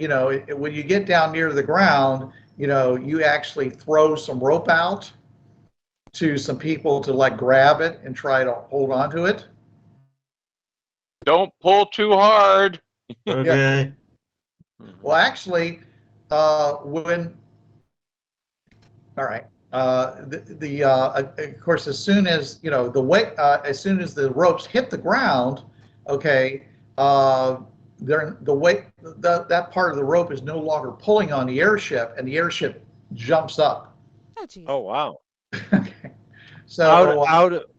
when you get down near the ground, you actually throw some rope out to some people to grab it and try to hold on to it. Don't pull too hard. Okay. Well, actually, all right. Of course, as soon as the weight, as soon as the ropes hit the ground, okay, the weight, that part of the rope is no longer pulling on the airship, and the airship jumps up. Oh, geez. Oh wow. Okay. So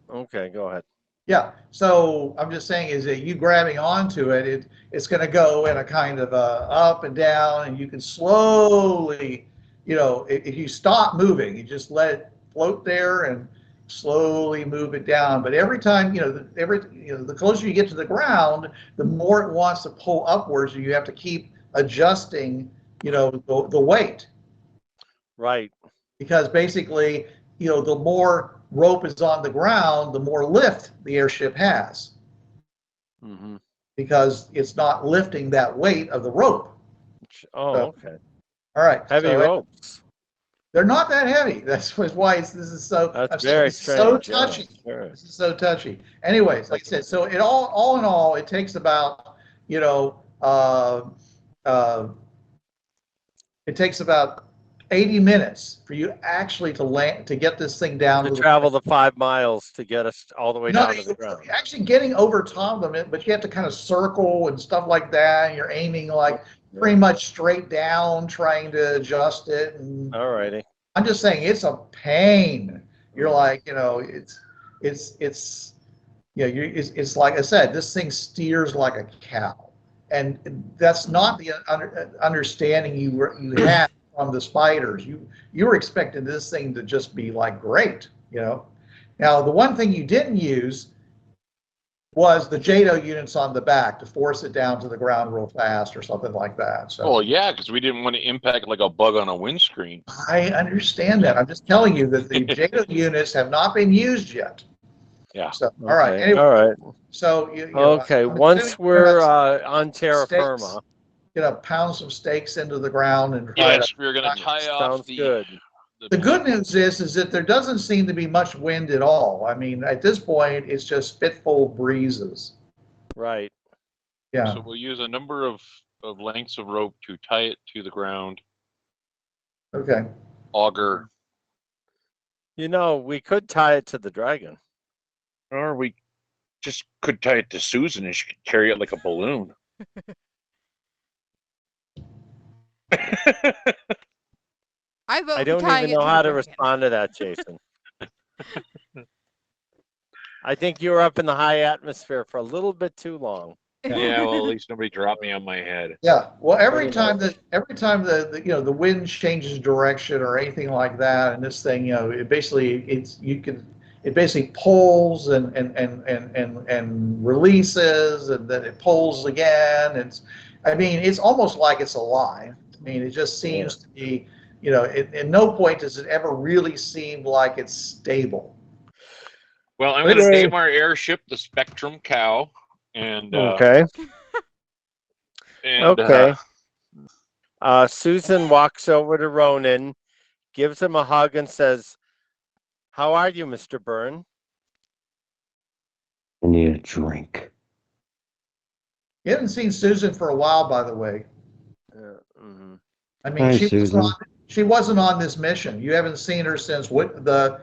okay, go ahead. Yeah. So I'm just saying is that you grabbing onto it, it's going to go in a kind of up and down, and you can slowly, if you stop moving, you just let it float there and slowly move it down. But every time, the closer you get to the ground, the more it wants to pull upwards, and you have to keep adjusting, the weight. Right. Because basically, the more rope is on the ground, the more lift the airship has. Mm-hmm. Because it's not lifting that weight of the rope. Oh, okay. All right. Heavy ropes. They're not that heavy. That's why this is so. That's very strange. So touchy. Yeah, sure. This is so touchy. Anyways, like I said, so it all in all, it takes about it takes about 80 minutes for you actually to land to get this thing down to travel the 5 miles to get us all the way down to the ground. Actually getting over top of it, but you have to kind of circle and stuff like that. And you're aiming like pretty much straight down, trying to adjust it. And all righty. I'm just saying it's a pain. You're like, it's like I said, this thing steers like a cow, and that's not the understanding you had from the spiders. You were expecting this thing to just be like great, Now the one thing you didn't use was the JADO units on the back to force it down to the ground real fast or something like that. So, well, yeah, because we didn't want to impact like a bug on a windscreen. I understand that. I'm just telling you that the JADO units have not been used yet. Yeah. So, all right. Anyway, all right. So, okay. Once we're on terra firma, pound some stakes into the ground and try yes, we're going to tie off the. Good. The good news is that there doesn't seem to be much wind at all. I mean, at this point, it's just fitful breezes. Right. Yeah. So we'll use a number of lengths of rope to tie it to the ground. Okay. Auger. We could tie it to the dragon. Or we just could tie it to Susan and she could carry it like a balloon. I don't even know how to respond to that, Jason. I think you were up in the high atmosphere for a little bit too long. Yeah, well, at least nobody dropped me on my head. Yeah. Well, every time the wind changes direction or anything like that, and this thing, it basically pulls and releases, and then it pulls again. It's almost like it's alive. I mean, it just seems to be. At no point does it ever really seem like it's stable. Well, I'm going to name our airship the Spectrum Cow. And okay. Susan walks over to Ronan, gives him a hug, and says, "How are you, Mr. Byrne?" I need a drink. You haven't seen Susan for a while, by the way. I mean, Hi, Susan. She wasn't on this mission. You haven't seen her since the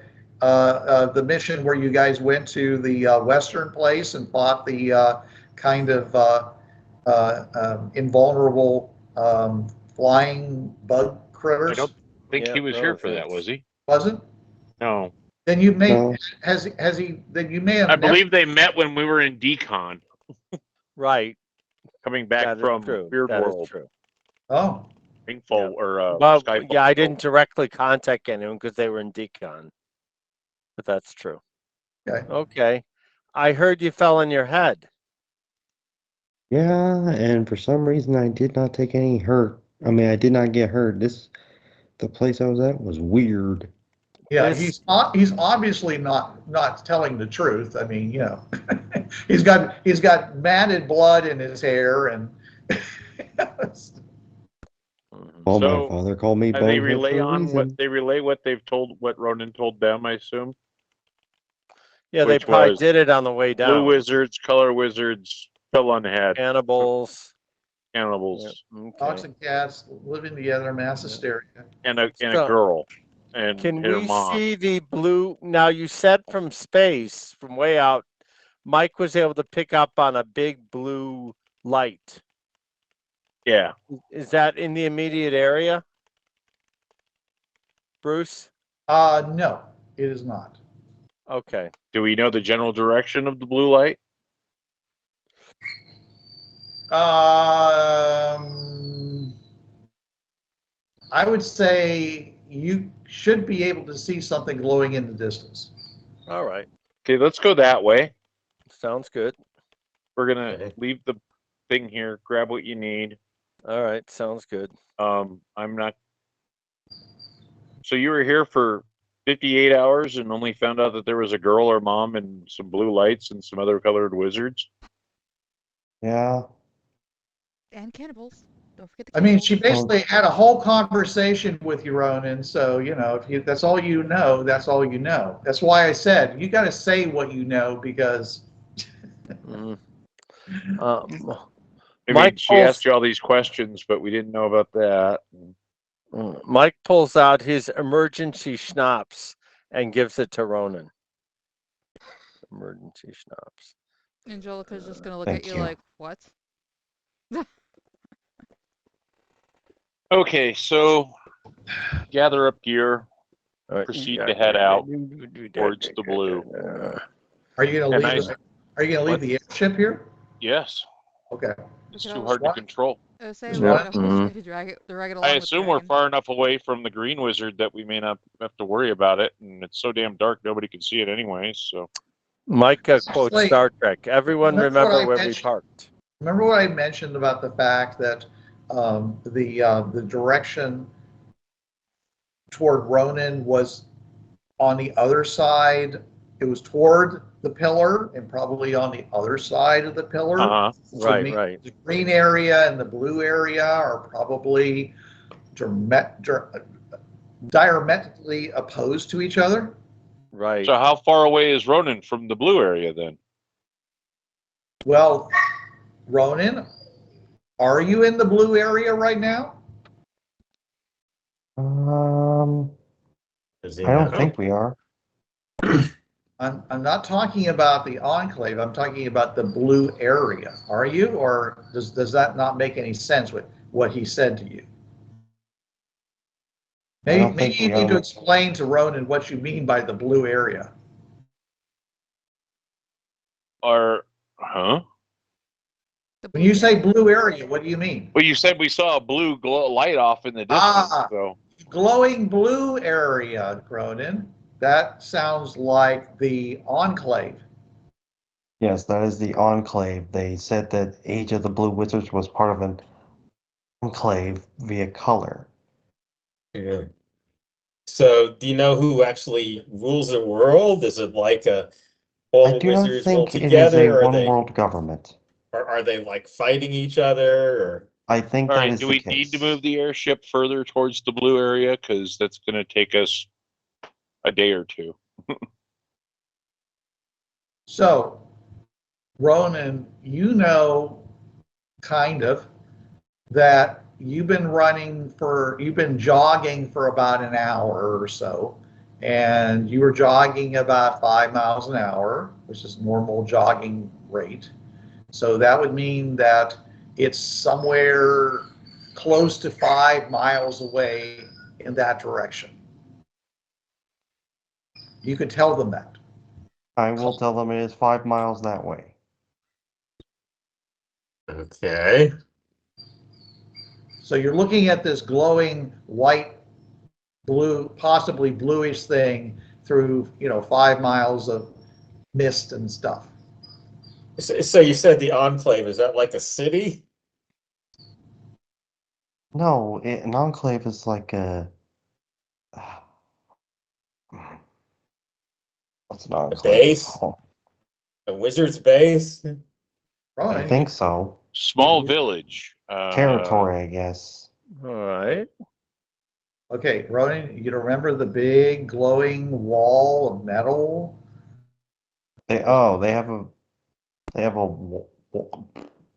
mission where you guys went to the western place and fought the kind of invulnerable flying bug critters. I don't think he was here for that, was he? Wasn't? No. Then you may has he? Then you may have. I believe they met when we were in decon. Right. Coming back from Weird World. True. Oh. Skyfall. Yeah, I didn't directly contact anyone because they were in decon. But that's true. Okay. I heard you fell on your head. Yeah, and for some reason I did not take any hurt. I mean, I did not get hurt. The place I was at was weird. Yeah, he's obviously not telling the truth. I mean, he's got matted blood in his hair, and my father called me. They relay what Ronan told them, I assume. Yeah, they probably did it on the way down. Blue wizards, color wizards, fell on the head. Cannibals. Yeah. Okay. Dogs and cats living together, mass hysteria. And a girl. And can we see the blue? Now, you said from space, from way out, Mike was able to pick up on a big blue light. Yeah. Is that in the immediate area, Bruce? No, it is not. Okay. Do we know the general direction of the blue light? I would say you should be able to see something glowing in the distance. All right. Okay, let's go that way. Sounds good. We're going to leave the thing here, grab what you need. All right, sounds good. I'm not. So you were here for 58 hours and only found out that there was a girl or mom and some blue lights and some other colored wizards? Yeah. And cannibals. Don't forget the cannibals. I mean, she basically had a whole conversation with you, Ronan. So, if that's all you know, that's all you know. That's why I said, you got to say what you know, because... she asked you all these questions, but we didn't know about that. Mike pulls out his emergency schnapps and gives it to Ronan. Emergency schnapps. Angelica's just gonna look at you like, what? Okay, so gather up gear. Proceed to head out towards the blue. Are you gonna leave? Are you gonna leave the airship here? Yes. Okay. It's too hard to control. I could drag it along. I assume we're far enough away from the green wizard that we may not have to worry about it, and it's so damn dark nobody can see it anyway. So, Mike quotes Star Trek. Everyone remember where we parked. Remember what I mentioned about the fact that the direction toward Ronan was on the other side. It was toward the pillar and probably on the other side of the pillar. So right. The green area and the blue area are probably diametrically opposed to each other. Right. So how far away is Ronan from the blue area then? Well, Ronan, are you in the blue area right now? I don't think we are. I'm not talking about the enclave. I'm talking about the blue area. Are you, or does that not make any sense with what he said to you? Maybe you need to explain to Ronan what you mean by the blue area. When you say blue area, what do you mean? Well, you said we saw a blue light off in the distance. So. Glowing blue area, Ronan. That sounds like the enclave. Yes, that is the enclave. They said that Age of the Blue Wizards was part of an enclave via color. Yeah. So, do you know who actually rules the world? Is it like all the wizards roll together? I do not think it is a one-world government. Or are they like fighting each other? Or? I think All that right, is do the we case. need to move the airship further towards the blue area? Because that's going to take us a day or two. So, Ronan, you know, kind of, that you've been jogging for about an hour or so, and you were jogging about 5 miles an hour, which is normal jogging rate. So that would mean that it's somewhere close to 5 miles away in that direction. You could tell them that. I will tell them it is 5 miles that way. Okay. So you're looking at this glowing white, blue, possibly bluish thing through, 5 miles of mist and stuff. So you said the enclave, is that like a city? No, an enclave is like a... What's an enclave? A base? A wizard's base? I think so. Small village. Territory, I guess. All right. Okay, Ronan, you remember the big glowing wall of metal? They have a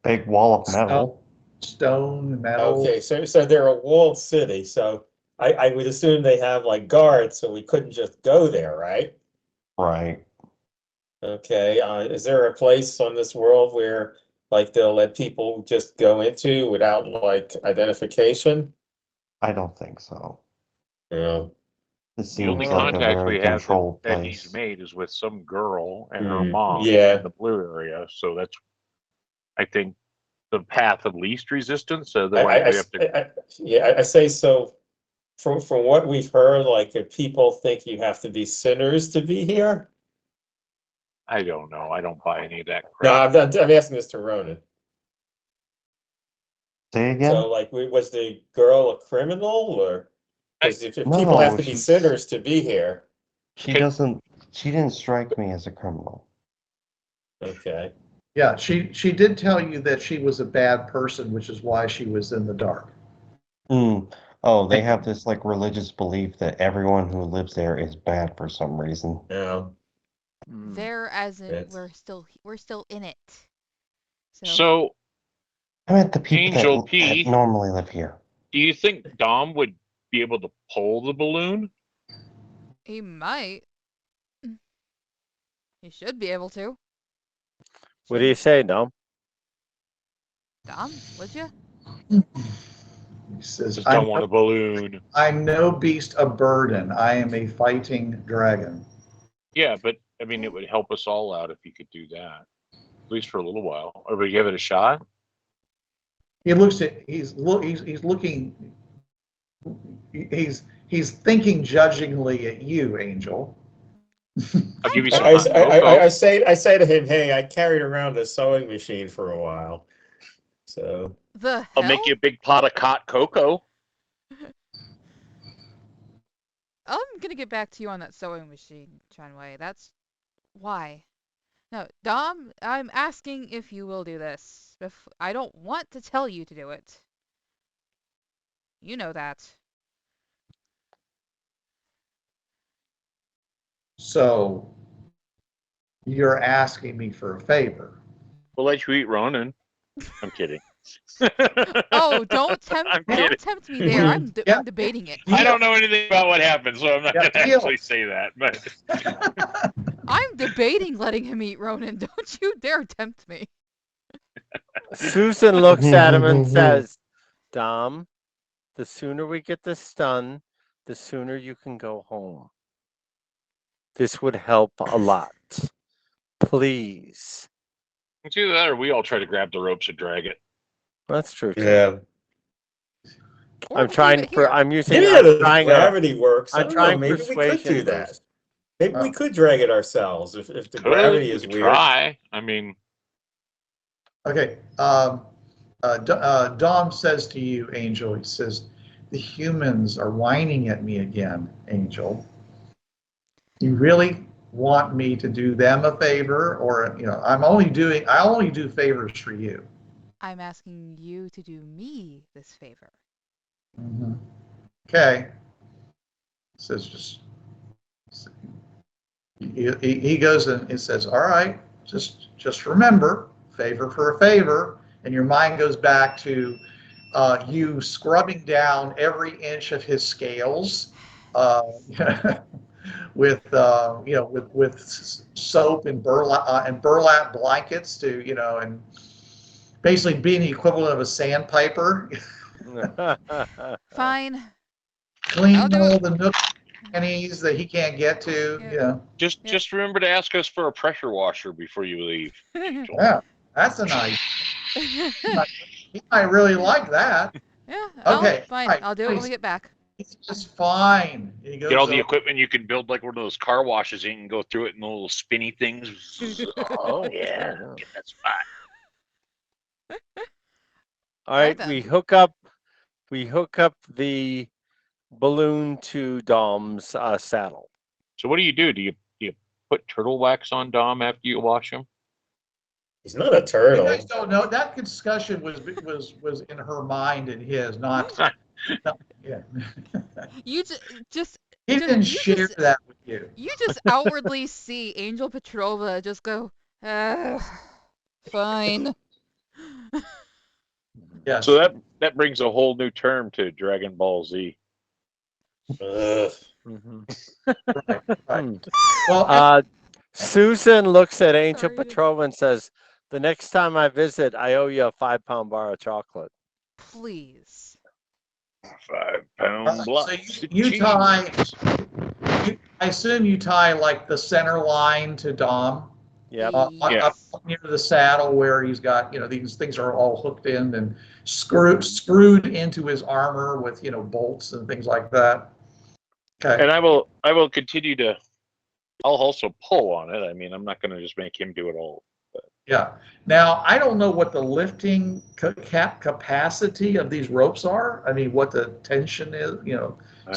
big wall of metal. Stone, metal. Okay, so they're a walled city. So I would assume they have like guards, so we couldn't just go there, right? Right. Okay. Is there a place on this world where like they'll let people just go into without like identification? I don't think so. Yeah. The only contact we have that he's made is with some girl and her mom in the blue area. So that's, I think, the path of least resistance. Otherwise, I say so. From what we've heard, like if people think you have to be sinners to be here. I don't know. I don't buy any of that crap. No, I'm asking this to Ronan. Say again? So, like, was the girl a criminal, or because if people have to be sinners to be here? She didn't strike me as a criminal. Okay. Yeah, she did tell you that she was a bad person, which is why she was in the dark. Oh, they have this like religious belief that everyone who lives there is bad for some reason. Yeah. There, as in we're still in it. So I meant the people Angel that normally live here. Do you think Dom would be able to pull the balloon? He might. He should be able to. What do you say, Dom? Dom, would you? He says, Just don't want a balloon. I'm no beast of burden. I am a fighting dragon. Yeah, but I mean, it would help us all out if you could do that, at least for a little while. Or we give it a shot. He looks at. He's looking. He's thinking judgingly at you, Angel. I'll give you some. I say to him, hey, I carried around a sewing machine for a while, so The hell? I'll make you a big pot of hot cocoa. I'm gonna get back to you on that sewing machine, Chanwei. That's why. No, Dom, I'm asking if you will do this. I don't want to tell you to do it. You know that. So you're asking me for a favor. We'll let you eat Ronan. I'm kidding. Oh, don't tempt me there. I'm debating it. I don't know anything about what happened, so I'm not going to actually say that. But I'm debating letting him eat Ronan. Don't you dare tempt me. Susan looks at him and says, Dom, the sooner we get this done, the sooner you can go home. This would help a lot. Please. it's either that or we all try to grab the ropes and drag it. That's true. Too. yeah. Or I'm trying for. I'm using. Yeah, the trying gravity works. I'm trying maybe we could do persuasion that. Maybe we could drag it ourselves if the Could, gravity we is could weird. try. I mean, Okay. Dom says to you, Angel. He says, "The humans are whining at me again, Angel. You really want me to do them a favor, or I only do favors for you." I'm asking you to do me this favor. Mm-hmm. Okay. Says just. He goes and he says, "All right, just remember, favor for a favor," and your mind goes back to you scrubbing down every inch of his scales with soap and burlap blankets and basically being the equivalent of a sandpiper. Fine. Clean I'll do all it. the nooks and crannies that he can't get to. just remember to ask us for a pressure washer before you leave. Yeah, that's a nice. He might really like that. Yeah. Okay, Fine. right. I'll do it when we get back. It's just fine. He goes Get all the over- equipment. You can build like one of those car washes. You can go through it in the little spinny things. Oh yeah, that's fine. All right, then. we hook up the balloon to Dom's saddle. So what do? Do you put turtle wax on Dom after you wash him? He's not a You turtle. guys don't know that discussion was in her mind and his, not yeah. You just He didn't you share just- that with you. You just outwardly see Angel Petrova just go, fine. Yeah. So that brings a whole new term to Dragon Ball Z. Mm-hmm. Right. Well, Susan looks at Angel Sorry. Petrova and says, "The next time I visit, I owe you a 5-pound bar of chocolate." Please. 5-pound block. so you tie. I assume you tie like the center line to Dom. Yep. Yeah. Up near the saddle where he's got, these things are all hooked in and screwed into his armor with, bolts and things like that. Okay. And I will continue to. I'll also pull on it. I mean, I'm not going to just make him do it all. But. Yeah. Now, I don't know what the lifting capacity of these ropes are. I mean, what the tension is, I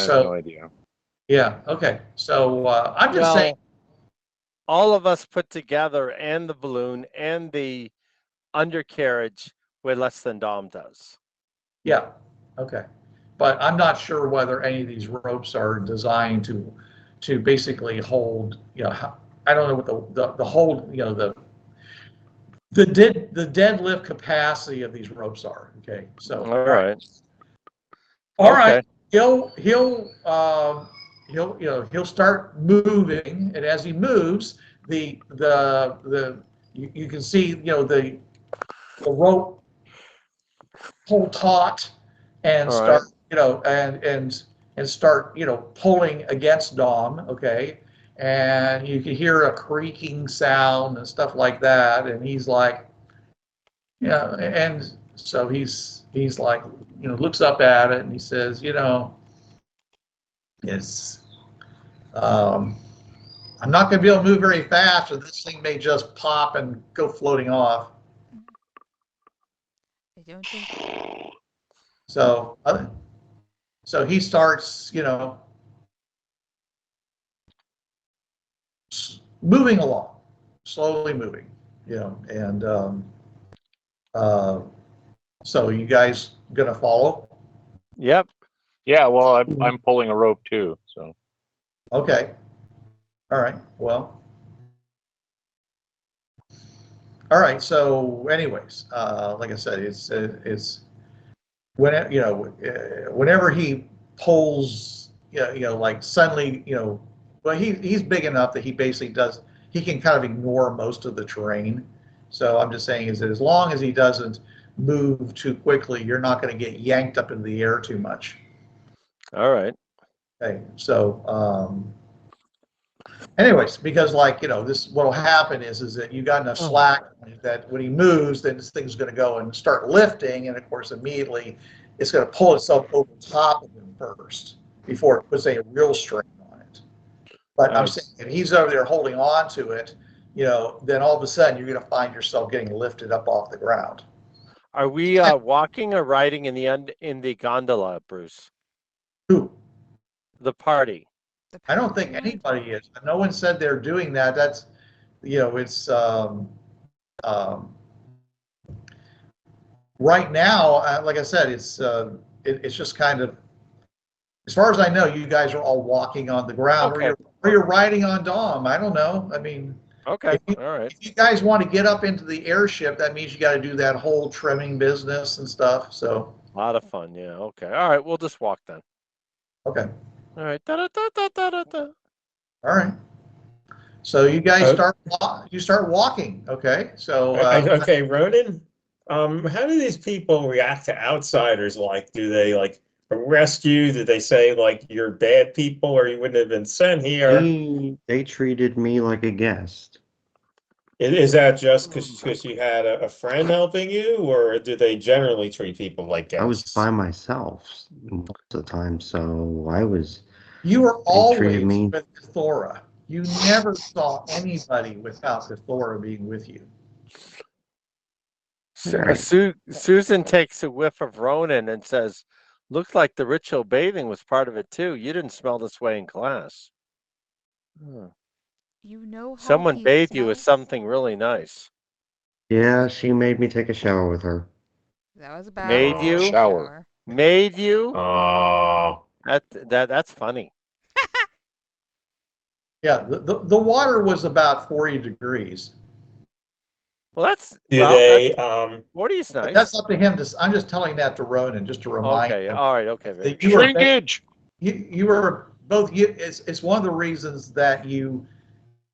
have no idea. Yeah. Okay. So I'm just saying. All of us put together, and the balloon and the undercarriage, weigh less than Dom does. Yeah. Okay. But I'm not sure whether any of these ropes are designed to basically hold. I don't know what the hold. The deadlift capacity of these ropes are. Okay. So All right. All right. he'll start moving, and as he moves, you can see the rope pull taut and start and start pulling against Dom. Okay, and you can hear a creaking sound and stuff like that, and he's like, and so he's like, looks up at it and he says, it's I'm not going to be able to move very fast, or this thing may just pop and go floating off. I don't think. So he starts, moving along, slowly moving, and so you guys gonna follow? Yep. Yeah, well, I'm pulling a rope too, so. Okay. All right. Well. All right. So, anyways, like I said, it's whenever he pulls, like suddenly, well, he's big enough that he can kind of ignore most of the terrain. So I'm just saying is that as long as he doesn't move too quickly, you're not going to get yanked up in the air too much. All right. Okay. So, anyways, because this, what'll happen is that you got enough slack that when he moves, then this thing's going to go and start lifting, and of course, immediately it's going to pull itself over top of him first before it puts a real strain on it. But I'm saying if he's over there holding on to it, then all of a sudden you're going to find yourself getting lifted up off the ground. Are we walking or riding in the gondola, Bruce? Who? The party. I don't think anybody is. No one said they're doing that. That's, it's right now. Like I said, it's just kind of, as far as I know, you guys are all walking on the ground, Okay. or you're riding on Dom. I don't know. I mean, okay, all right. If you guys want to get up into the airship, that means you got to do that whole trimming business and stuff. So a lot of fun. Yeah. Okay. All right. We'll just walk then. Okay. All right. Da-da-da-da-da-da. All right. So you guys start walking. Okay. So okay, Ronan. How do these people react to outsiders? Like, do they arrest you? Do they say you're bad people or you wouldn't have been sent here? They treated me like a guest. Is that just because you had a friend helping you, or do they generally treat people like guests? I was by myself most of the time, so You were always me. with Thora. You never saw anybody without Thora being with you. Susan takes a whiff of Ronan and says, "Looks like the ritual bathing was part of it too. You didn't smell this way in class." How someone he bathed smells? you with something really nice. Yeah, she made me take a shower with her. That was a bad Made you shower. Made you? Oh, that's funny. Yeah, the water was about 40 degrees. Well, that's 40 is nice. That's up to him. I'm just telling that to Ronan just to remind him. All right, okay. Shrinkage. You were both. It's one of the reasons that you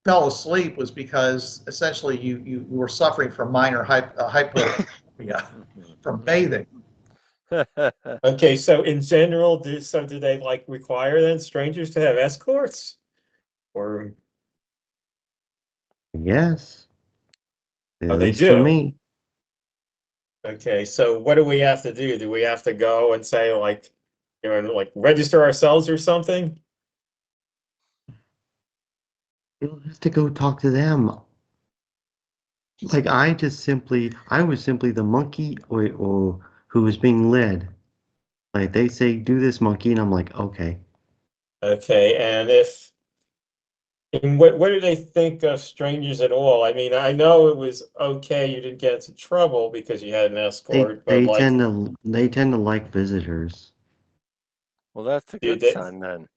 fell asleep was because essentially you were suffering from minor hypothermia from bathing. Okay, so in general, do they require then strangers to have escorts, or? Yes. Oh, they do. For me. Okay, so what do we have to do? Do we have to go and say register ourselves or something? You'll have to go talk to them. I was simply the monkey or who was being led. They say, do this, monkey, and I'm like, okay. Okay, and what do they think of strangers at all? I mean, I know it was okay you didn't get into trouble because you had an escort, They tend to like visitors. Well, that's a good sign then.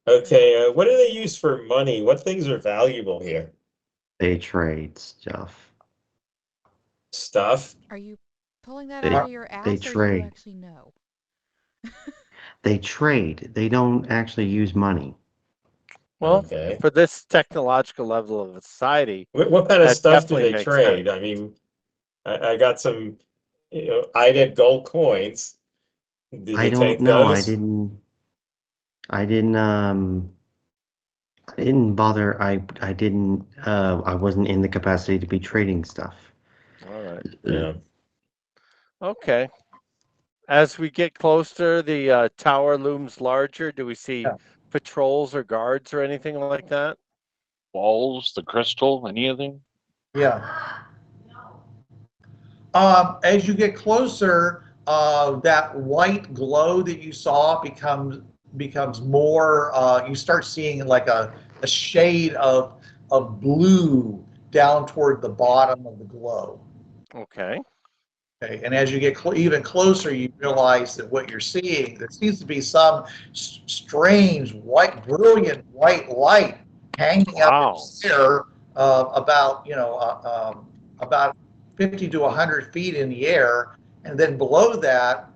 Okay, what do they use for money? What things are valuable here? They trade stuff. Stuff? Are you pulling that out of your ass, or do you actually know? They trade. They don't actually use money. Well, Okay. for this technological level of society, What kind of that stuff do definitely they makes trade? sense. I mean, I got some, IDET gold coins. Do I they don't take know. those? I didn't bother. I wasn't in the capacity to be trading stuff. All right. Yeah. Okay. As we get closer, the tower looms larger. Do we see patrols or guards or anything like that? Walls, the crystal, anything? Yeah. As you get closer, that white glow that you saw becomes more. You start seeing like a shade of blue down toward the bottom of the glow. Okay. Okay, and as you get even closer, you realize that what you're seeing, there seems to be some strange white, brilliant white light hanging up in the air, about 50 to 100 feet in the air, and then below that,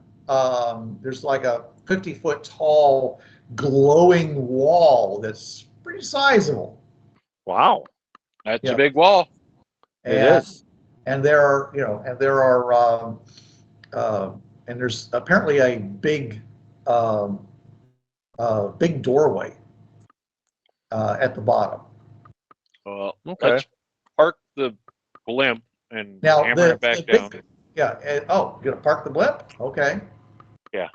there's like a 50-foot tall glowing wall that's pretty sizable. Wow. That's a big wall. It is. And there are, and there's apparently a big doorway at the bottom. Well, Okay. let's park the blimp and Now, hammer it back down. you're gonna park the blimp? Okay. Yeah.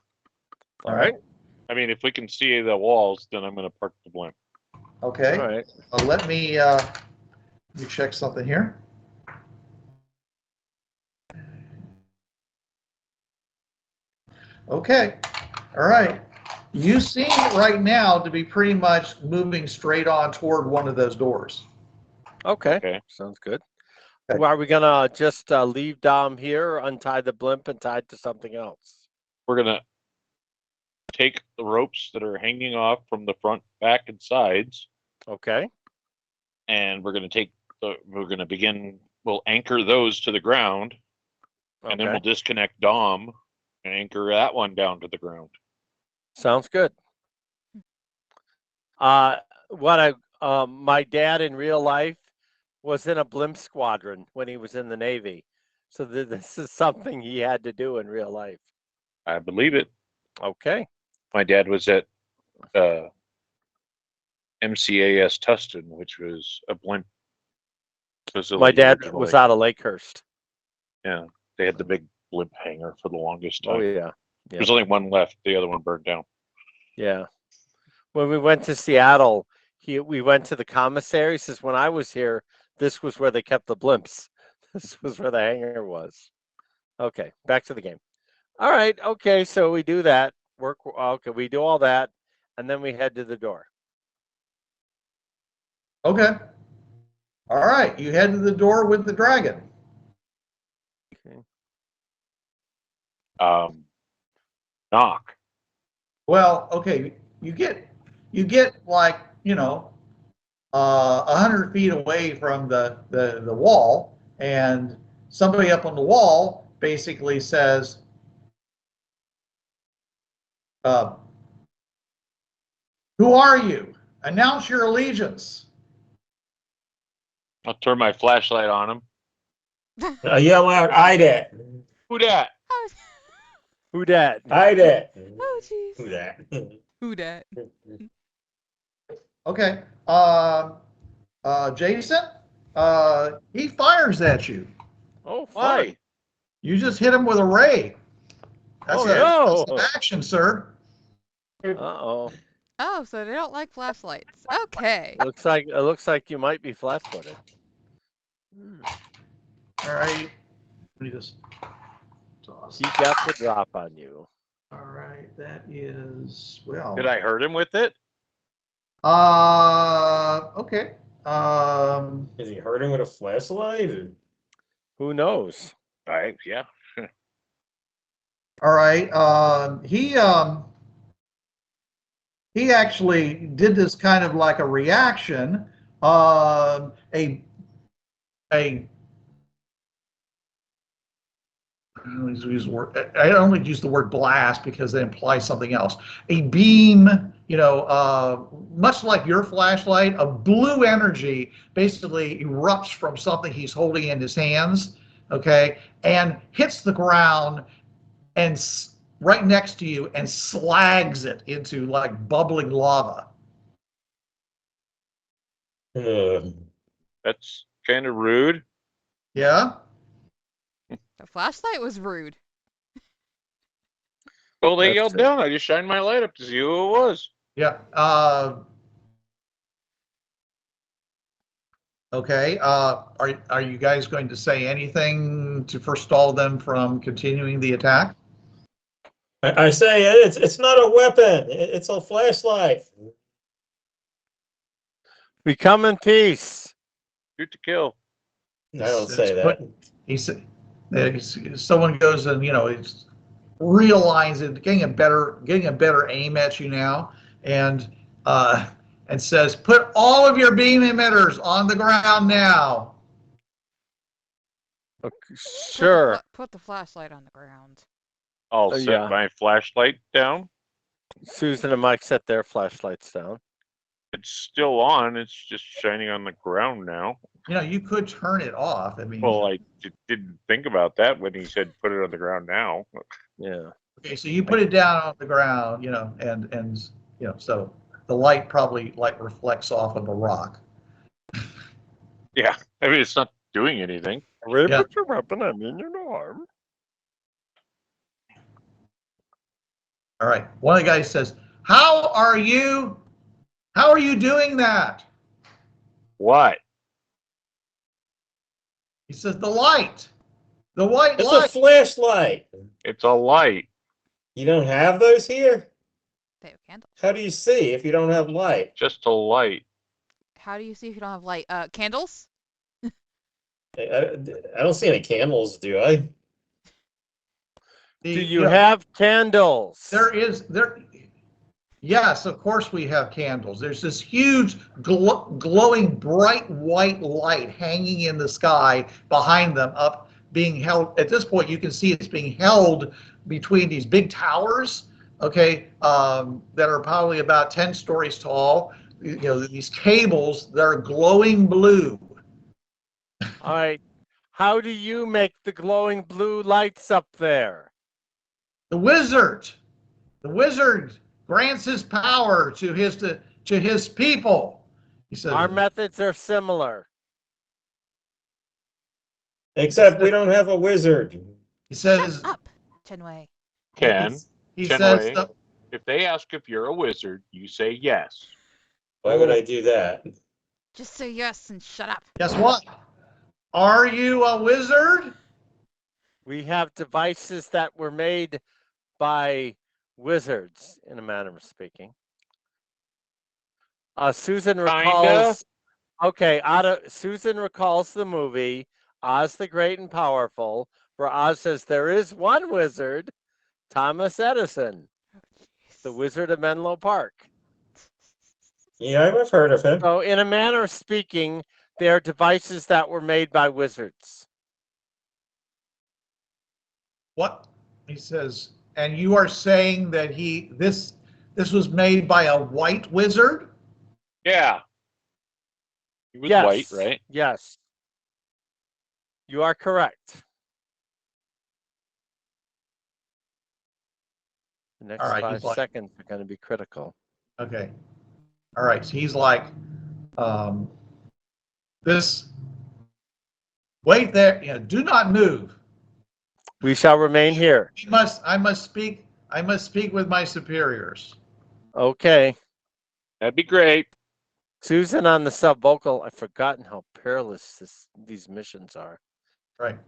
All right. I mean, if we can see the walls, then I'm gonna park the blimp. Okay. All right. Let me check something here. Okay. All right. You seem right now to be pretty much moving straight on toward one of those doors. Okay. Sounds good. Okay. Well, are we gonna just leave Dom here, untie the blimp, and tie it to something else? We're gonna take the ropes that are hanging off from the front, back, and sides. Okay. And we're gonna begin. We'll anchor those to the ground, and then we'll disconnect Dom and anchor that one down to the ground. Sounds good. My dad in real life was in a blimp squadron when he was in the Navy. So this is something he had to do in real life. I believe it. Okay. My dad was at MCAS Tustin, which was a blimp facility. My dad originally. was out of Lakehurst. Yeah, they had the big blimp hangar for the longest time. Oh yeah. There's only one left. The other one burned down. Yeah. When we went to Seattle, we went to the commissary. Says when I was here, this was where they kept the blimps. This was where the hangar was. Okay, back to the game. All right. Okay, so we do that. Okay, we do all that, and then we head to the door. Okay. All right. You head to the door with the dragon. Okay. Knock. Well, okay. You get like 100 feet away from the wall, and somebody up on the wall basically says, "Who are you? Announce your allegiance." I'll turn my flashlight on him. I yell out, IDET. Who dat? Who dat? IDET. Oh, jeez. Who that? Who dat? Okay. Jason, he fires at you. Oh, Why? fun. You just hit him with a ray. That's no. an action, sir. Uh-oh. Oh, so they don't like flashlights. Okay. It looks like you might be flat-footed. All right. Let me just toss. He got the drop on you. All right. That is, well. Did I hurt him with it? Okay. Is he hurting with a flashlight? Or? Who knows? Yeah. All right. He actually did this kind of like a reaction. I don't use the word blast because they imply something else. A beam, much like your flashlight, a blue energy basically erupts from something he's holding in his hands, okay, and hits the ground and right next to you and slags it into like bubbling lava. That's kind of rude. Yeah. The flashlight was rude. Well, they yelled down. I just shined my light up to see who it was. Yeah. Okay. Are you guys going to say anything to forestall them from continuing the attack? I say it's not a weapon. It's a flashlight. We come in peace. Shoot to kill. I don't say that. He said, someone goes and it's realigns it, getting a better aim at you now, and says, "Put all of your beam emitters on the ground now." Okay, sure. Put the flashlight on the ground. I'll set my flashlight down. Susan and Mike set their flashlights down. It's still on. It's just shining on the ground now. You could turn it off. I mean, well, I didn't think about that when he said put it on the ground now. Yeah. Okay, so you put it down on the ground, and so the light probably reflects off of the rock. Yeah, I mean it's not doing anything. Really, put your weapon. I mean, you're no harm. All right. One of the guys says, How are you doing that?" What? He says, "The light. The white it's light." It's a flashlight. It's a light. You don't have those here? They have candles. How do you see if you don't have light? Just a light. How do you see if you don't have light? Candles? I don't see any candles, do I? Do you have candles? Yes, of course we have candles. There's this huge glowing bright white light hanging in the sky behind them, up being held. At this point, you can see it's being held between these big towers, okay, that are probably about 10 stories tall. These cables that are glowing blue. All right. How do you make the glowing blue lights up there? The wizard grants his power to his people. He says, our methods are similar. Except we don't have a wizard. He says, "Shut up, Chenwei." He says, if they ask if you're a wizard, you say yes. Why would I do that? Just say yes and shut up. Guess what? Are you a wizard? We have devices that were made by wizards, in a manner of speaking. Susan recalls. Okay, Susan recalls the movie Oz the Great and Powerful, where Oz says there is one wizard, Thomas Edison, the Wizard of Menlo Park. Yeah, I've heard of him. So, in a manner of speaking, they are devices that were made by wizards. What? He says, and you are saying that this was made by a white wizard? Yeah. He was white, right? Yes. You are correct. The next 5 seconds are going to be critical. Okay. All right. So he's like, wait there. Do not move. We shall remain here. I must speak with my superiors. Okay. That'd be great. Susan on the sub vocal. I've forgotten how perilous these missions are. Right.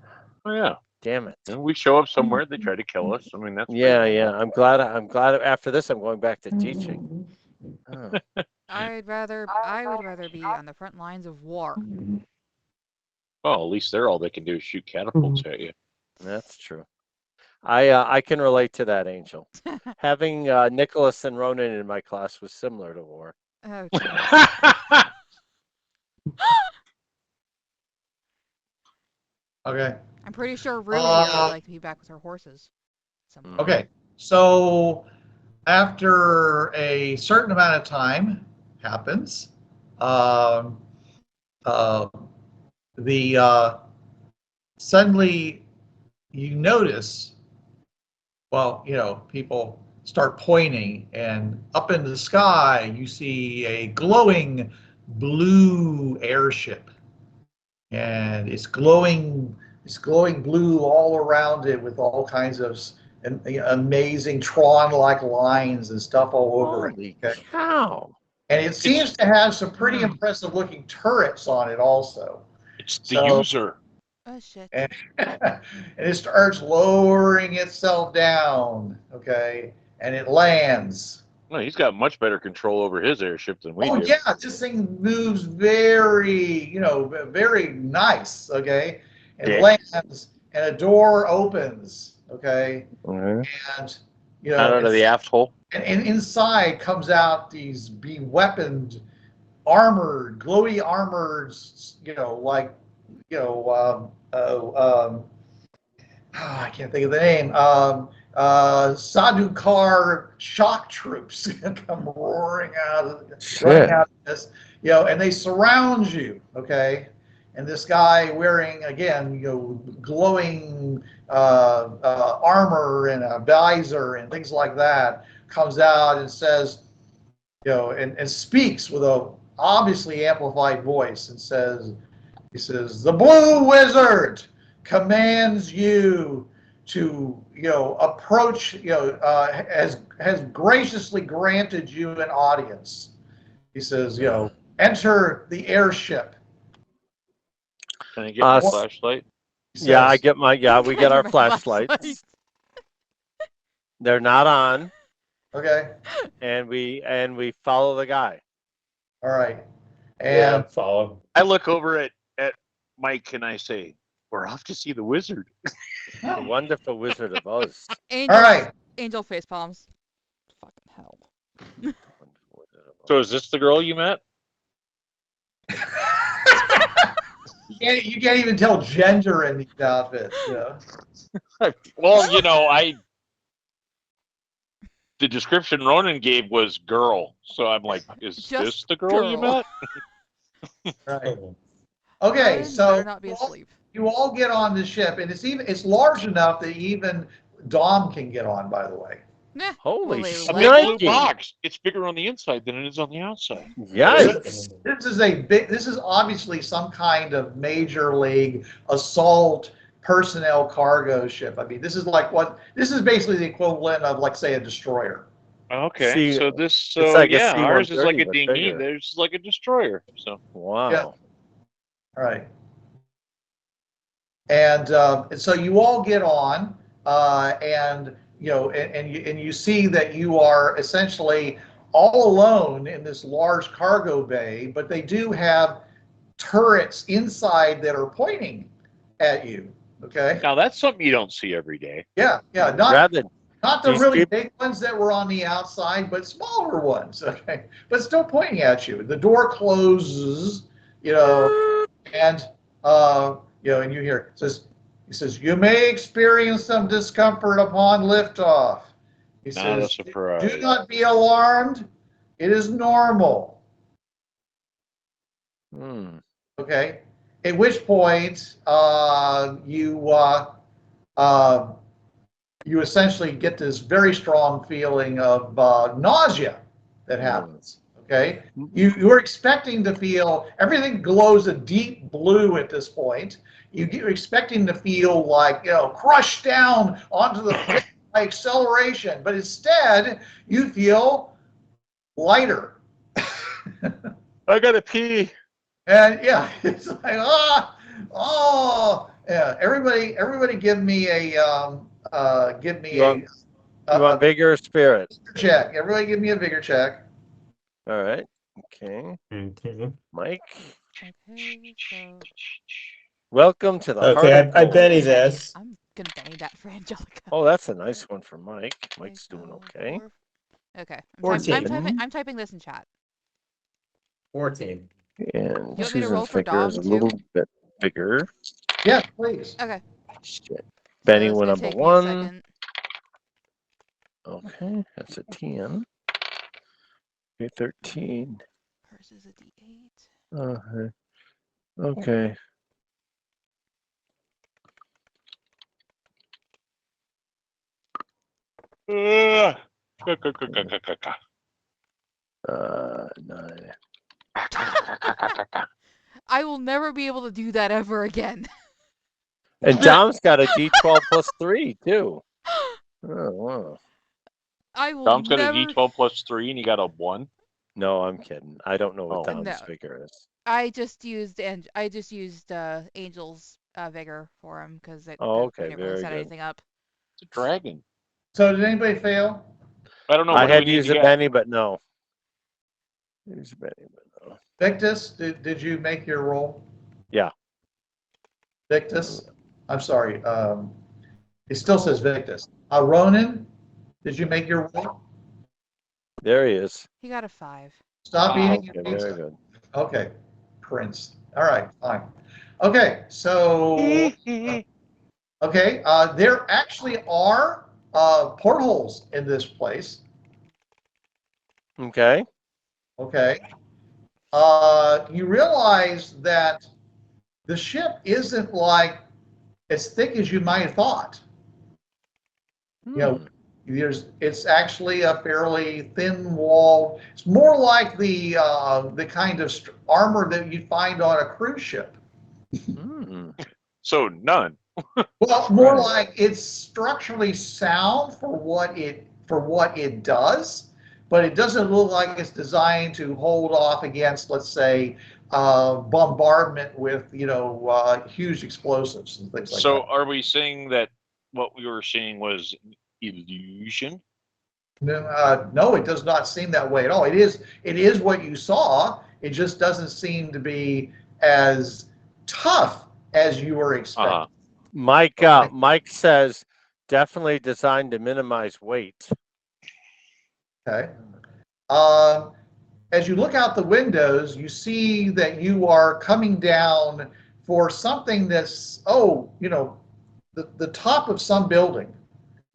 Oh yeah. Damn it. And we show up somewhere, they try to kill us. I mean, that's yeah. I'm glad after this I'm going back to teaching. Oh. I would rather be on the front lines of war. Well, at least they're all they can do is shoot catapults at you. That's true. I can relate to that, Angel. Having Nicholas and Ronan in my class was similar to war. Oh, Okay. I'm pretty sure Roux here would like to be back with her horses. Okay. So after a certain amount of time happens, suddenly you notice, well, people start pointing, and up in the sky you see a glowing blue airship, and it's glowing blue all around it with all kinds of amazing Tron-like lines and stuff all over Holy it. Okay? cow! And it seems to have some pretty impressive looking turrets on it also. It's the user. Oh shit. And, and it starts lowering itself down, okay? And it lands. No, he's got much better control over his airship than we do. Oh yeah, this thing moves very, very nice, okay? And Yeah. lands, and a door opens, okay? Mhm. And Not out of the aft hole. and inside comes out these be-weaponed, armored, glowy armored, I can't think of the name. Sadowski shock troops come running out of this, and they surround you, okay? And this guy wearing, again, glowing armor and a visor and things like that comes out and says, and speaks with a obviously amplified voice and he says, the Blue Wizard commands you to, approach, has graciously granted you an audience. He says, enter the airship. Can I get my flashlight? Yeah, I get my. Yeah, we get our flashlights. They're not on. Okay. And we follow the guy. All right. And follow. I look over at Mike and I say, "We're off to see the wizard." The wonderful Wizard of Oz. Angel, all right. Angel face palms. Fucking hell. So is this the girl you met? You can't even tell gender in these outfits. Well, the description Ronan gave was girl, so I'm like, is this the girl you met? Right. Okay, so not be asleep. You all get on the ship, and it's large enough that even Dom can get on. By the way. Nah, Holy A big blue box. It's bigger on the inside than it is on the outside. Yikes! This is obviously some kind of major league assault personnel cargo ship. I mean, this is basically the equivalent of, like, say, a destroyer. Okay, ours is like a dinghy. Theirs is like a destroyer. So wow. Yeah. All right. And so you all get on, and you see that you are essentially all alone in this large cargo bay, but they do have turrets inside that are pointing at you. Okay. Now that's something you don't see every day. Yeah. Not the really big ones that were on the outside, but smaller ones. Okay, but still pointing at you. The door closes, and and you hear he says, you may experience some discomfort upon liftoff. He Not says, a surprise. do not be alarmed. It is normal. Okay. At which point, you essentially get this very strong feeling of nausea that happens. Okay, you're expecting to feel everything glows a deep blue at this point. You're expecting to feel like crushed down onto the pit by acceleration, but instead you feel lighter. I gotta pee. And yeah, it's like yeah. Everybody, give me a You want vigor spirit? Check. Everybody, give me a vigor check. All right. Okay. Mike. Okay, so welcome to the heart. I Benny this. I'm gonna Benny that for Angelica. Oh, that's a nice one for Mike. Mike's doing okay. Okay. 14. I'm typing this in chat. 14. And you want me to roll for Dom a little bit bigger. Yes, please. Okay. Shit. So Benny it's went gonna number take me a 1. second. Okay, that's a 10. Okay, 13. Versus a D8. Okay. Okay. Uh, 9. I will never be able to do that ever again. And Dom's got a D12 plus 3 too. Oh wow. I will Dom's got never. a D12 plus 3, and you got a 1. No, I'm kidding. I don't know what Oh. Dom's No. figure is. I just used Angel's vigor for him because it Oh, okay, we didn't really very set good. anything up. It's a dragon. So did anybody fail? I don't know. I What do we had need used to a get? Benny, but no. Use a Benny, but no. Victus, did you make your roll? Yeah. Victus? I'm sorry. It still says Victus. Ronan, did you make your roll? There he is. He got a 5. Stop eating your Okay, very pizza. good. Okay, Prince. All right, fine. Okay, so okay, there actually are portholes in this place. Okay. Okay, you realize that the ship isn't like as thick as you might have thought. You know, it's actually a fairly thin wall. It's more like the kind of armor that you'd find on a cruise ship. So none. Well, more like it's structurally sound for what it does, but it doesn't look like it's designed to hold off against, let's say, bombardment with huge explosives and things like that. So are we saying that what we were seeing was illusion? No, it does not seem that way at all. It is what you saw. It just doesn't seem to be as tough as you were expecting. Mike says definitely designed to minimize weight. Okay. As you look out the windows, you see that you are coming down for something that's the top of some building.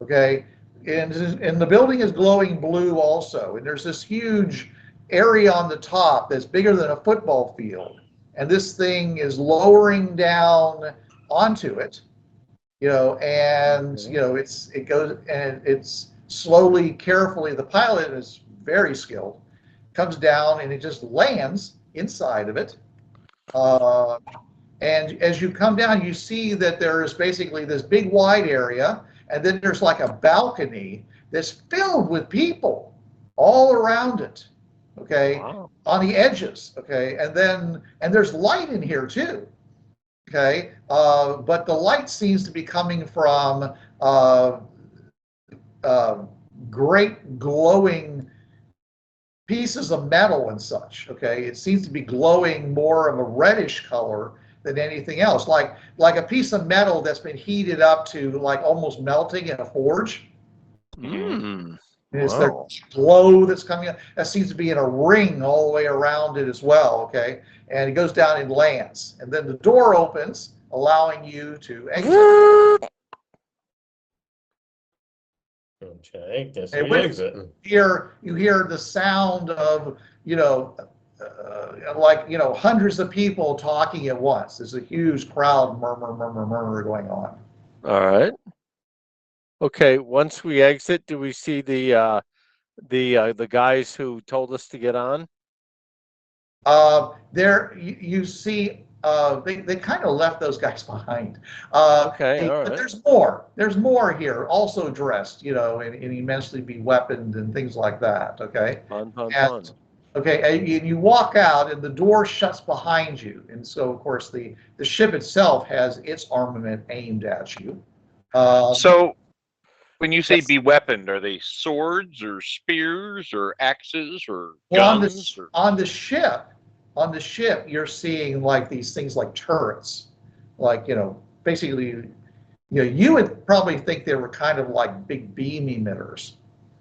Okay. And the building is glowing blue also. And there's this huge area on the top that's bigger than a football field. And this thing is lowering down onto it, it goes and it's slowly, carefully, the pilot is very skilled, comes down and it just lands inside of it. And as you come down, you see that there is basically this big wide area, and then there's like a balcony that's filled with people all around it, okay, wow, on the edges, okay, and there's light in here too, okay, but the light seems to be coming from great glowing pieces of metal and such, okay. It seems to be glowing more of a reddish color than anything else, like a piece of metal that's been heated up to like almost melting in a forge. It's the glow that's coming up. That seems to be in a ring all the way around it as well, okay? And it goes down and lands. And then the door opens, allowing you to exit. Okay, guess And we exit. You hear the sound of, hundreds of people talking at once. There's a huge crowd murmur going on. All right. Okay, once we exit, do we see the guys who told us to get on? There you see they kind of left those guys behind. Okay, all right. But there's more. There's more here, also dressed, in immensely be weaponed and things like that. Okay. Fun. Okay, and you walk out, and the door shuts behind you, and so of course the ship itself has its armament aimed at you. So, when you say be weaponed, are they swords or spears or axes or guns? On the ship, you're seeing like these things like turrets, like basically, you would probably think they were kind of like big beam emitters.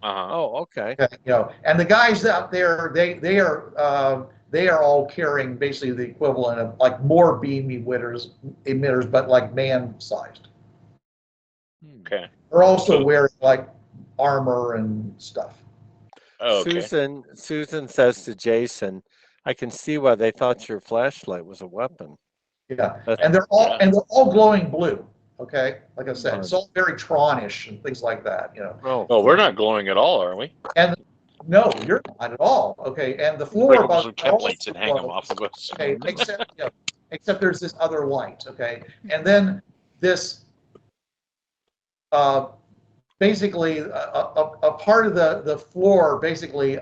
Oh, okay. And the guys out there, they are they are all carrying basically the equivalent of like more beam emitters, but like man-sized. Okay. They're also wearing like armor and stuff. Oh, okay. Susan says to Jason, "I can see why they thought your flashlight was a weapon." Yeah, and they're all glowing blue. Okay, like I said, it's all very Tron-ish and things like that. You know. Oh, well, we're not glowing at all, are we? And no, you're not at all. Okay, and the floor Break above some templates and hang them off of us. Okay, except there's this other light. Okay, and then this basically a part of the floor basically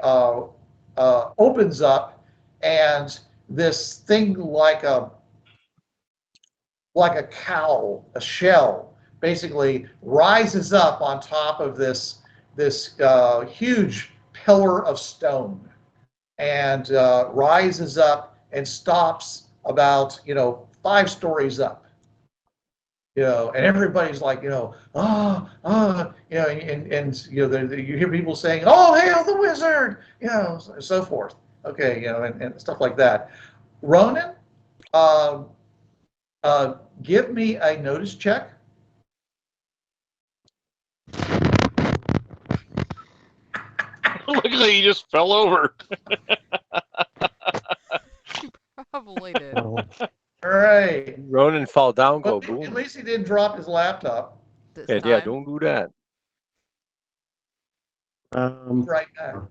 opens up, and this thing like a cowl, a shell, basically rises up on top of this huge pillar of stone, and rises up and stops about 5 stories up. And everybody's like, and you hear people saying, "Oh, hail the wizard," and so forth. Okay, and stuff like that. Ronan, give me a notice check. Looks like he just fell over. You probably did. All right. Ronan fall down, go Well, boom. at least he didn't drop his laptop. Yeah, don't do that. Right now.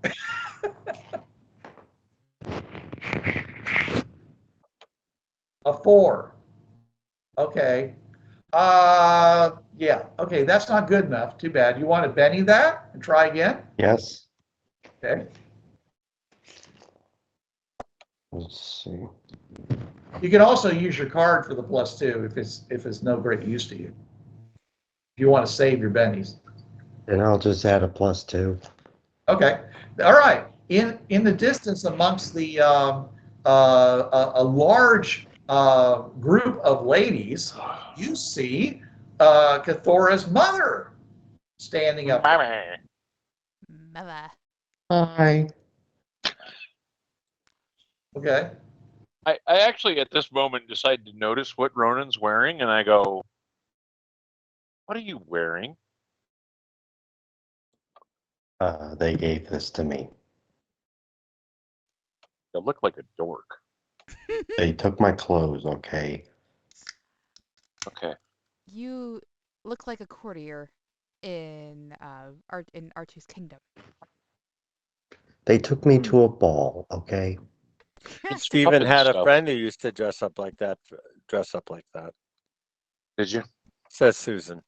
A 4. Okay. Yeah. Okay, that's not good enough. Too bad. You want to Benny that and try again? Yes. Okay. Let's see. You can also use your card for the +2 if it's no great use to you. If you want to save your bennies. And I'll just add a +2. Okay. All right. In the distance amongst the a large group of ladies, you see Kathora's mother standing up. Mother. Hi. Okay. I actually at this moment decide to notice what Ronan's wearing, and I go, "What are you wearing?" They gave this to me. You look like a dork. They took my clothes, okay? Okay. You look like a courtier in R2's kingdom. They took me to a ball, okay? Stephen had a stuff. friend who used to dress up like that. Did you? Says Susan.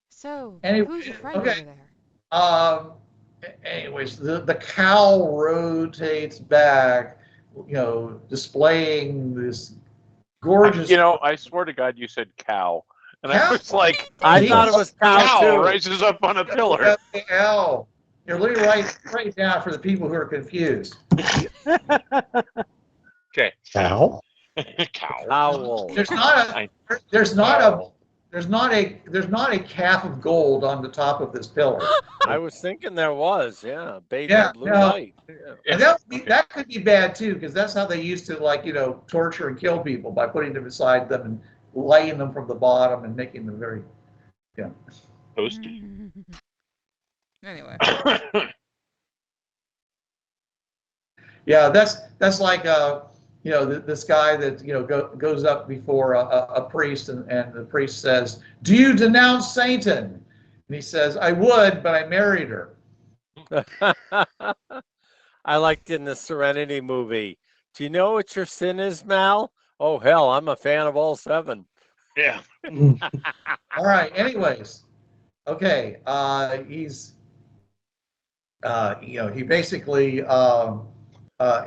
So, Anyway, who's your friend okay. over there? Anyways, the cowl rotates back, displaying this gorgeous. I swear to God, you said cow, and Cow? I was like, I thought it was cow too. rises up on a pillar. L. You're literally right down for the people who are confused. Okay. Cow? Cow. Owl. There's not a calf of gold on the top of this pillar. I was thinking there was, yeah. Baby blue no. light. Yeah. And that could be bad too, because that's how they used to torture and kill people, by putting them beside them and laying them from the bottom and making them very Toasty. Anyway. Yeah, that's like this guy that goes up before a priest, and the priest says, "Do you denounce Satan?" And he says, "I would, but I married her." I liked in the Serenity movie. Do you know what your sin is, Mal? Oh hell, I'm a fan of all 7. Yeah. All right. Anyways, okay. He's he basically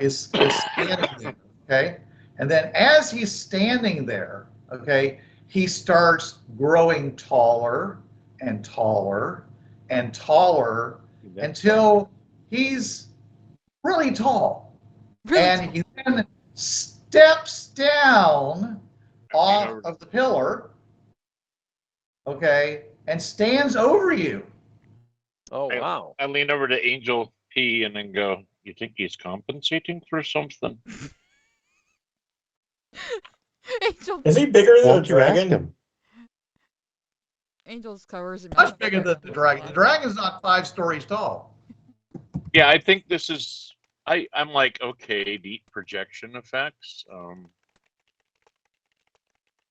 is standing there. Okay, and then as he's standing there, okay, he starts growing taller and taller and taller until he's really tall. And he then steps down off of the pillar, okay, and stands over you. Oh, wow. I lean over to Angel P and then go, "You think he's compensating for something?" Angel. Is he bigger than a Won't you ask dragon? him? Angel's covers Much bigger than the dragon. The dragon's not 5 stories tall. Yeah, I think this is. I'm like, okay, neat projection effects.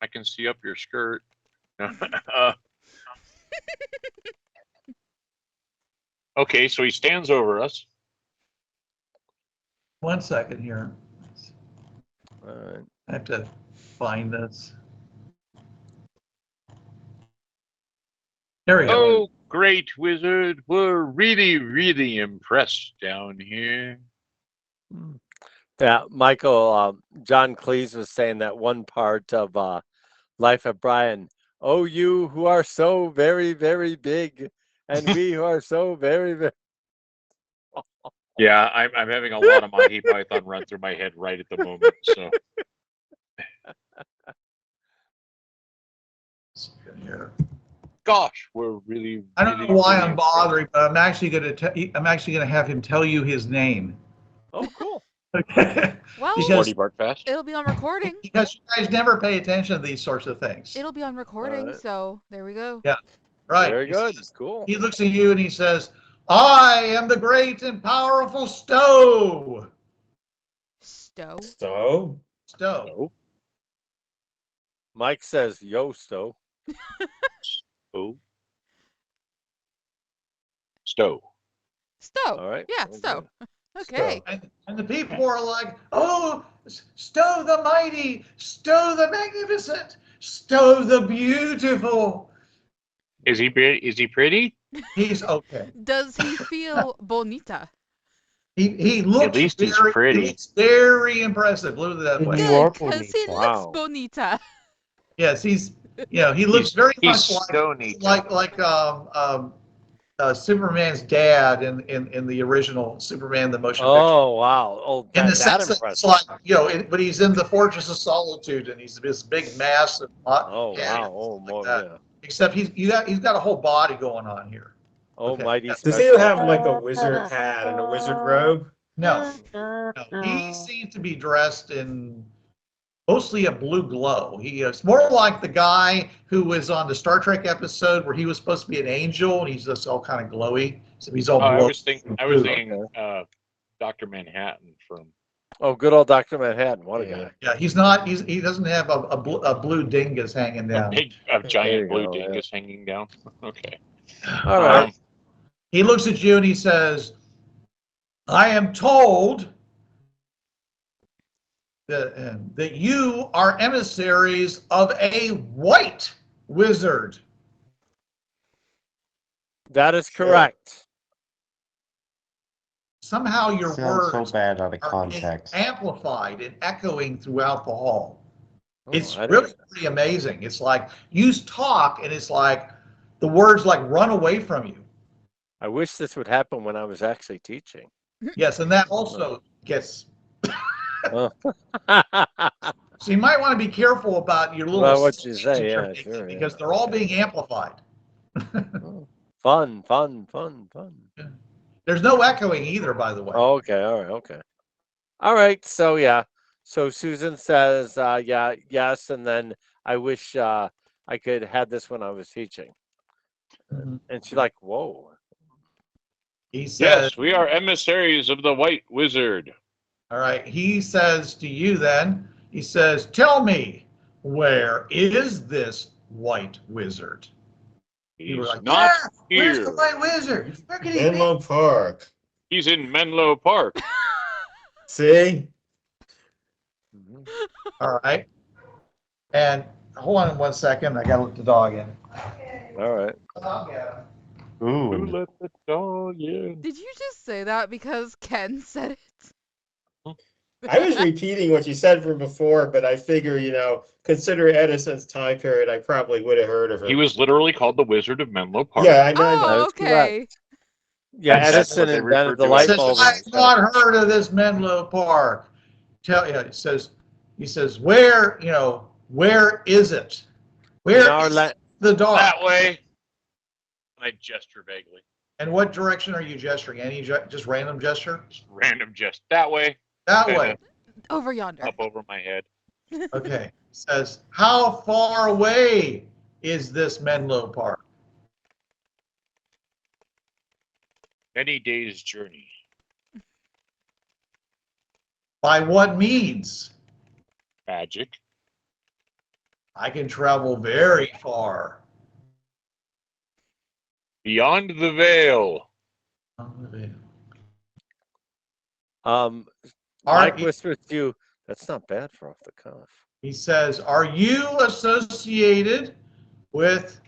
I can see up your skirt. Okay, so he stands over us. 1 second here. All right. I have to find this. There we go. Oh, great wizard! We're really, really impressed down here. Yeah, Michael, John Cleese was saying that one part of Life of Brian. Oh, you who are so very, very big, and we who are so very, very. Yeah, I'm having a lot of Monty Python run through my head right at the moment. So Here. gosh, we're really. I don't know really, why really I'm bothering, but I'm actually going to have him tell you his name. Oh, cool. Okay. Well, Because- Morty Bark Fast. it'll be on recording. Because you guys never pay attention to these sorts of things. It'll be on recording, Alright. so there we go. Yeah. Right. Very He good. says- Cool. He looks at you and he says, "I am the great and powerful Stowe." Stowe. So? Stowe. No. Mike says, "Yo, Stowe." Oh. Stowe. Stowe. All right. Yeah, very Stowe. good. Okay. And the people are like, "Oh, Stowe the mighty, Stowe the magnificent, Stowe the beautiful." Is he pretty? He's okay. Does he feel bonita? He looks At least he's very, pretty. He looks very impressive. Look at that You way. are Good, because he bonita. Wow. looks bonita. Yes, he looks very He's much stony. like Superman's dad in the original Superman the motion picture. Oh, wow. Oh, In the that sense that it's impressive. like, but he's in the Fortress of Solitude and he's this big mass of Oh, head wow. Oh, like more, that. yeah. Except he's got a whole body going on here. Oh, Okay. mighty Does Does special. he have like a wizard hat and a wizard robe? No, he seems to be dressed in mostly a blue glow. He is more like the guy who was on the Star Trek episode where he was supposed to be an angel and he's just all kind of glowy. So he's all. I blue. was thinking Dr. Manhattan from. Oh, good old Dr. Manhattan. What a guy. Yeah, he's not. He doesn't have a blue dingus hanging down. A There giant you blue go, yeah. dingus hanging down. Okay. All right. He looks at you and he says, "I am told that you are emissaries of a white wizard." That is correct. Somehow your Sounds words so bad out of are context. amplified and echoing throughout the hall. Oh, It's I really didn't- pretty amazing. It's like you talk and it's like the words like run away from you. I wish this would happen when I was actually teaching. Yes, and that also gets. Oh. So you might want to be careful about your little. Well, what you sayings say, that you're yeah, making sure, because yeah. they're all being amplified. Fun, fun, fun, fun. There's no echoing either, by the way. Oh, okay, all right, okay. All right, so yeah. So Susan says, yeah, yes, and then I wish I could have this when I was teaching. Mhm. And she's like, whoa. He says, Yes, we are emissaries of the White Wizard. all right, he says to you then, he says, "Tell me, where is this white wizard?" You were He's like, not "Yeah, where's here. the white wizard? Where could he be?" Menlo Park. He's in Menlo Park. See? All right. And hold on 1 second. I got to let the dog in. All right. Dog in. Who Ooh, let the dog in? Did you just say that because Ken said it? I was repeating what you said from before, but I figure, consider Edison's time period, I probably would have heard of it. He was literally called the Wizard of Menlo Park. Yeah, I know. Oh, That's okay. Yeah, That's Edison what they invented refer the to light as- Says, bulb. "I've not heard of this Menlo Park." He says, where is it? Where In our is la- the dog? That way. I gesture vaguely. And what direction are you gesturing? Any just random gesture? Just random gesture. That way. That way. Over yonder. Up over my head. Okay. It says, how far away is this Menlo Park? Many days' journey. By what means? Magic. I can travel very far. Beyond the veil. Mike whispers to you, that's not bad for off the cuff. He says, are you associated with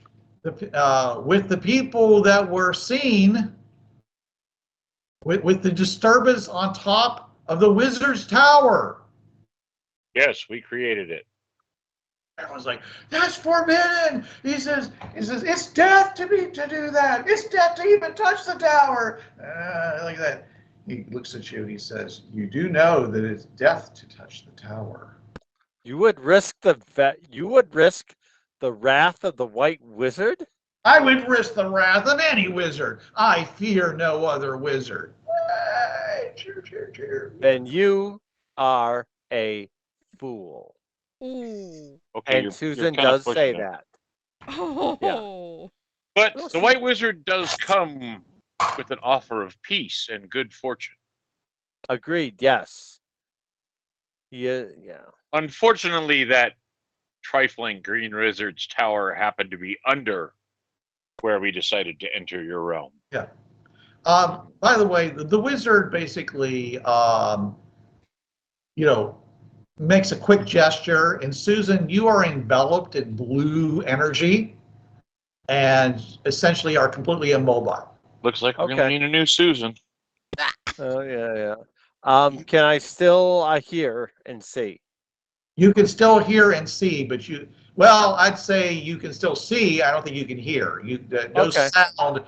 the people that were seen with the disturbance on top of the Wizard's Tower? Yes, we created it. Everyone's like, that's forbidden. He says, it's death to do that. It's death to even touch the tower. Like that. He looks at you. He says, you do know that it's death to touch the tower. You would risk the wrath of the White Wizard? I would risk the wrath of any wizard. I fear no other wizard. Cheer, cheer, cheer. Then you are a fool. Ooh. Okay, And Susan does say that. Oh. Yeah. But the White Wizard does come with an offer of peace and good fortune. Agreed, yes. Yeah. Unfortunately, that trifling Green Wizard's tower happened to be under where we decided to enter your realm. Yeah. By the way, the wizard basically, makes a quick gesture, and Susan, you are enveloped in blue energy and essentially are completely immobile. Looks like we're going to need a new Susan. Oh, yeah. Can I still hear and see? You can still hear and see, but I'd say you can still see. I don't think you can hear. No sound,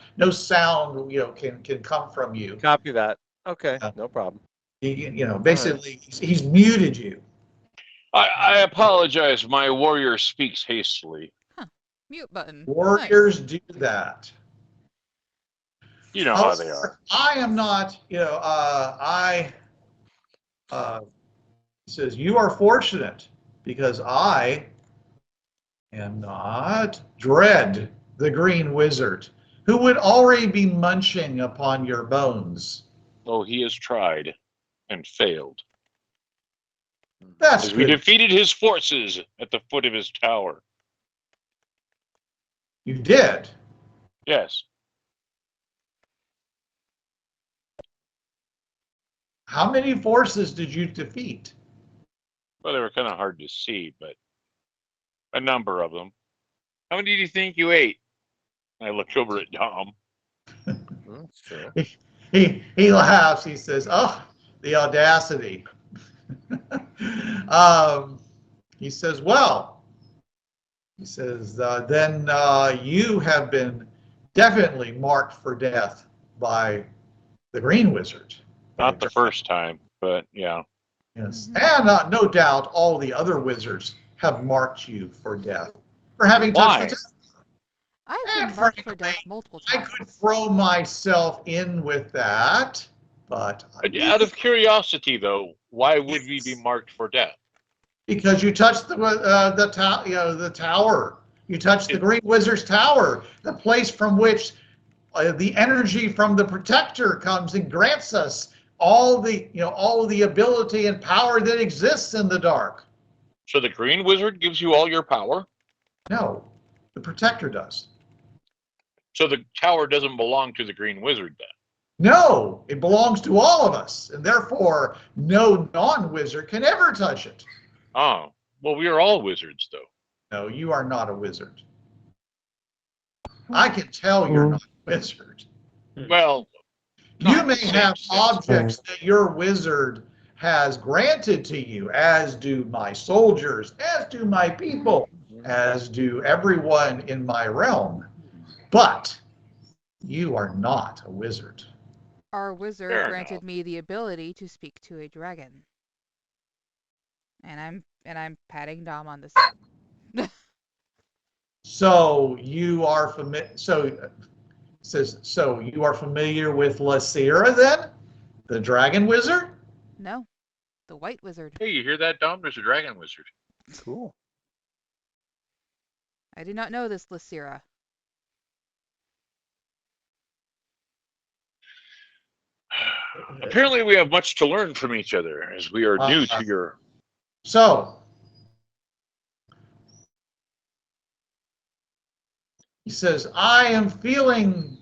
can come from you. Copy that. Okay, no problem. Basically, he's muted you. I apologize. My warrior speaks hastily. Huh. Mute button. Warriors do that. You know how they are. I am not, he says, you are fortunate because I am not Dread, the Green Wizard, who would already be munching upon your bones. Oh, he has tried and failed. That's As good. we defeated his forces at the foot of his tower. You did? Yes. How many forces did you defeat? Well, they were kind of hard to see, but a number of them. How many do you think you ate? I looked over at Dom. Sure. He laughs. He says, "Oh, the audacity." He says, "Well," he says, "then you have been definitely marked for death by the Green Wizard." Not the first time, but yeah. Yes, and no doubt all the other wizards have marked you for death for having touched the tower. I've been marked for death multiple times. I could throw myself in with that, but out of curiosity, though, why would we be marked for death? Because you touched the tower. You touched the Green Wizard's tower, the place from which the energy from the Protector comes and grants us all the ability and power that exists in the dark. So the Green Wizard gives you all your power? No, the Protector does. So the tower doesn't belong to the Green Wizard then? No, it belongs to all of us, and therefore no non-wizard can ever touch it. Oh, well, we are all wizards, though. No, you are not a wizard. I can tell you're not a wizard. Well, you may have objects that your wizard has granted to you, as do my soldiers, as do my people, as do everyone in my realm. But you are not a wizard. Our wizard granted me the ability to speak to a dragon. And I'm patting Dom on the side. So you are familiar. Says, so you are familiar with Lysira then? The dragon wizard? No, the white wizard. Hey, you hear that, Dom? There's a dragon wizard. Cool. I do not know this Lysira. Apparently, we have much to learn from each other as we are new to your. So, he says, I am feeling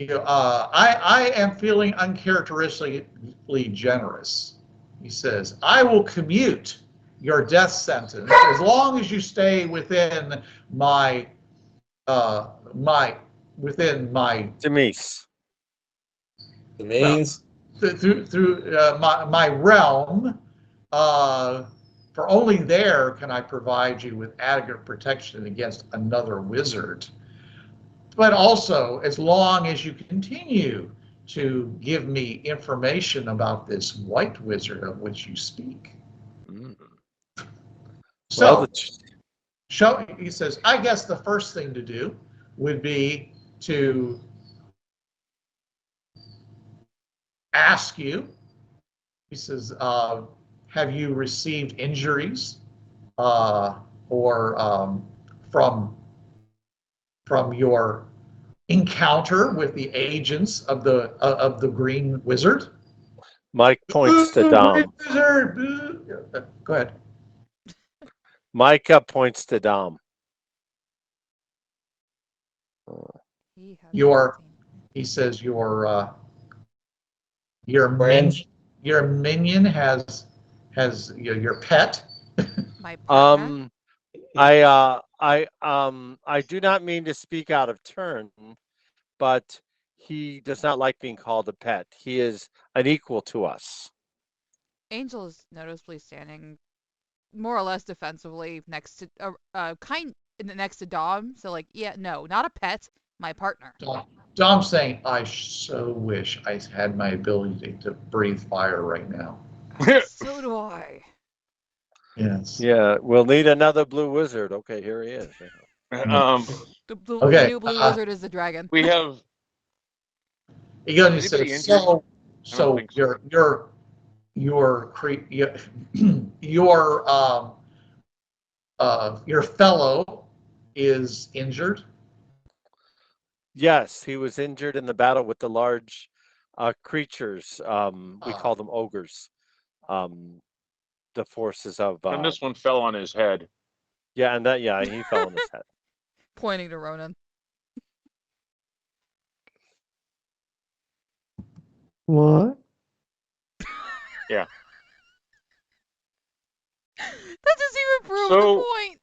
uncharacteristically generous. He says, I will commute your death sentence as long as you stay within my Demise. The means. through my realm. For only there can I provide you with adequate protection against another wizard. But also, as long as you continue to give me information about this white wizard of which you speak. So, he says, I guess the first thing to do would be to ask you, he says, have you received injuries from your encounter with the agents of the Green Wizard? Mike points to Dom. Wizard. Go ahead. Micah points to Dom. He says your minion has your pet. My pet. I do not mean to speak out of turn, but he does not like being called a pet. He is an equal to us. Angel is noticeably standing more or less defensively next to Dom. So like, yeah, no, not a pet, my partner. Dom's saying, I so wish I had my ability to breathe fire right now. So do I. Yes. Yeah, we'll need another blue wizard. Okay, here he is. The new blue wizard is the dragon. We have. He goes and says, so your fellow is injured. Yes, he was injured in the battle with the large creatures. We call them ogres. The forces of. And this one fell on his head. Yeah, and he fell on his head. Pointing to Ronan. What? Yeah. That doesn't even prove the point.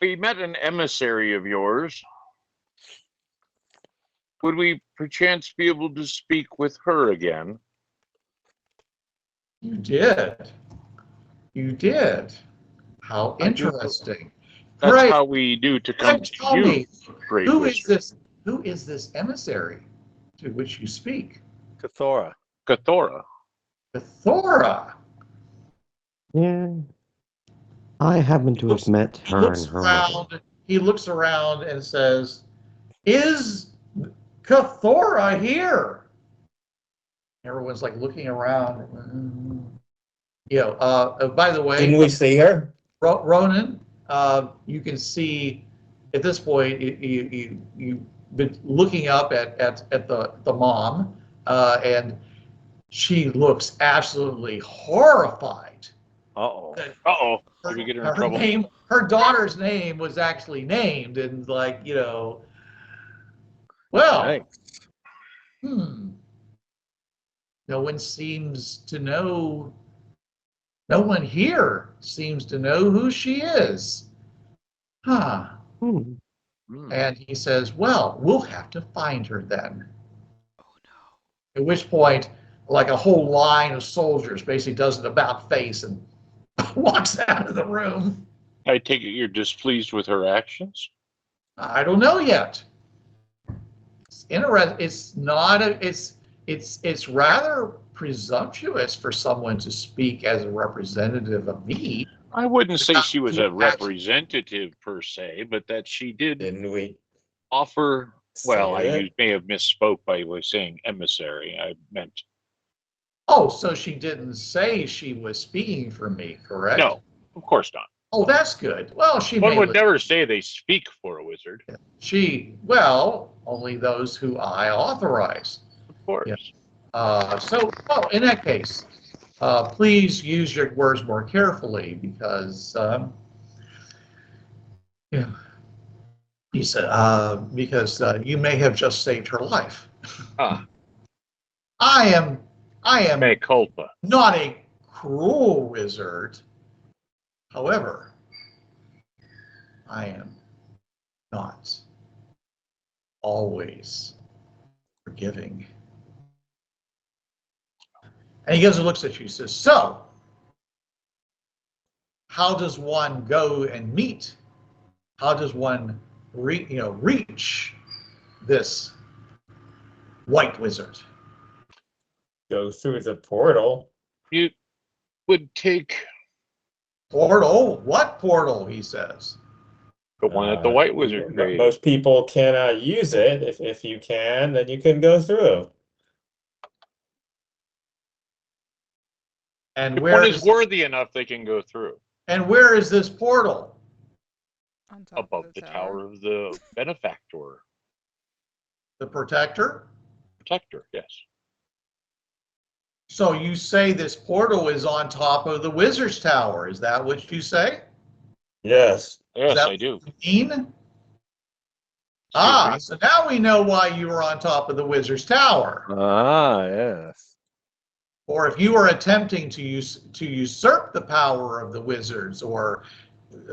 We met an emissary of yours. Would we perchance be able to speak with her again? You did. How interesting. That's how we do to come to you, great wizard. Who is this emissary to which you speak? Cathora. Yeah. I happen to have met her and her mother. He looks around and says, is Cathora here? Everyone's like looking around. By the way, didn't we see her? Ronan, you can see at this point you've been looking up at the mom, and she looks absolutely horrified. Did we get her in trouble? Her daughter's name was actually named, and no one here seems to know who she is. And he says, well, we'll have to find her then. Oh no. At which point, like a whole line of soldiers basically does an about face and walks out of the room. I take it you're displeased with her actions? I don't know yet. It's interesting. It's rather presumptuous for someone to speak as a representative of me. I wouldn't say she was a representative per se, but that she did Didn't we? offer. Well, say you may have misspoke by saying emissary. I meant. Oh, so she didn't say she was speaking for me, correct? No, of course not. Oh, that's good. Well, she One may would never say they speak for a wizard. Well, only those who I authorize. Of course. Yeah. In that case, please use your words more carefully because, he said, because you may have just saved her life. I am Mea culpa. not a cruel wizard. However, I am not always forgiving. And he goes and looks at you and says, so, how does one go and meet? How does one reach this white wizard? Go through the portal. You would take Portal? What portal? He says. the one that the white wizard created. Most people cannot use it. If you can, then you can go through. And If where one is worthy enough, they can go through. And where is this portal? On top Above of the tower. tower of the benefactor. The protector? Protector, yes. So you say this portal is on top of the wizard's tower. Is that what you say? Yes. Yes, I do. Mean? Me? So now we know why you were on top of the wizard's tower. Yes. Or if you were attempting to usurp the power of the wizards or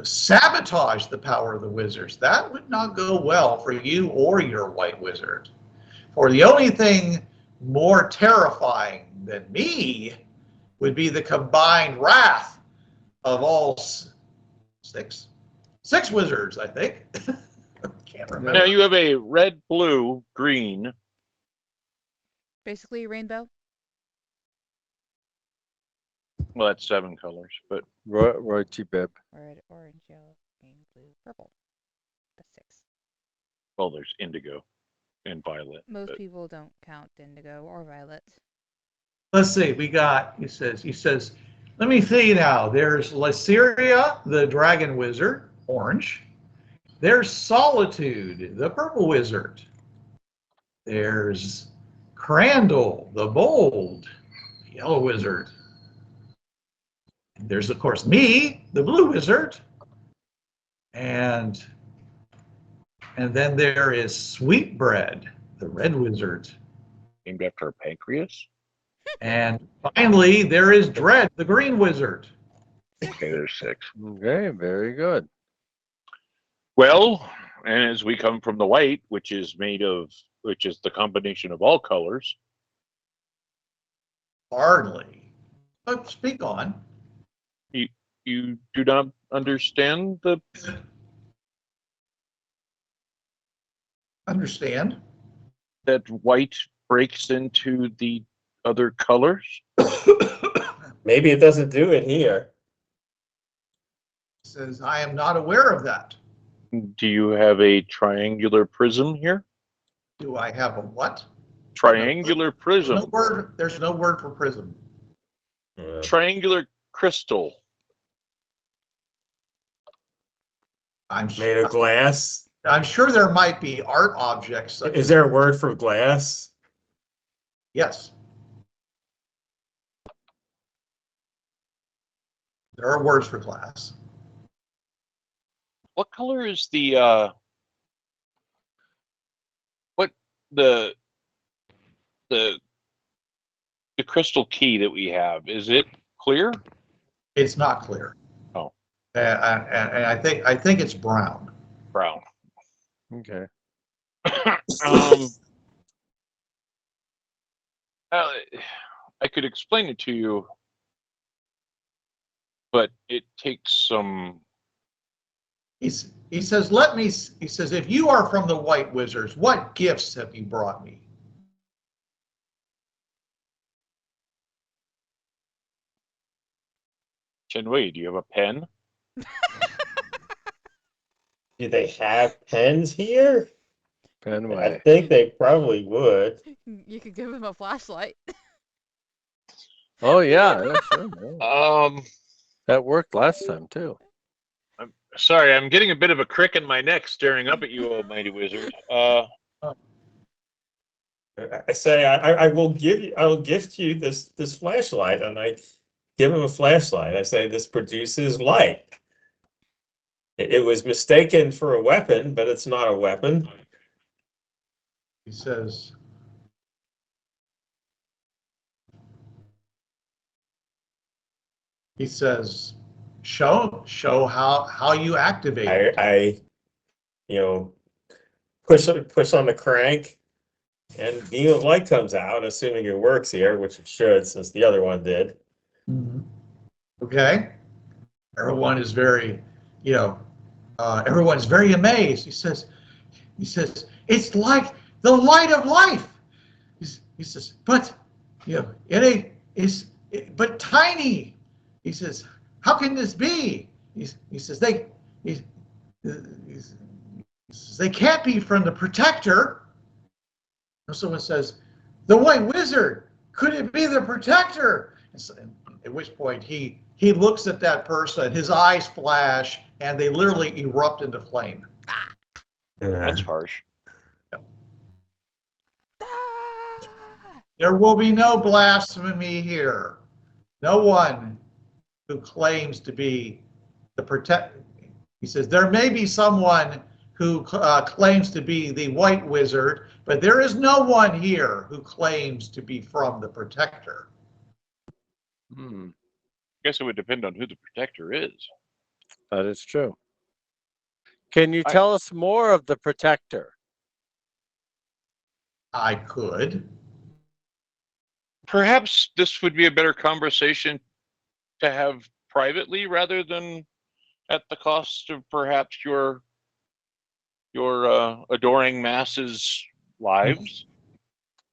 sabotage the power of the wizards, that would not go well for you or your white wizard. For the only thing more terrifying than me would be the combined wrath of all six wizards, I think. Can't remember. Now you have a red, blue, green. Basically, rainbow. Well, that's 7 colors, but Roy T. Bibb. Red, orange, yellow, green, blue, purple. That's 6. well, there's indigo and violet. Most people don't count indigo or violet. Let's see. He says, let me see now. There's Lyceria, the dragon wizard, orange. There's Solitude, the purple wizard. There's Crandall, the bold, yellow wizard. There's, of course, me, the blue wizard. And then there is Sweetbread, the red wizard. Named after a pancreas? And finally, there is Dread, the green wizard. Okay, there's 6. Okay, very good. Well, and as we come from the white, which is the combination of all colors. Hardly. But speak on. You do not understand the... Understand? That white breaks into the other colors? Maybe it doesn't do it here. Says, I am not aware of that. Do you have a triangular prism here? Do I have a what? Triangular prism. There's no word for prism. Triangular crystal. Made of glass. I'm sure there might be art objects. Is there a word for glass? Yes. There are words for glass. What color is the crystal key that we have? Is it clear? It's not clear. Oh. And I think it's brown. Brown. Okay. I could explain it to you, but it takes some... He says, if you are from the White Wizards, what gifts have you brought me? Chen Wei, do you have a pen? Do they have pens here? I Penway. think they probably would. You could give him a flashlight. Oh yeah, sure. Yeah. Um, That worked last time too. I'm sorry, I'm getting a bit of a crick in my neck staring up at you, Almighty Wizard. I say I will gift you this flashlight, and I give him a flashlight. I say this produces light. It was mistaken for a weapon, but it's not a weapon. He says, show how you activate it. I push on the crank, and beam of light comes out, assuming it works here, which it should, since the other one did. Mhm. Okay. Everyone is very, everyone is very amazed. He says, it's like the light of life. He says, but but tiny. He says, how can this be? He says they can't be from the protector. And someone says, the White Wizard, could it be the protector? At which point he looks at that person, his eyes flash, and they literally erupt into flame. That's harsh. There will be no blasphemy here. No one who claims to be the protector. He says, there may be someone who claims to be the White Wizard, but there is no one here who claims to be from the protector. I guess it would depend on who the protector is. That is true. Can you tell us more of the protector? I could. Perhaps this would be a better conversation to have privately rather than at the cost of perhaps your adoring masses' lives.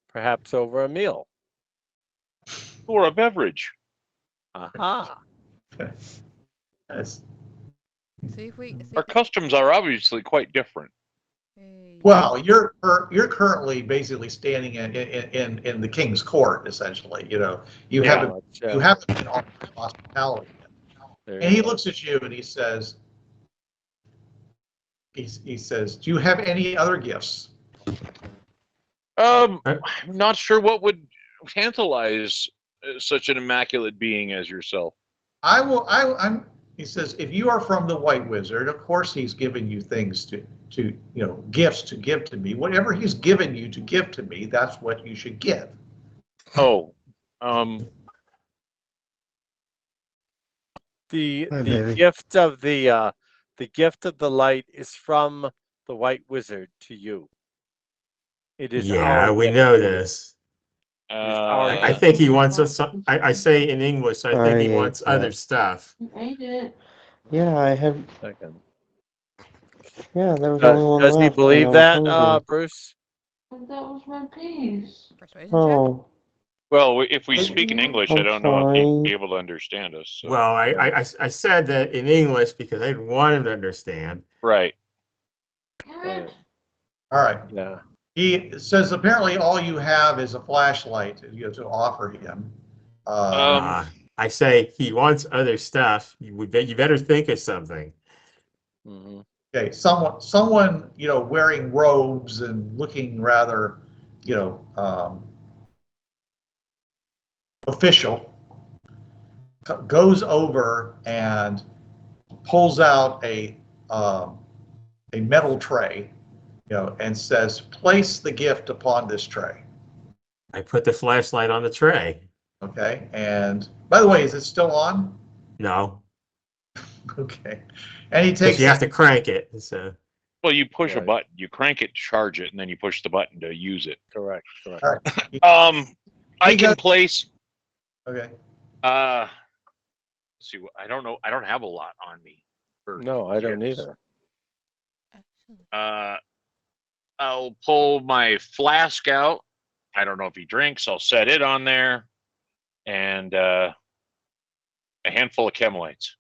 Perhaps over a meal. Or a beverage. Aha. Yes. Our customs are obviously quite different. Well, you're currently basically standing in the king's court, essentially. You haven't been offered hospitality yet. And he looks at you and he says, do you have any other gifts? I'm not sure what would tantalize such an immaculate being as yourself. He says, if you are from the White Wizard, of course he's given you things to gifts to give to me. Whatever he's given you to give to me, that's what you should give. Oh, the gift of the gift of the light is from the White Wizard to you. It is we know this. I think he wants us. I say in English. I think he wants other stuff. Yeah, I have. Second. Yeah, there was only one Does he left, believe that, Bruce? That was my piece. Oh. Well, if we speak in English, I don't know if he'd be able to understand us. So. Well, I said that in English because I didn't want him to understand. Right. All right. Yeah. He says apparently all you have is a flashlight to offer him. I say he wants other stuff. You better think of something. Mm-hmm. Okay, someone wearing robes and looking rather official goes over and pulls out a metal tray, and says, place the gift upon this tray. I put the flashlight on the tray. Okay, and by the way, is it still on? No. Okay, and he takes. You have to crank it. So. Well, you push a button, you crank it to charge it, and then you push the button to use it. Correct. All right. I can place. Okay. Let's see, I don't know. I don't have a lot on me. No, I don't either. I'll pull my flask out. I don't know if he drinks. I'll set it on there, and a handful of chemlites.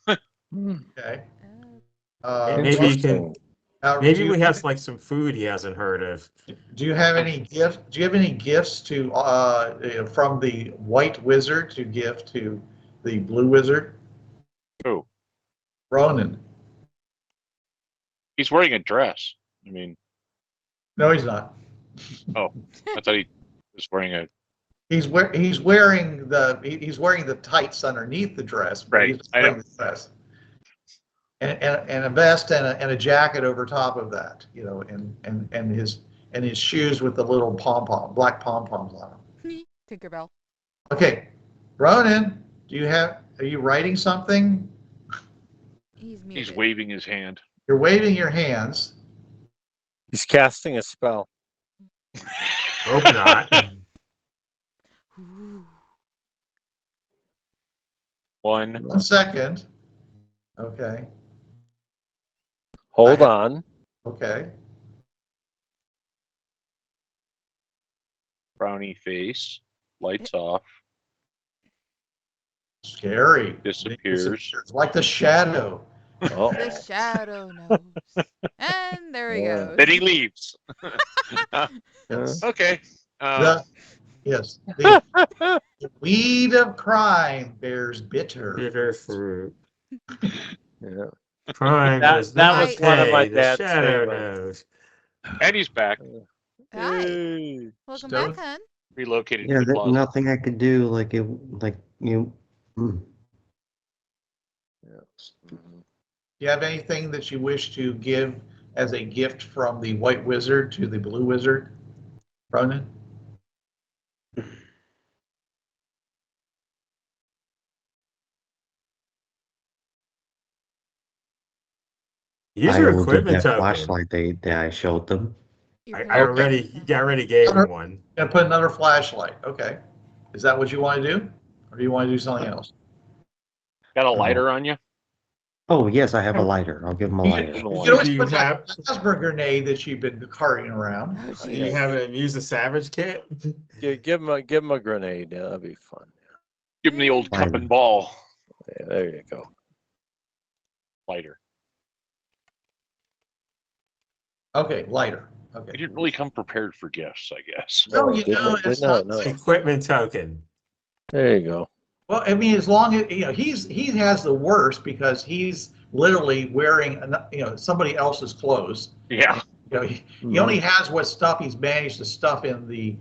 Okay. Maybe you can. Maybe we have like some food he hasn't heard of. Do you have any gifts? Do you have any gifts to from the white wizard to give to the blue wizard? Who? Ronan. He's wearing a dress. I mean, No, he's not. oh, I thought he was wearing a. He's wearing the tights underneath the dress. Right. He's wearing the dress. And a vest and a jacket over top of that, you know, and his shoes with the little black pom poms on them. Tinkerbell. Okay, Ronan, are you writing something? He's muted. He's waving his hand. You're waving your hands. He's casting a spell. Hope not. Ooh. 1 second. Okay. Hold on. Okay. Brownie face. Lights off. Scary. Disappears. Like the shadow. Oh. The shadow knows. And there he goes. Then he leaves. Yes. Okay. Yes. The weed of crime bears Bitter fruit. Yeah. Crime That is was not one of my pay, the dad's shadow favorites. knows. And he's back. Hi. Hey. Welcome Stone? back, hon. Relocated Yeah, to the closet. nothing I could do. Like it, like you. Do you have anything that you wish to give as a gift from the white wizard to the blue wizard, Ronan? Use I your will give equipment that token. flashlight that I showed them. I already gave him one. Gonna put another flashlight. Okay. Is that what you want to do? Or do you want to do something else? Got a lighter on you? Oh yes, I have a lighter. I'll give him a lighter. You can always Do you put that have- plasma grenade that you've been carrying around. Oh, Do you have an Use a Savage kit? Yeah, give him a grenade. Yeah, that'd be fun. Give him the old cup and ball. Yeah, there you go. Lighter. Okay, lighter. Okay. You didn't really come prepared for gifts, I guess. No, you didn't know, I? it's No, not. no. Equipment token. There you go. Well, I mean, as long as he has the worst because he's literally wearing somebody else's clothes. Yeah. He only has what stuff he's managed to stuff in the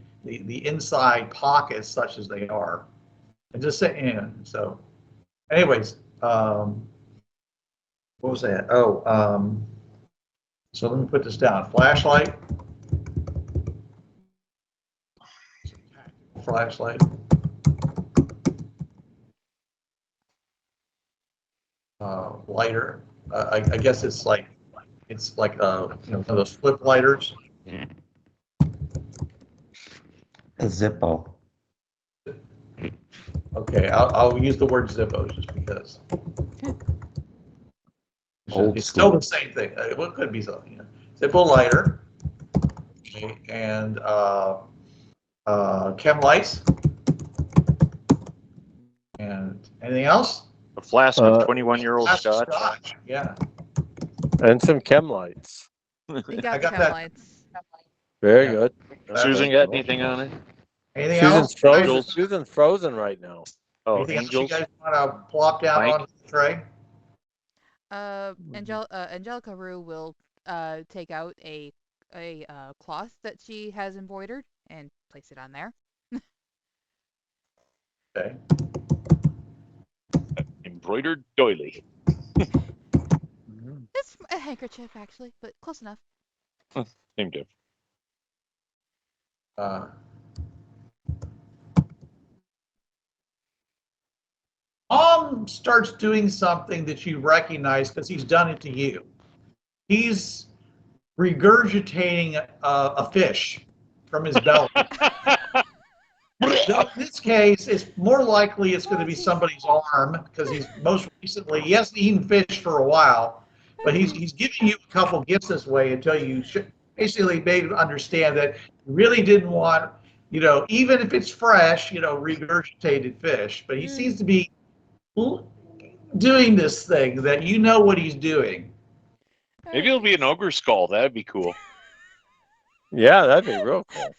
inside pockets, such as they are. And just saying. So, anyways, what was that? Oh, so let me put this down. Flashlight. Lighter. I guess it's like those flip lighters. A Zippo. Okay, I'll use the word Zippo just because. Old It's still school. the same thing. It could be something. Zippo lighter. Okay, and chem lights. And anything else? A flask of 21-year-old That's scotch. Yeah. And some chem lights. You I got the got chem that. lights. Very Yeah. good. Susan got anything on it? Anything Susan's else? frozen. Susan's frozen right now. Oh, Anything else you angels. guys want to plop down Mike? on the tray? Angelica Roux will take out a cloth that she has embroidered and place it on there. Okay. Embroidered doily. It's a handkerchief actually, but close enough. Same diff. Starts doing something that you recognize because he's done it to you. He's regurgitating a fish from his belly. So in this case, it's more likely it's going to be somebody's arm because he hasn't eaten fish for a while, but he's giving you a couple gifts this way until you basically made him understand that you really didn't want, even if it's fresh, regurgitated fish. But he seems to be doing this thing that you know what he's doing. Maybe it'll be an ogre skull. That'd be cool. Yeah, that'd be real cool.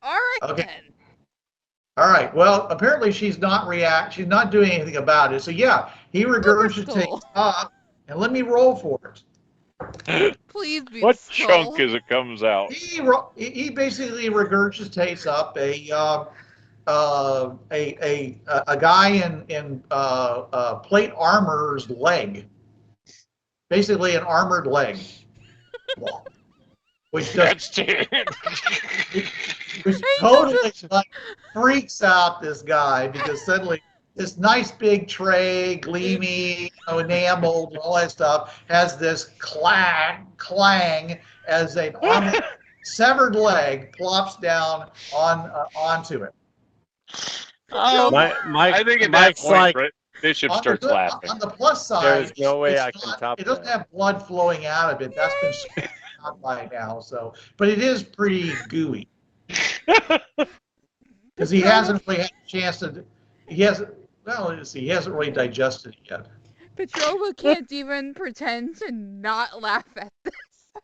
All right, Okay. then. All right. Well, apparently she's not She's not doing anything about it. So yeah, he regurgitates up, and let me roll for it. Please be What the skull. chunk as it comes out? He basically regurgitates up a guy in plate armor's leg, basically an armored leg, which totally like, freaks out this guy because suddenly this nice big tray, gleamy, enameled, all that stuff, has this clang as an armored severed leg plops down onto it. I think at that point, right, Bishop starts laughing. On the plus side, there's no way I can top it doesn't have blood flowing out of it. That's been scraped out by now. So, but it is pretty gooey because he hasn't really had a chance to. He hasn't. Well, let's see. He hasn't really digested it yet. Petrova can't even pretend to not laugh at this.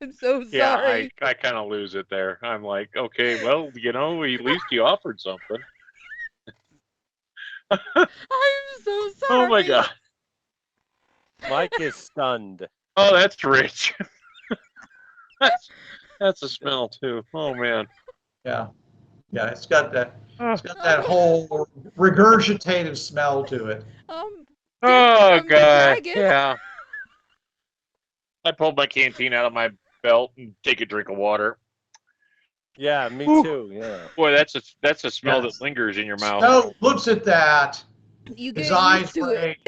I'm so sorry. Yeah, I kind of lose it there. I'm like, okay, well, at least you offered something. I'm so sorry. Oh my god. Mike is stunned. Oh, that's rich. that's a smell too. Oh man. Yeah, it's got that. It's got that whole regurgitative smell to it. Oh god. Yeah. I pulled my canteen out of my belt and take a drink of water. Yeah, me too. Yeah. Boy, that's a smell that lingers in your mouth. Snow looks at that. You get his eyes used to it.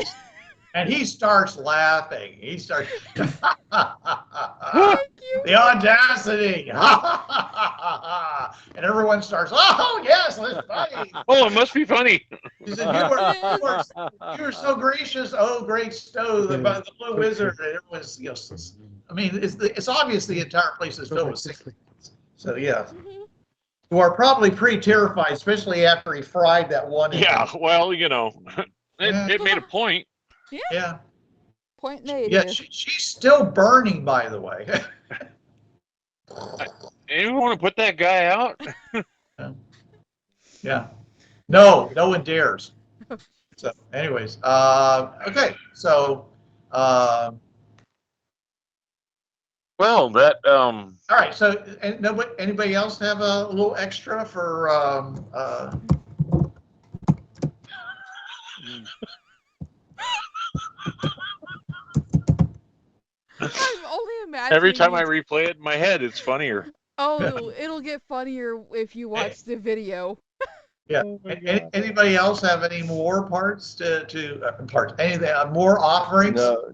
and he starts laughing. He starts. Thank you. The audacity! And everyone starts. Oh yes, that's funny. Oh, it must be funny. He said, "You were so gracious, oh great Stowe, the Blue Wizard." And everyone's, I mean, it's obvious the entire place is filled with sick. So yeah, who are probably pretty terrified, especially after he fried that one. Yeah, well, it made a point. Yeah. Point made. Yeah, she's still burning, by the way. Anyone want to put that guy out? Yeah. No one dares. So, anyways, okay. So, well, that all right. So, anybody else have a little extra for I'm only imagining. Every time I replay it in my head, it's funnier. Oh, it'll get funnier if you watch the video. Yeah. Anybody else have any more parts parts? Anything more offerings? No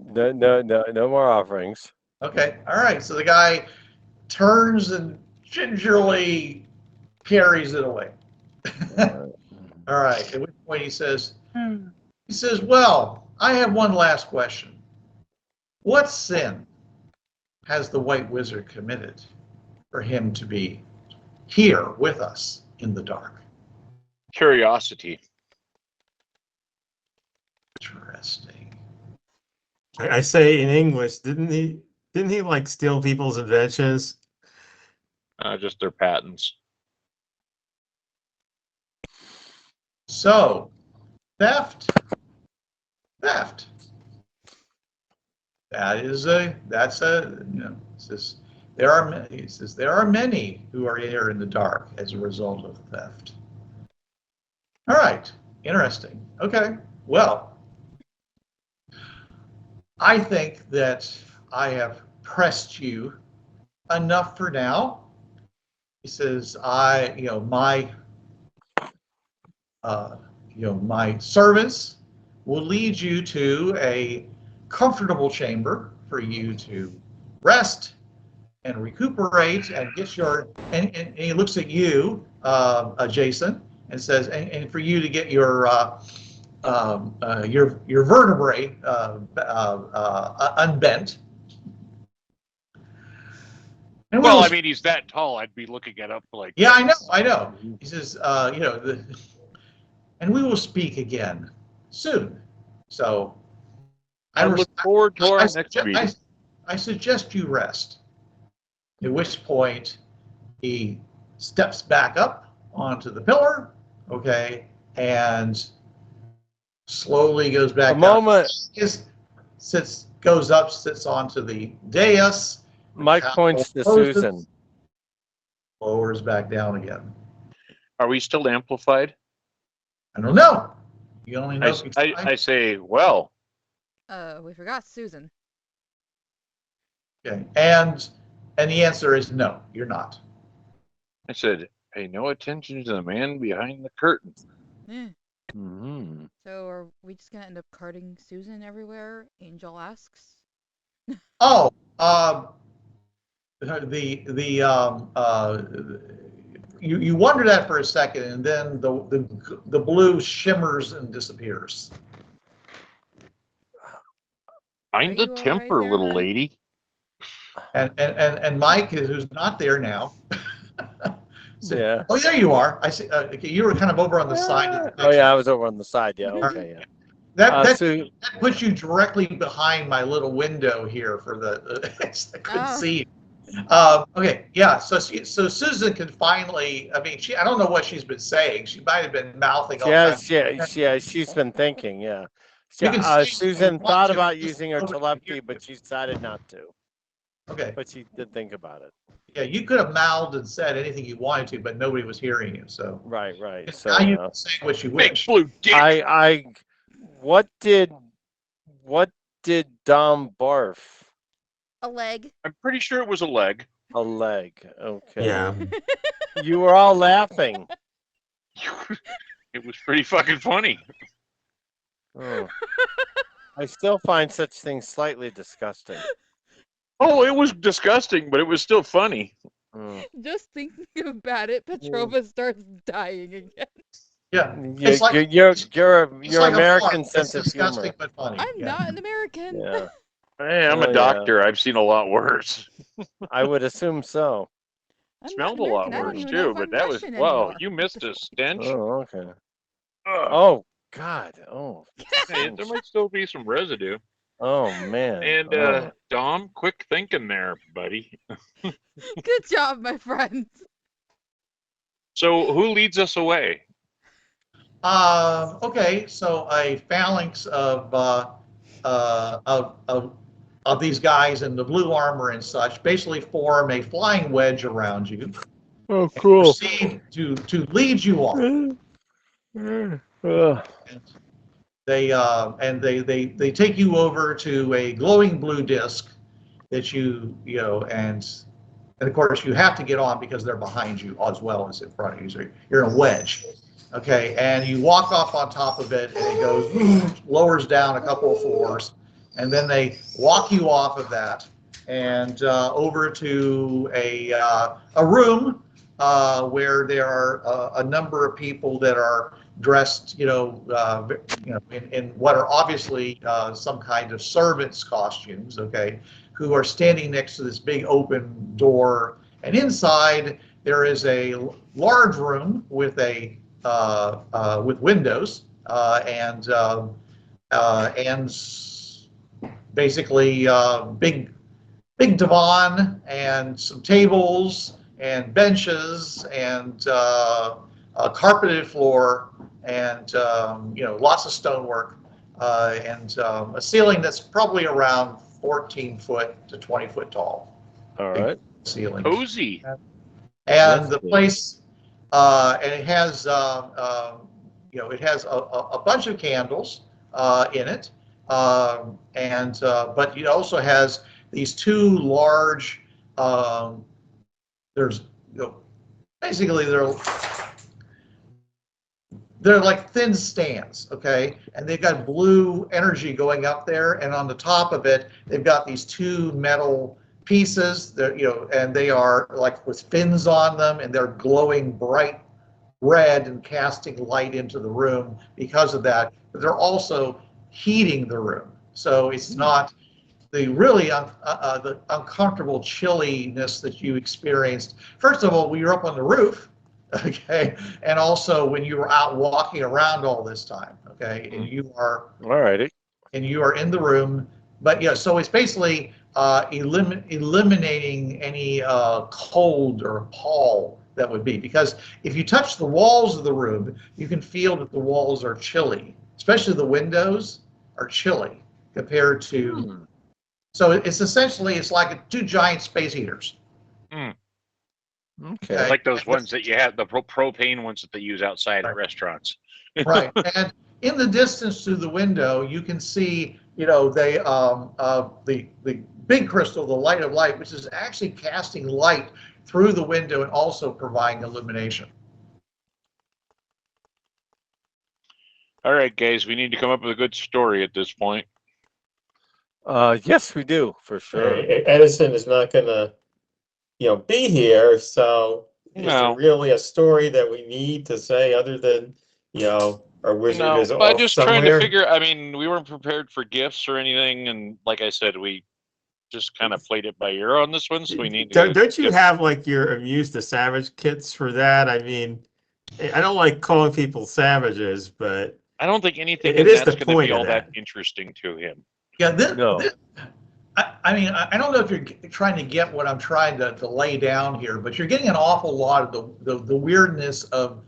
more offerings. Okay. All right. So the guy turns and gingerly carries it away. All right. At which point he says, "Well, I have one last question. What sin has the White Wizard committed for him to be here with us in the dark?" Curiosity. Interesting. I say in English, didn't he like steal people's inventions? Just their patents. So, theft. He says there are many who are here in the dark as a result of theft. All right, interesting. Okay, well, I think that I have pressed you enough for now. He says, my servants will lead you to a comfortable chamber for you to rest and recuperate and get and he looks at you, Jason, and says, and for you to get your vertebrae unbent. And well, I mean, he's that tall. I'd be looking it up like. Yeah, I know. He says, and we will speak again soon. So I look forward to our next meeting. I suggest you rest. At which point he steps back up onto the pillar, okay, and slowly goes back A down. moment. Goes up, sits onto the dais. Mike points to Susan. Lowers back down again. Are we still amplified? I don't know. You only know. I say, well. We forgot Susan. Okay, and the answer is no, you're not. I said, pay no attention to the man behind the curtain. Mm-hmm. So are we just gonna end up carting Susan everywhere? Angel asks. Oh, you wonder that for a second, and then the blue shimmers and disappears. Find the temper, right, little Mike? lady. And Mike, who's not there now. said, Yeah. Oh, there you are. I see. Okay, you were kind of over on the side. Of the Oh yeah, I was over on the side. Yeah. Okay. Yeah. That puts you directly behind my little window here for the. I couldn't see. Okay, yeah. So Susan can finally. I mean, I don't know what she's been saying. She might have been mouthing. She's been thinking. Yeah. Susan thought about using her telepathy, but she decided not to. Okay. But she did think about it. Yeah, you could have mouthed and said anything you wanted to, but nobody was hearing you. So. Right. So now you can say what you wish. Big blue dick. What did Dom barf? A leg. I'm pretty sure it was a leg. A leg. Okay. Yeah. You were all laughing. It was pretty fucking funny. Oh. I still find such things slightly disgusting. Oh, it was disgusting, but it was still funny. Just thinking about it, Petrova starts dying again. Yeah, your like American sense of disgusting humor. but funny. I'm not an American. Yeah. Hey, I'm a doctor. I've seen a lot worse. I would assume so. Smelled a lot worse too, but that was wow. You missed a stench. Oh, okay. Oh God. Oh. Hey, there might still be some residue. Oh man. And Dom, quick thinking there, buddy. Good job, my friend. So who leads us away? Okay, so a phalanx of these guys in the blue armor and such basically form a flying wedge around you. Oh, cool. Proceed to lead you on. They take you over to a glowing blue disc that and of course you have to get on because they're behind you as well as in front of you. So you're in a wedge. Okay, and you walk off on top of it, and it goes lowers down a couple of floors, and then they walk you off of that and over to a room where there are a number of people that are dressed, in what are obviously some kind of servants' costumes. Okay, who are standing next to this big open door, and inside there is a large room with with windows and basically big divan and some tables and benches and a carpeted floor and lots of stonework and a ceiling that's probably around 14 foot to 20 foot tall. All right. Ceiling. Cozy. And the place, and it has, it has a bunch of candles in it, but it also has these two large. There's, basically they're like thin stands, okay, and they've got blue energy going up there, and on the top of it, they've got these two metal pieces that and they are like with fins on them, and they're glowing bright red and casting light into the room because of that. But they're also heating the room, so it's not the really the uncomfortable chilliness that you experienced. First of all, we were up on the roof, Okay, and also when you were out walking around all this time, okay, and you are Alrighty. and you are in the room, but yeah, so it's basically eliminating any cold or pall that would be, because if you touch the walls of the room, you can feel that the walls are chilly, especially the windows are chilly compared to. So it's essentially it's like two giant space heaters. Okay. Like those ones that you have, the propane ones that they use outside at restaurants. Right. And in the distance through the window, you can see, the big crystal, the light of light, which is actually casting light through the window and also providing illumination. All right, guys, we need to come up with a good story at this point. Yes, we do, for sure. Edison is not gonna, be here, so is there really a story that we need to say other than, our wizard is I'm off just somewhere? trying to figure. I mean, we weren't prepared for gifts or anything, and like I said, we just kind of played it by ear on this one. So we need to. Don't you have like your Amuse the Savage kits for that? I mean, I don't like calling people savages, but I don't think anything it in is that's the going to point be of all that that. interesting to him. Yeah, No. I mean, I don't know if you're trying to get what I'm trying to lay down here, but you're getting an awful lot of the weirdness of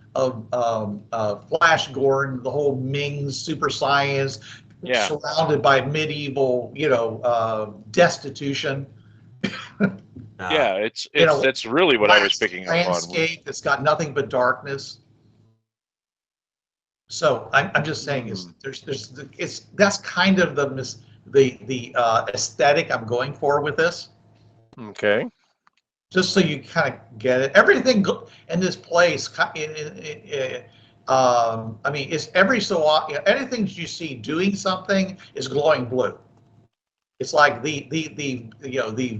Flash Gordon, the whole Ming super science, surrounded by medieval, destitution. Yeah, it's that's really what I was picking up on. Landscape that's got nothing but darkness. So I'm just saying that's kind of the aesthetic I'm going for with this. Okay. Just so you kind of get it. Everything in this place, I mean, it's every so often, anything you see doing something is glowing blue. It's like the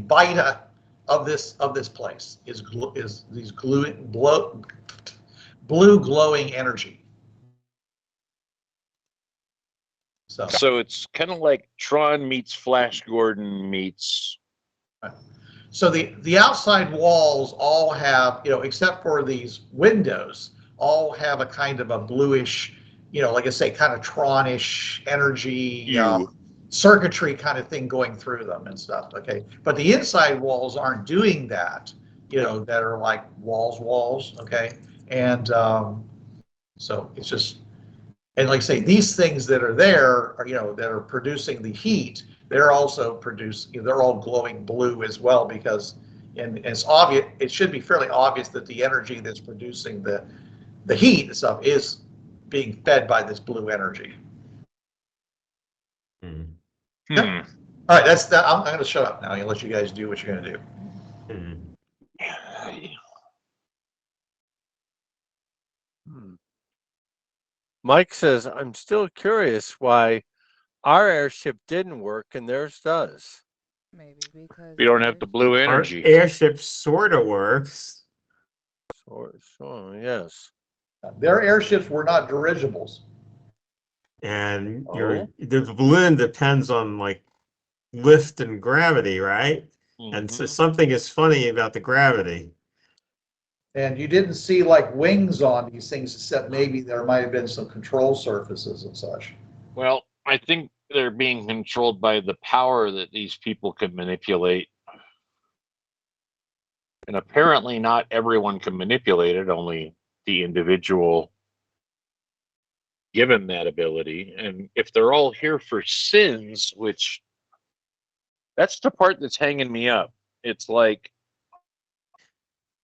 vita of this place is these blue glowing energy. So it's kind of like Tron meets Flash Gordon meets. So the outside walls all have, except for these windows, all have a kind of a bluish, like I say, kind of Tron-ish energy, circuitry kind of thing going through them and stuff. Okay, but the inside walls aren't doing that, that are like walls. Okay, and so it's just. And like I say, these things that are there are, that are producing the heat, they're also they're all glowing blue as well, because, and it's obvious, it should be fairly obvious that the energy that's producing the heat and stuff is being fed by this blue energy. All right, that's that. I'm going to shut up now and let you guys do what you're going to do. Mike says, I'm still curious why our airship didn't work and theirs does. Maybe because we don't have the blue energy. Our airship sort of works. So yes. Their airships were not dirigibles. And the balloon depends on like lift and gravity, right? And so something is funny about the gravity. And you didn't see like wings on these things, except maybe there might have been some control surfaces and such. Well, I think they're being controlled by the power that these people can manipulate. And apparently not everyone can manipulate it, only the individual given that ability. And if they're all here for sins, which that's the part that's hanging me up. It's like,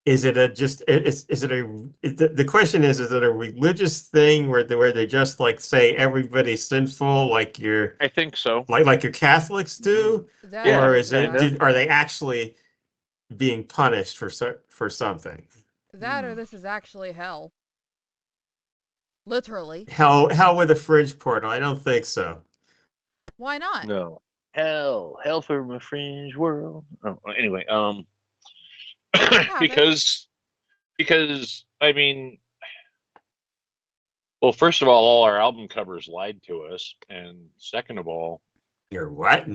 is it the question is it a religious thing where they just like say everybody's sinful, like I think so, like your Catholics do, or is it are they actually being punished for something? That or this is actually hell. Literally. Hell with a fridge portal. I don't think so. Why not? No. Hell from a fringe world. Oh, anyway, because I mean, well, first of all our album covers lied to us, and second of all, you're what?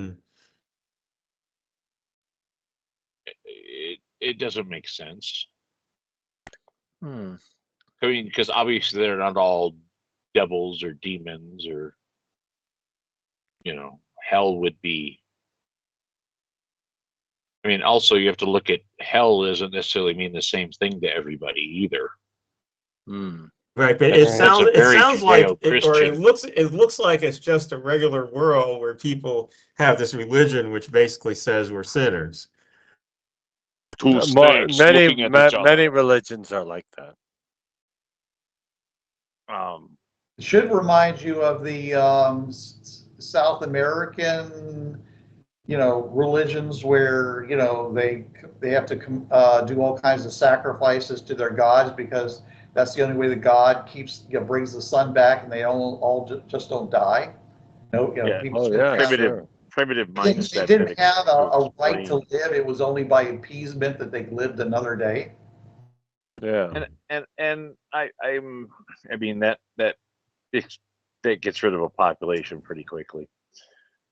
It doesn't make sense. I mean, because obviously they're not all devils or demons or, hell would be. I mean, also you have to look at hell doesn't necessarily mean the same thing to everybody either. Right, but That's it sounds like Judeo-Christian. it looks like it's just a regular world where people have this religion which basically says we're sinners. Many religions are like that. It should remind you of the South American, religions where they have to do all kinds of sacrifices to their gods because that's the only way the god brings the sun back, and they all just don't die. People primitive mindset. They didn't have a right to live. It was only by appeasement that they lived another day. Yeah, and I mean that gets rid of a population pretty quickly.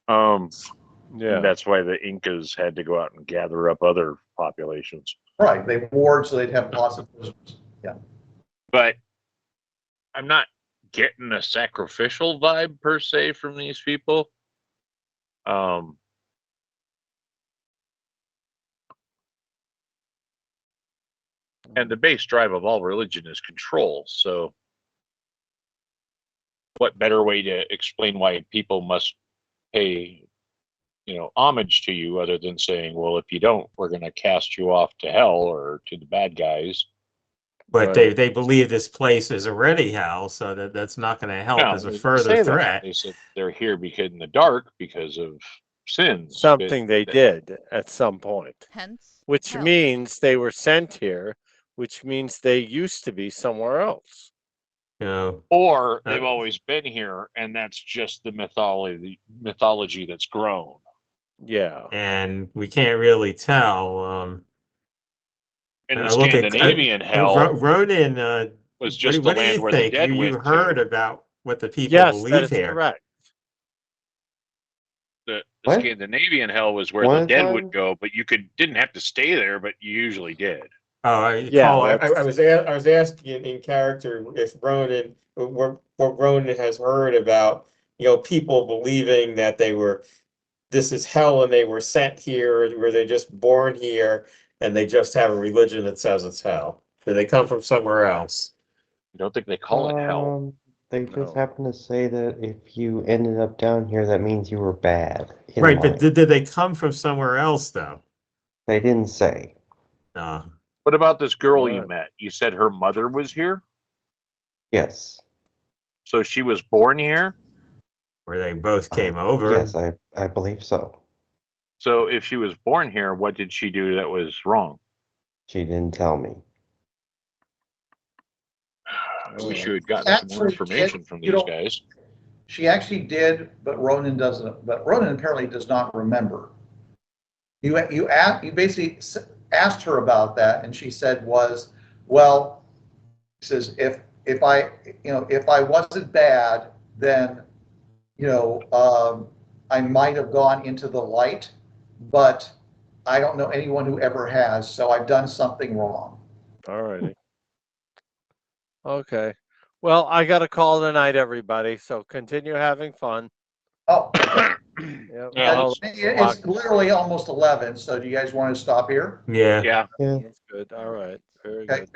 Yeah, that's why the Incas had to go out and gather up other populations. Right, they warred so they'd have lots of prisoners. Yeah, but I'm not getting a sacrificial vibe per se from these people. And the base drive of all religion is control. So what better way to explain why people must pay, homage to you other than saying, well, if you don't, we're going to cast you off to hell or to the bad guys. But they believe this place is already hell, so that's not going to help as a further threat. They said they're here because in the dark because of sins. Something they did at some point. Hence, which hell. means they were sent here, which means they used to be somewhere else. Or they've always been here, and that's just the mythology that's grown. Yeah. And we can't really tell. In the Scandinavian hell, Ronan was just the land where the dead went. You heard about what the people believe here. Correct. The Scandinavian hell was where the dead would go, but you didn't have to stay there, but you usually did. I was asking in character if Ronan, what Ronan has heard about, people believing that this is hell and they were sent here, were they just born here and they just have a religion that says it's hell? Do they come from somewhere else? I don't think they call it hell. They just happen to say that if you ended up down here, that means you were bad. Right, but did they come from somewhere else though? They didn't say. What about this girl you met? You said her mother was here? Yes. So she was born here? Where they both came over? Yes, I believe so. So if she was born here, what did she do that was wrong? She didn't tell me. I wish you had gotten some more information from these guys. She actually did, but Ronan doesn't. But Ronan apparently does not remember. You basically asked her about that, and she said well, she says if I wasn't bad, then I might have gone into the light, but I don't know anyone who ever has, so I've done something wrong. All righty. Okay. Well, I got to call tonight, everybody. So continue having fun. Oh, it's literally almost 11. So do you guys want to stop here? Yeah. That's good. All right. Very good.